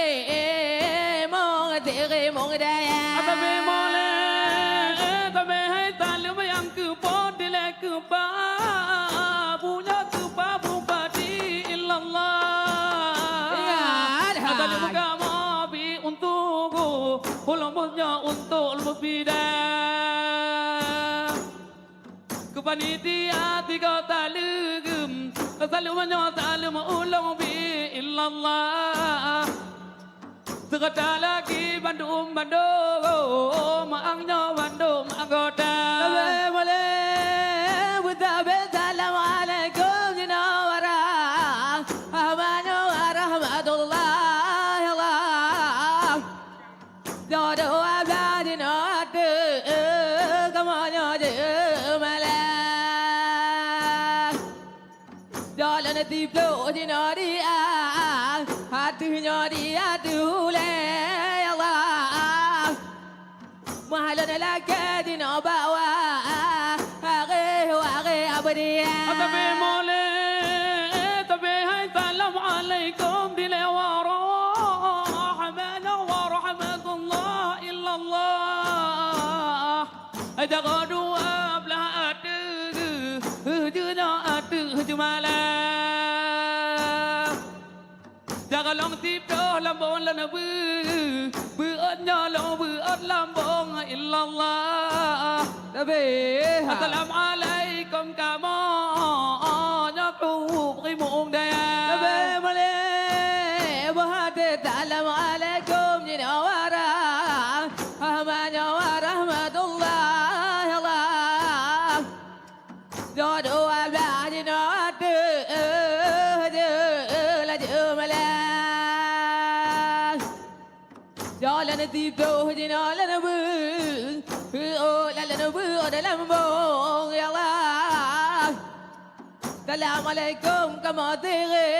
mong daya Atabe mole tabe hai talu yang kupon dile kupa punya kupa bupati illallah Atabe kamu bi untukku ulumnya untuk lebih panitia tiga talugum selalu menyatakan ulung bi illallah sekata lagi Bandung maangnya Bandung anggota boleh buta assalamualaikum jinawara amanu warahmatullah Allah jodoh abadin ade kamanyo jemala jalan tiblo jinaria hatinya dia dule Allah mahalana laka dina bawa aghe abadiya tabe mole tabe hay salam alaikum dile wara rahmana wa rahmatullah illa Allah ajagadu abla atu juna atu jumala jangan long tip dah lambong lana beatnya long beat lambong illallah tapi assalamualaikum kamu nyaku rimung daya tapi boleh bahade assalamualaikum jinawara ahmanya warahmatullah Allah jodoh ablah jinawatu jalan tiba jalan dalam bong ya Allah Assalamualaikum kamu tere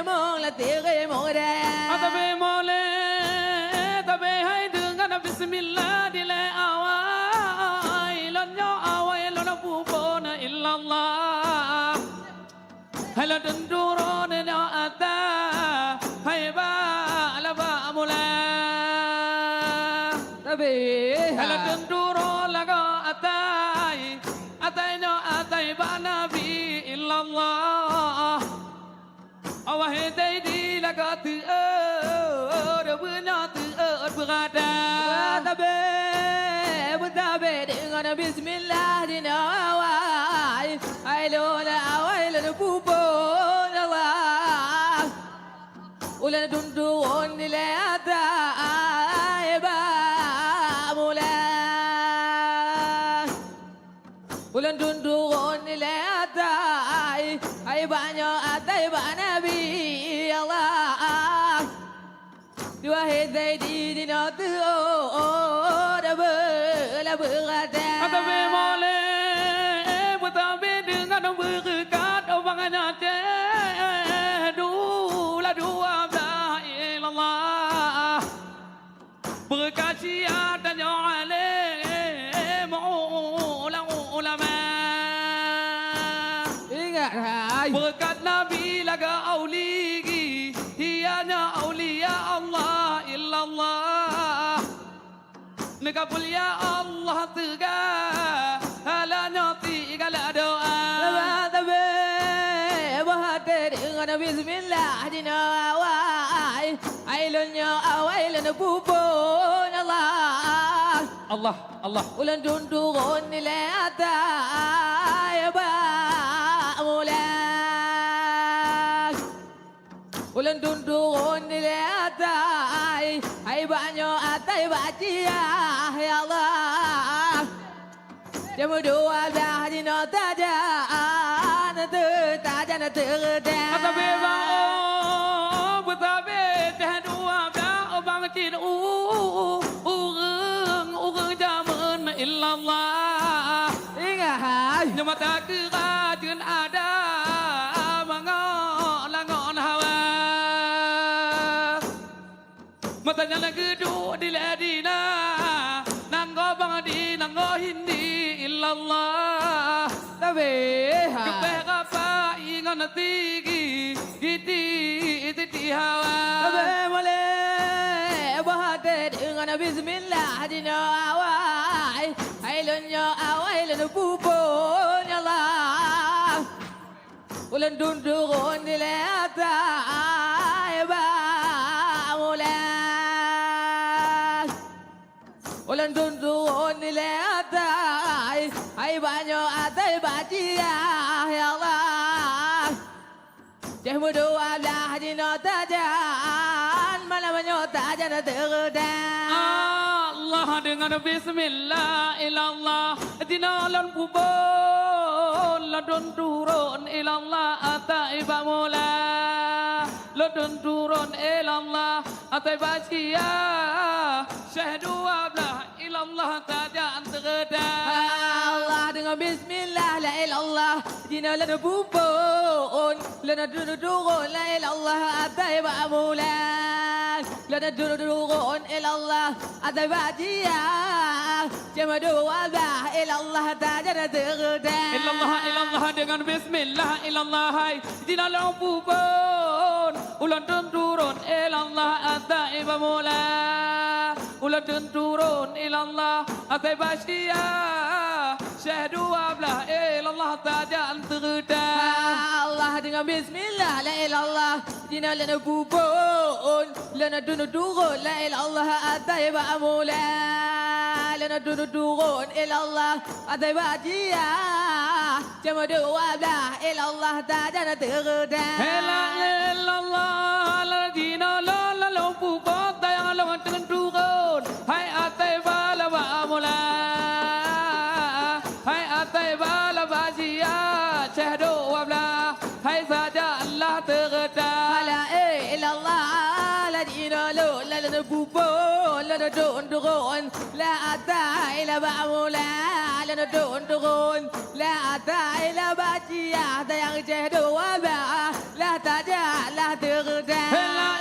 mong la tere mong dah tapi boleh tapi hai dengan bismillah dile awai lonyo awai lona pupona illallah hala denduro ne ata hai ba la ba mula tabe hala denduro laga atai atainya atai ba nabi illallah awai dai di laga tu de punya tu berada tabe tabe dengan bismillah dina awai ai lona awai lona pupon Allah ulan dundun nile ada ba mula ulan dundun nile ada ai banyak ada ba nabi Allah dua hidai di dina tu da la berada tapi boleh betabe dengan berkat obangnya berkasiat dan alim ulama ingat hai berkat nabi laga auligi hianya aulia Allah illallah nekapul ya Allah tega halanya tiga doa tabe bahade dengan bismillah dina awai ailunya awai lana pupon Allah Allah Allah ulan dundurun nilai ada ba mula ulan dundurun nilai ada ai banyak atai bacia ya Allah jamu doa dah dina tada natu tada natu dah tapi bang betabe dah dua dah bang cin urang jaman illallah ingat nyama tak kerajaan ada mangon hawa matanya lagi duduk di ladina nanggo bang di nanggo hindi illallah tapi kepe apa ingat tinggi di hawa tapi boleh bahade dengan bismillah dina awai ailunya awai lana pupon Allah ulan dundurun nilai ada ba mula ulan dundurun nilai ada ai banyak berdua belah dina tajan malam nyota jana terdan. Allah dengan bismillah ilallah dina lan pubon ladon turun ilallah ataiba mula ladon turun ilallah ataiba cia syahdu ablah ilallah tajan terdan. Allah dengan bismillah la ilallah dina lan pubon lana turun la ilallah ataiba mula lana turun ilallah ataiba cia jamadu ablah ilallah tajan terdan. Ilallah dengan bismillah ilallah dina lan pubon ulan turun ilallah ataiba mula ulan turun ilallah ataiba cia syahdu ablah ilallah tajan terdan. Allah dengan bismillah la ilallah dina lana pubon lana turun la ilallah ataiba mula lana turun ilallah ataiba cia jamadu ablah ilallah tajan terdan. La ilallah la dina la pubon tayang la turun hai ataiba la mula hai ataiba la cia syahdu ablah hai saja Allah terdan. La ilallah la dina la pubon la turun la atai la mula la turun la atai la cia tayang syahdu ablah la taja la terdan. La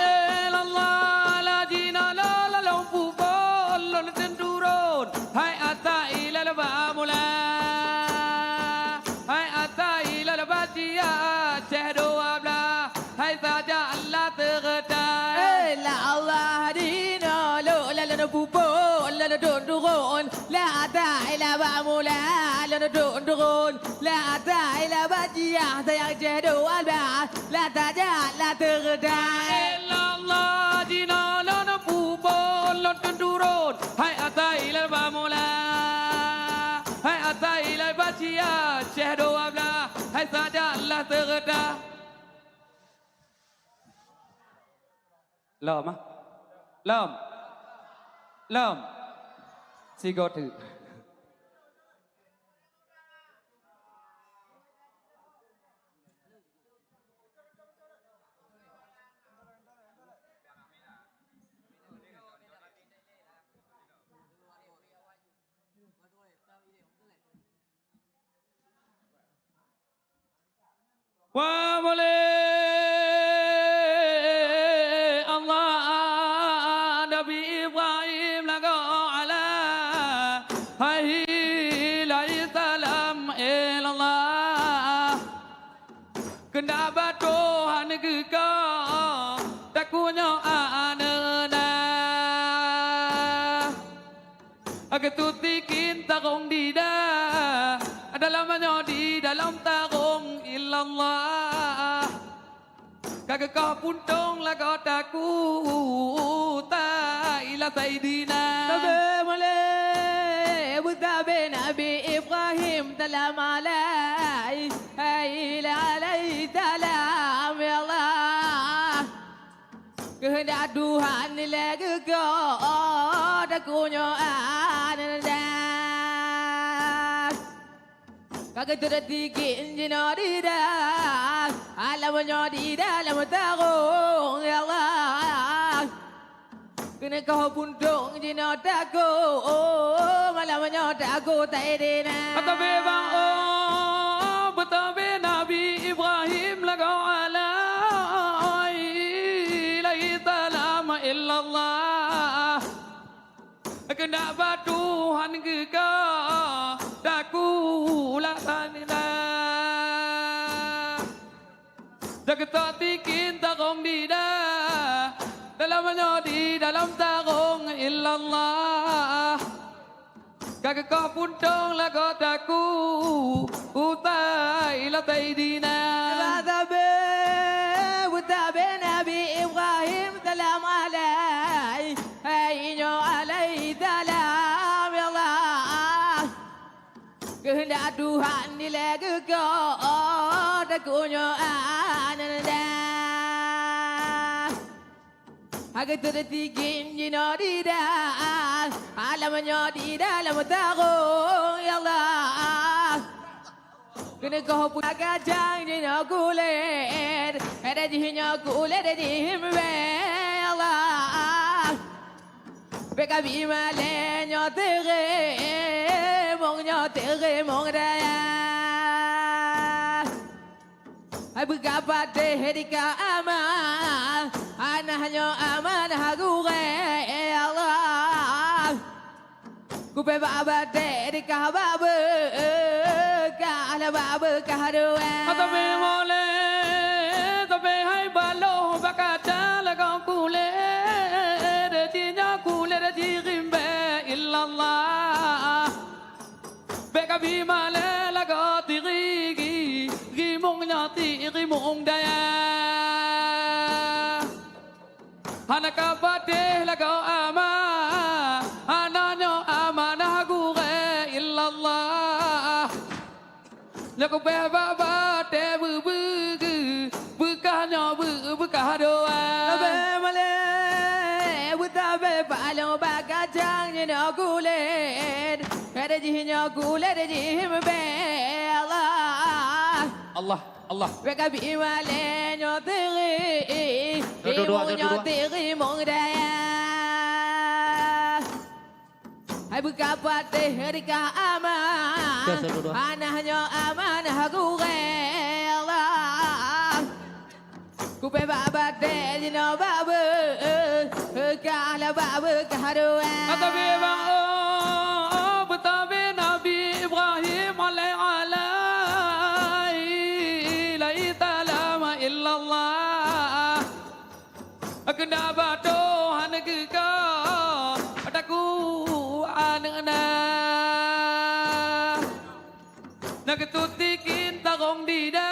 ilallah la dina la pubon la turun hai atai la mula hai atai la cia syahdu ablah hai saja Allah terdan. La Allah dina la pubon la turun la atai la mula la turun la atai la cia tayang syahdu ablah la taja la terdan. La Allah dina la pubon la turun hai atai la mula hai atai la cia syahdu ablah hai saja Allah terdan. Lom á. Lom si go thử. Wa boleh Allah Nabi Ibrahim laga ala hai la salam ilallah kena batuhan ke takunya anana agatutikin takong dida adalamnya di dalam takong ilallah kagak kau puntong lah kau takut ila saidina nabi malay butabe nabi Ibrahim dalam alai ila alai dalam ya Allah kehendak Tuhan lagi kau takunya ananda kagak tertikin jina di dah alamnya di dalam tarung ya Allah kena kau puntung jina takut malamnya takut tak dina betabe bang oh betabe Nabi Ibrahim lagau ala la ilaha illallah kena batuhan ke kau takulah tanila Dagat tikin takong dida dalamnya di dalam takong illallah kagak kau puntong lah kau takut utai la taidina butabe Nabi Ibrahim dalam alai hayyo alai dalam ya Allah kehendak Tuhan nilai kau takunya ananda Agak tertinggi jino di dah, alamnya di dalam tarung ya Allah. Kena kau pun kacang jino kulit, ada jino kulit ada himbe ya Allah. Beka bima le nyotere, mong daya. Buka pada hedika aman, anahnya aman hagure Allah. Kupe baba hedika baba, kala baba kahadua. Tapi mole, tapi hai balo bakata lagam kule, retinya kule reti gimbe illallah. Beka bimale lagati gigi. Mong nyati iri mong daya Hanaka pate lagau ama Ananyo amanah gure illallah Lagu beba bate bubugu Bukanyo bukah doa Tabe male Butabe palo bagajang Nino kulit Ada jihinyo kulit Ada jihim be Allah Allah. Beka bimale nyotiri, imu nyotiri mong daya. Hai buka pate herika aman, anahnya aman hagure Allah. Kupe baba de jino baba, kala baba kahadua. Atabe bang betabe Nabi Ibrahim alaihi illallah Kena bato hanegka Adaku anana Nagtutikin tarong dida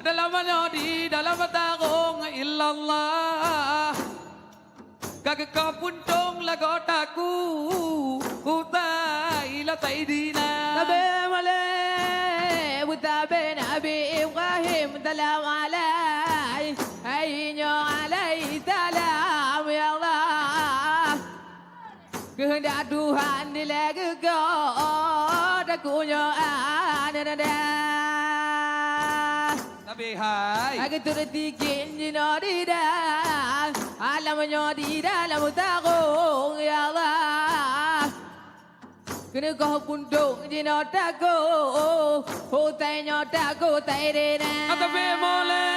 Dalamnya di dalam tarong illallah Kagakapuntong lagotaku Utai latai dina Tabe male Butabe Nabi Ibrahim Salam alai Ayinyo alai salam ya Allah Kehendak Tuhan dilegekau Dakunya ananda Nabi hai Agak tertikin jino di dah Alamnya di dalam tarung ya Allah Kena kau pundung jino tago Hutainya tago tai dena Tapi mole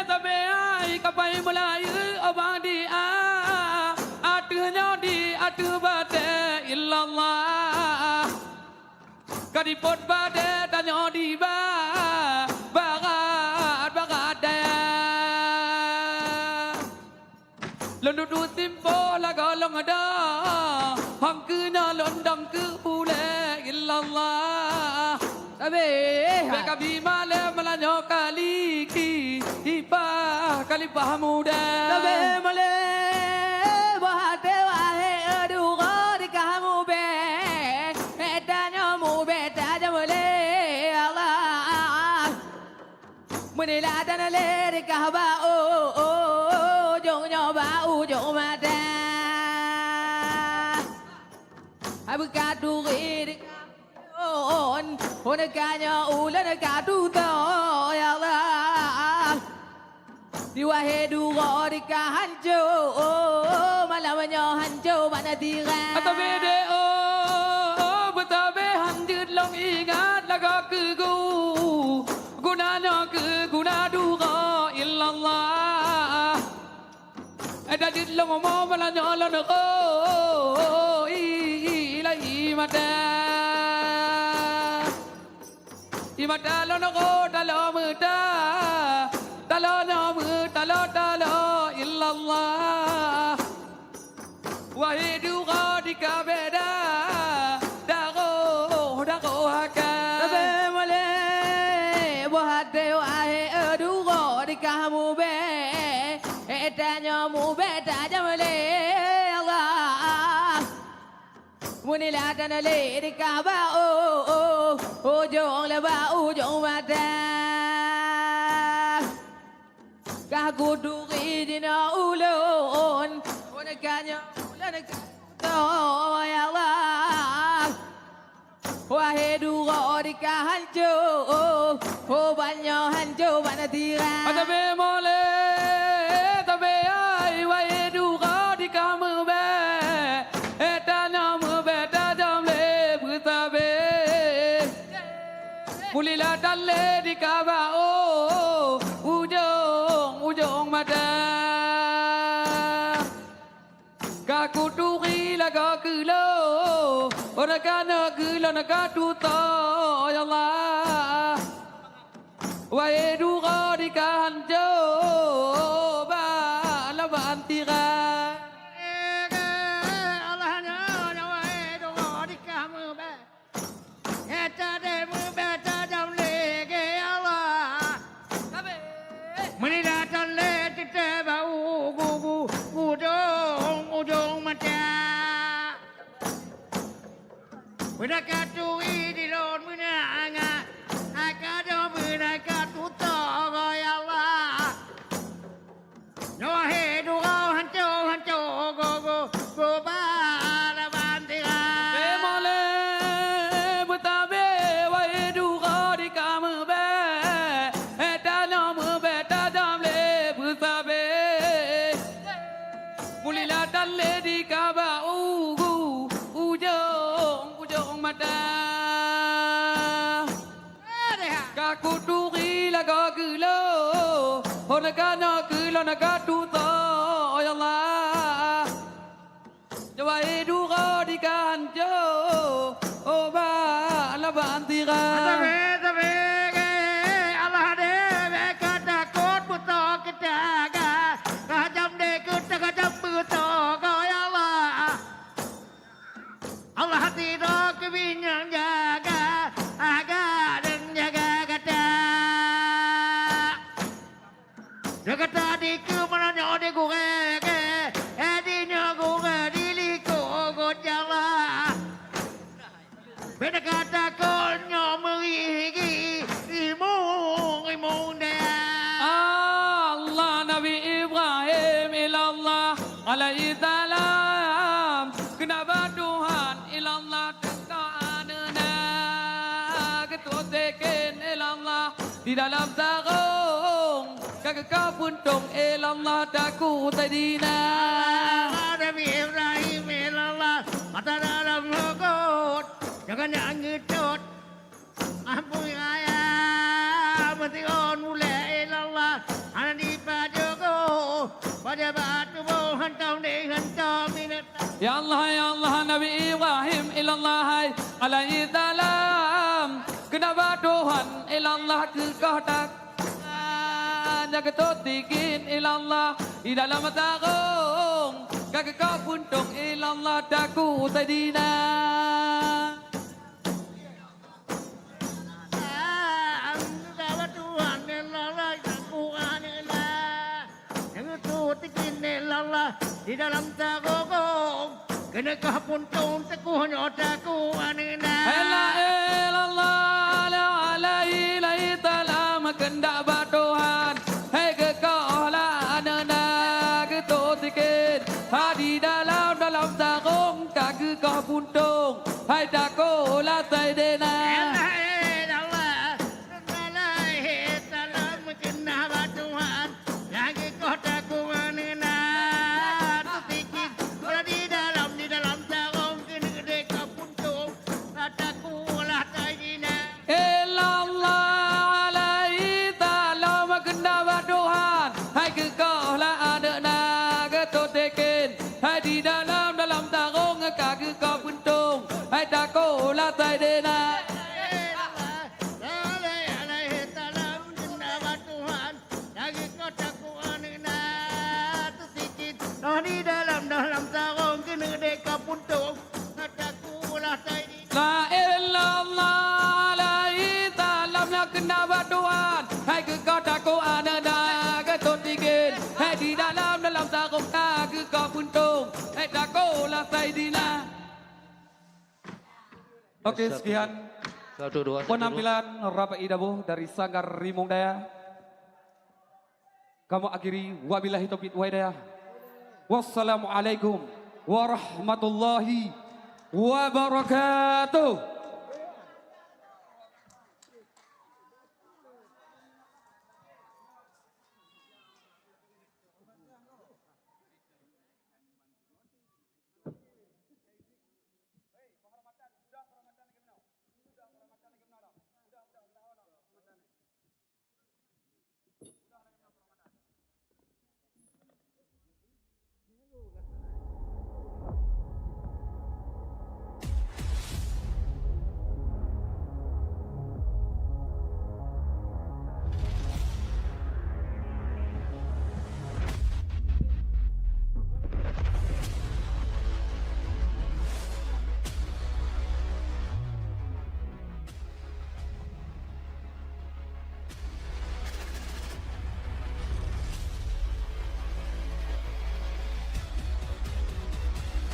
Tapi ai kapai mulai abang dia Atuhnya di atuh bade illallah Kadipot bade tanya di barat daya Lendudu timpo lagolong ada Hangkuna londang ke ule illallah Tabe Beka bimale melanyo kali ki Ipa kali pahamuda Tabe male Bahate wahe adugo di kamu be Etanyo mu be taja male Allah Menila dan le di kahba Jong nyoba jong mata Abuka duri Honekanya ulan kadu to ya Allah Diwahe duro di kahanjo Malamnya hanjo mana tira Atabede betabe hanjut long ingat laga kegu Gunanya ke guna dura illallah Ada long mo malanya lo neko ilahi mata Imata lo neko dalo muda Dalo nyamu dalo illallah Wahai dura di kabeda Dago haka Tabe male Bahate wahe duro di kamu be Etanya mu be taja male Allah Munila dan le di kaba Ujung leba ujung mata Kaku duri Sayyidina ulun Wanakanya ya Allah Wahai dura dikahancur banyak hancur banyak tirai Tapi boleh Tapi ai Wahai dura dikamu Etana mubeta damle Bertabe Mulilah dalle dikabau Ujung mata Kaku turi laga kilo Orang kana kilo nakatu to ya Allah Wahai dura dikahanjo ba laban tirai Allahnya wahai dura dikamu ba Eta demu beta dam lege Allah Menidatan le tete bau gugu ujung mata Menakatui di lon menanga Akado menakatu to ya Allah Nohe dura hanco go ba la bandira Emole betabe wae dura di kamu be Eta no mu beta damle betabe Mulila dalle di kaba ujung mata Kaku turi laga gelo Honakana gelo nakatu to ya Allah Jawai dura di kanjo ba la bandira Tapi Allah de kata kot buto ketaga Kajam de kata buto ya Allah Allah tidak kebinyang jaga Aga dan jaga kata Jaga tadi ke mana nyode gue Edinya gue diliko gue jalan Beda kata konyo merigi Imung dia Allah Nabi Ibrahim ilallah alaihi salam Kenapa Tuhan ilallah tenta'anana Ketua tekin ilallah Di dalam sarung Kakak kau puntung ilallah Daku tadina Nabi Ibrahim ilallah Mata dalam hukut Jangan yang ngedut Ampun ayah Mention mulai ilallah Anak di pajogo Pada batu bohan Tau di hentam minat Ya Allah Nabi Ibrahim ilallah alaihi salam Kenapa Tuhan ilallah kekotak Jaga totikin ilallah Di dalam sarung Kakak kau puntung ilallah Daku tadina Kenapa Tuhan ilallah Quran ilallah Jaga totikin ilallah Di dalam sarung Kena puntung tekuhnya Daku anina La ilallah la alaihi salam Kendak Tuhan Hei kekolah anana Ketotikin Di dalam sarung Kaki kau puntung Hai dakolah saidena Di dalam sarung kaki kau puntung Hai dakolah saidena Di dalam sarung kena deka puntung dakolah saidena La ilallah la ilaha nak kenapa Tuhan Hai kau daku anana ketotikin Hai di dalam sarung kaki kau puntung Hai dakolah saidina Oke, sekian penampilan Rapai Dabuh dari Sanggar Rimung Daya. Kamu akhiri wabillahi taufiq wa hidayah. Wassalamualaikum warahmatullahi wabarakatuh.